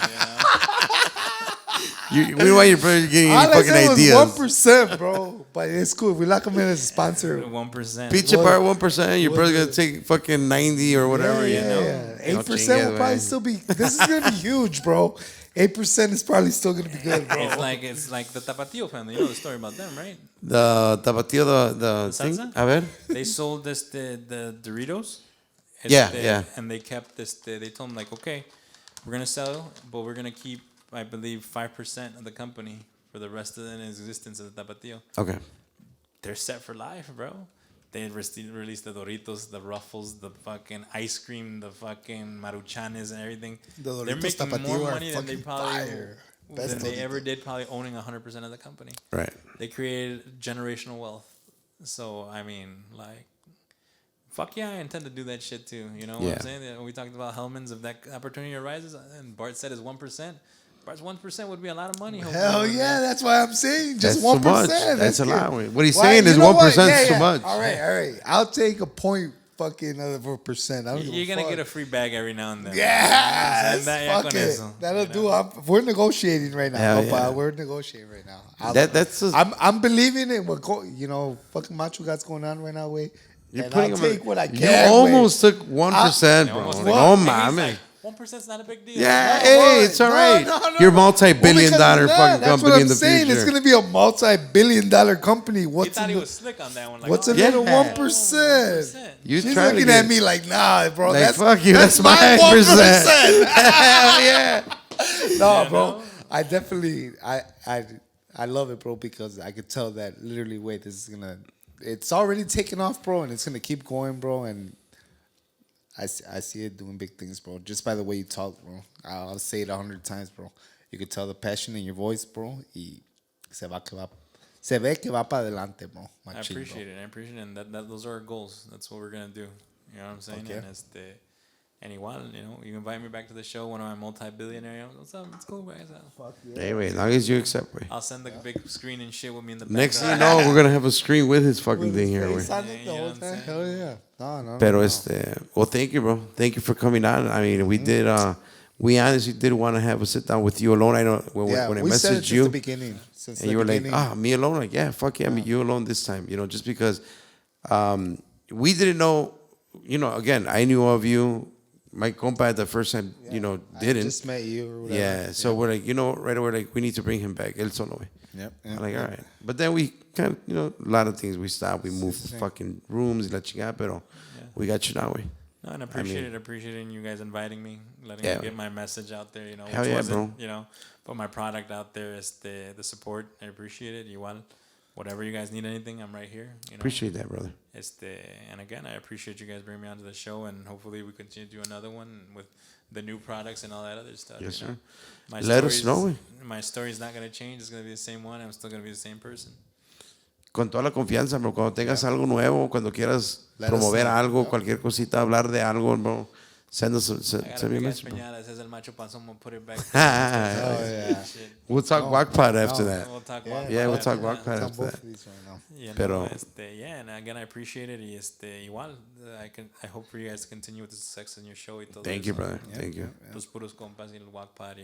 We want your brother getting any All I fucking said ideas. was 1%, bro. But it's cool. We lock him in as a sponsor. 1%. Pinche part 1%. Your brother's gonna take fucking 90 or whatever. Yeah, You know. yeah. 8% will probably still be. This is gonna be huge, bro. 8% is probably still gonna be good, bro. It's like the Tapatio family. You know the story about them, right? The Tapatio, the thing. salsa? A ver. They sold the Doritos. Yeah. And they kept this. They told them like, okay, we're gonna sell, but we're gonna keep, I believe, 5% of the company for the rest of the existence of the Tapatio. Okay. They're set for life, bro. They released the Doritos, the Ruffles, the fucking ice cream, the fucking Maruchanes and everything. They're making more money than they probably ever did, probably owning 100% of the company. Right. They created generational wealth. So, I mean, like, fuck yeah, I intend to do that shit too. You know what I'm saying? We talked about Hellman's. If that opportunity arises, and Bart said is 1%. Bart's 1% would be a lot of money. Hell yeah, that's why I'm saying just that's 1%. So much. That's a lot. What he's Why, saying is 1% is too much. All right. I'll take a point fucking of a percent. You're gonna get a free bag every now and then. Yeah, fuck it. That'll do. We're negotiating right now. Yeah. We're negotiating right now. I'm believing in what fucking Macho God's going on right now. You're I'll take what I can. You almost took 1%, bro. Oh my. 1%'s not a big deal. Yeah, hey, it's all right. No. You're multi-billion-dollar fucking company in the future. It's gonna be a multi-billion-dollar company. He thought he was slick on that one. Like, what's another 1%? She's looking at me like, nah, bro. Like, that's fuck you. That's my 1%. Hell yeah. No, bro. I definitely, I love it, bro, because I could tell that literally, it's already taken off, bro, and it's gonna keep going, bro, and I see it doing big things, bro. Just by the way you talk, bro. I'll say it 100 times, bro. You could tell the passion in your voice, bro. Y se ve que va para adelante, bro. I appreciate it. And those are our goals. That's what we're gonna do. You know what I'm saying? Okay. And igual, you invite me back to the show when I'm multi-billionaire. What's up? It's cool, guys. Fuck yeah. Anyway, as long as you accept, I'll send the big screen and shit with me in the back. Next thing you know, we're going to have a screen with his fucking thing here. Hell yeah. No. Pero well, thank you, bro. Thank you for coming on. I mean, we honestly did want to have a sit down with you alone. I know when I messaged you. The beginning. And you were like, me alone? Like, yeah, fuck yeah, you alone this time. Just because we didn't know, again, I knew of you. My compa the first time, didn't. I just met you or whatever. Yeah, so we're like, right away, like, we need to bring him back. El solo. Yep. I'm like, all right. But then we kind of, a lot of things we stopped. We moved fucking rooms, la chingada, pero we got you now, way. No, and appreciating you guys inviting me, letting me get my message out there, Hell yeah, bro. Put my product out there as the support. I appreciate it. Whatever you guys need anything, I'm right here. Appreciate that, brother. And again, I appreciate you guys bringing me onto the show, and hopefully we continue to do another one with the new products and all that other stuff. Yes, sir. Let us know. My story's not going to change. It's going to be the same one. I'm still going to be the same person. Con toda la confianza, bro. Cuando tengas algo nuevo, cuando quieras promover algo, cualquier cosita, hablar de algo, bro. Send me a message, bro. Says el Macho Panzon, we'll put it back. We'll talk Wackpot after that. We'll talk we'll talk Wackpot after that. Pero and again, I appreciate it. Igual, I hope for you guys to continue with the success in your show. Thank you, brother. Thank you. Los Puros Compas y el Wackpot,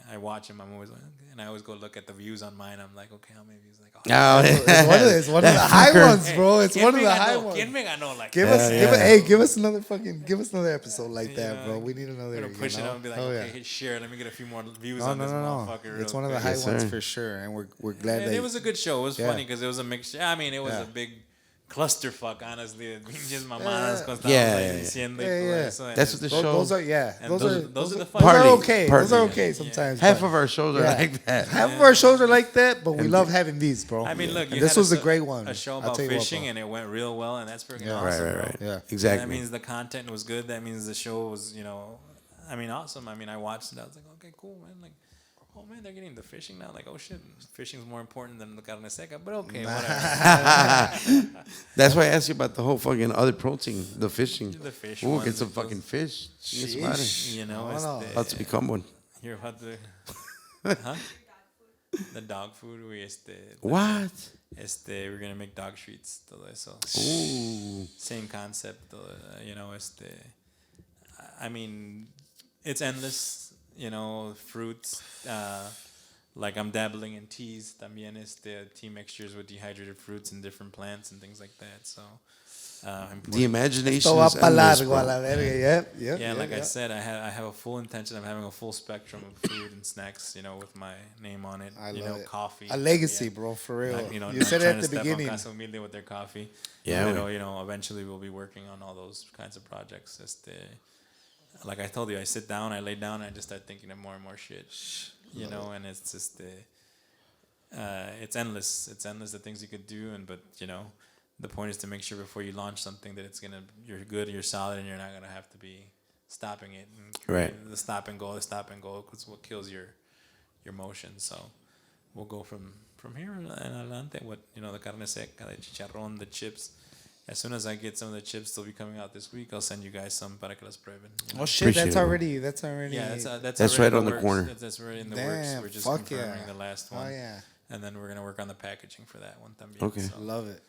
I watch him. I'm always like, and I always go look at the views on mine. I'm like, okay, how many views? Like, it's one of the high ones, bro. It's one of the high ones. ¿Quién me ganó? Like, give us another episode like that, bro. We need another. I'm gonna push it up and be like, okay, hit share. Let me get a few more views on this motherfucker. It's one of the high ones for sure, and we're glad that it was a good show. It was funny because it was a mixture. I mean, it was a big clusterfuck, honestly. Just mamadas diciendo. That's what the show. Those are those are the fun. Those are okay sometimes. Half of our shows are like that. Half of our shows are like that, but we love having these, bro. I mean, look, this was a great one. A show about fishing, and it went real well, and that's freaking awesome. Right. Yeah, exactly. That means the content was good. That means the show was, awesome. I mean, I watched it. I was like, okay, cool, man. Like, oh man, they're getting the fishing now. Like, oh shit, fishing's more important than the carne seca. But okay, whatever. That's why I asked you about the whole fucking other protein, the fishing. The fish. Ooh, get some fucking fish. About to become one. You're about to. The dog food. What? We're gonna make dog treats. Todo eso. Ooh. Same concept. I mean, it's endless. Fruits. Like I'm dabbling in teas. También tea mixtures with dehydrated fruits and different plants and things like that. So The imagination Esto va is pa' endless, largo a bro. la verga. Yeah, like I said, I have a full intention of having a full spectrum of food and snacks, with my name on it. I love it. Coffee. A legacy, bro, for real. Not, you not said it trying at to the step beginning. on Casa Humilde with their coffee. Yeah, But, eventually we'll be working on all those kinds of projects. Like I told you, I sit down, I lay down, and I just start thinking of more and more shit. And it's just it's endless. It's endless the things you could do, but the point is to make sure before you launch something that you're good, you're solid, and you're not gonna have to be stopping it. Right. The stop and go, because what kills your motion. So we'll go from here and adelante. The carne seca, the chicharrón, the chips. As soon as I get some of the chips, they'll be coming out this week. I'll send you guys some para que las prueben. Oh shit, that's already. Yeah, that's right on the corner. That's right in the works. We're just confirming the last one. Oh yeah. And then we're gonna work on the packaging for that one también. Okay. So, Love it.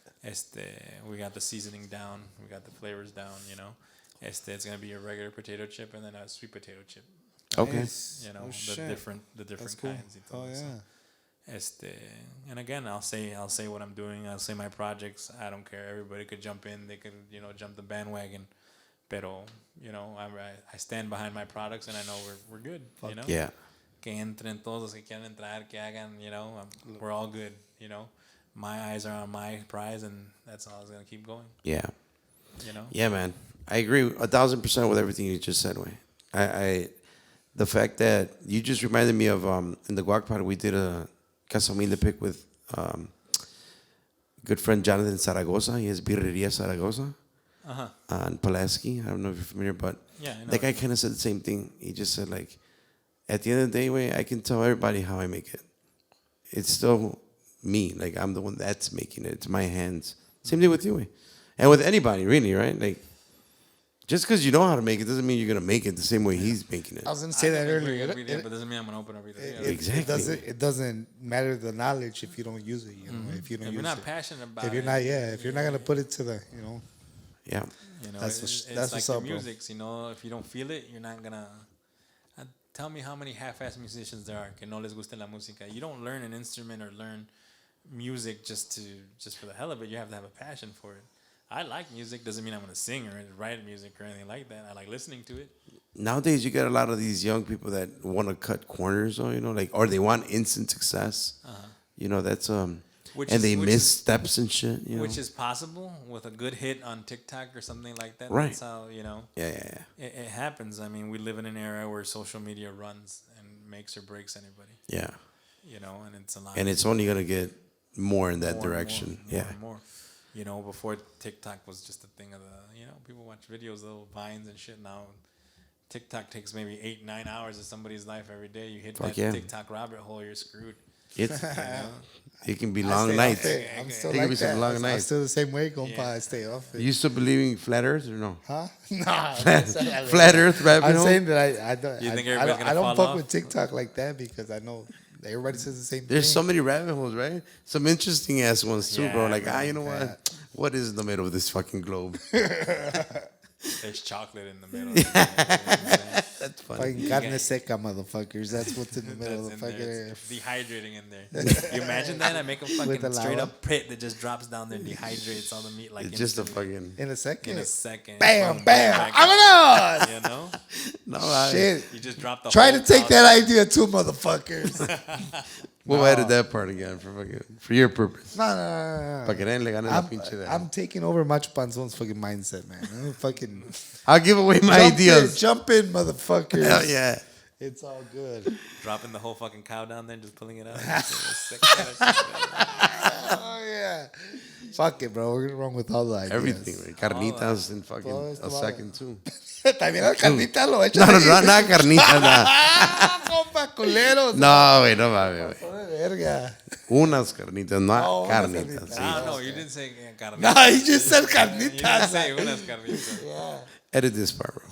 We got the seasoning down. We got the flavors down. It's gonna be a regular potato chip and then a sweet potato chip. Okay. Nice. The different cool. kinds. Oh yeah. And again, I'll say what I'm doing. I'll say my projects. I don't care. Everybody could jump in. They could jump the bandwagon. Pero I stand behind my products and I know we're good. Yeah. Que entren todos los que quieran entrar, que hagan. We're all good. My eyes are on my prize, and that's all it's gonna keep going. Yeah. Yeah, man. I agree 1,000% with everything you just said, way. The fact that you just reminded me of in the guac pot we did a Casa Humilde pick with good friend Jonathan Zaragoza. He has Birreria Zaragoza on Pulaski. I don't know if you're familiar, but that guy kind of said the same thing. He just said, like, at the end of the day, way I can tell everybody how I make it. It's still me. Like, I'm the one that's making it. It's my hands. Same thing with you, way. And with anybody, really, right? Like, just because you know how to make it doesn't mean you're going to make it the same way he's making it. I was going to say that earlier. Every day, but doesn't mean I'm gonna open every day. Exactly. It doesn't matter the knowledge if you don't use it. If you don't If use you're not it. passionate about If you're it. not, if you're not gonna put it to the, Yeah. That's it's what's like up, the bro. music. If you don't feel it, you're not gonna. Tell me how many half-ass musicians there are que no les gusta la música. You don't learn an instrument or learn music just for the hell of it. You have to have a passion for it. I like music. Doesn't mean I'm gonna sing or write music or anything like that. I like listening to it. Nowadays, you get a lot of these young people that want to cut corners, or they want instant success. That's they miss steps and shit. Which is possible with a good hit on TikTok or something like that. Right. That's how Yeah. it happens. I mean, we live in an era where social media runs and makes or breaks anybody. Yeah. And it's a lot. And it's only gonna get more in that direction. More. Before TikTok was just a thing of people watch videos, little vines and shit. Now TikTok takes maybe 8-9 hours of somebody's life every day. You hit TikTok rabbit hole, you're screwed. It can be long nights. I'm still It can be some long I'm nights. still the same way, compa. I stay off it. You still believing in flat Earth or no? Huh? Nah. Flat Earth rabbit I'm hole? saying that I don't. You think I everybody's don't, gonna I don't fall fuck off? with TikTok like that because I know everybody says the same thing. There's so many rabbit holes, right? Some interesting ass ones too, bro. Like, you know Yeah. what? What is in the middle of this fucking globe? There's chocolate in the middle. That's funny. Fucking carne seca, motherfuckers. That's what's in the middle That's of the in fucking. there. It's dehydrating in there. You imagine that? I make a With fucking the straight lava. up pit that just drops down there and dehydrates all the meat like It's just a instantly. fucking. In a second. In a second. Bam, Boom, bam. back I'm up. gonna. No, Shit. You just drop the Try whole to take pouch. that idea too, motherfuckers. We'll edit that part again for your purpose. No. Para que nadie le gane la pinche idea. I'm taking over Macho Panzon's fucking mindset, man. I'm fucking I'll give away my ideas. Jump in, motherfuckers. Hell yeah. It's all good. Dropping the whole fucking cow down there and just pulling it out. Oh yeah. Fuck it, bro. We're gonna run with all the ideas. Everything, right? Carnitas in fucking Todo a esto va- second too. También las carnitas lo No, echan. nada carnitas, nada. Compa, culeros. No, güey, no mames, güey. Hijo de verga. Unas carnitas, no unas carnitas. carnitas. Sí. Ah, no, you didn't say carnitas. No, he just said You didn't carnitas. say unas carnitas. Yeah. Edit this part, bro.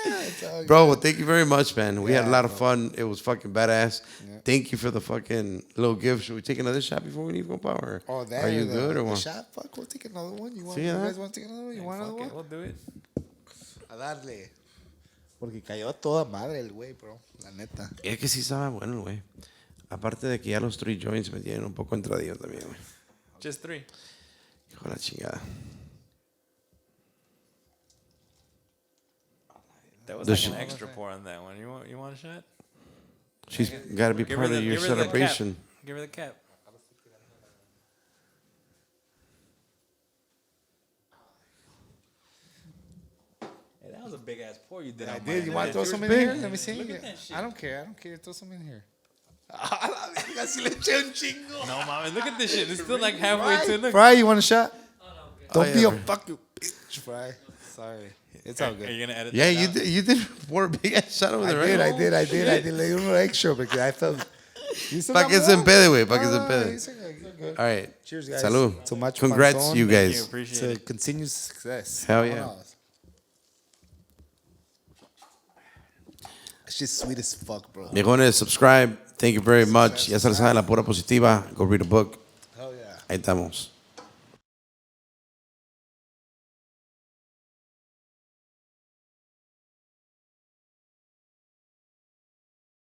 It's all Bro, well, thank you very much, man. We had a Yeah, lot of fun. It was fucking badass. Thank you for the fucking little gift. Should we take another shot before we leave power? Oh, that Are you good or the what? shot? Fuck, we'll take another one. You Sí, guys want to take another one? You want another Okay, one? we'll do it. A darle. Porque cayó a toda madre el güey, bro. La neta. Es que sí estaba bueno, güey. Aparte de que ya los 3 joints me tienen un poco entradillo también, güey. Just 3. Hijo de la chingada. That was This like an sh- extra pour on that one. You want a shot? She's got to be Give part her of the- your give her the cap. celebration. Give her the cap. Hey, that was a big ass pour you did. I on did. mine. You want to throw Yours some in big? here? Let me see. Look at that shit. I don't care. Throw some in here. Así le eché un chingo. No, mama, look at this shit. It's still like halfway to look. Fry, you want a shot? Don't Oh, be yeah, a bro. fucking bitch, Fry. Sorry. It's all Are good. you gonna edit? Yeah, that you out? did, you did pour a big ass shot over there, right? I did. Le di uno extra because I felt. Para que se empede, güey. Para que se empede. Good. All right. Cheers, guys. Salud. To Macho Congrats, Panzon. you Thank you. guys. Appreciate To it. continued success. Hell yeah. Vámonos. It's just sweet as fuck, bro. Viejones, subscribe. Thank you very much. Ya se les sabe la pura positiva. Go read a book. Hell yeah. Ahí estamos.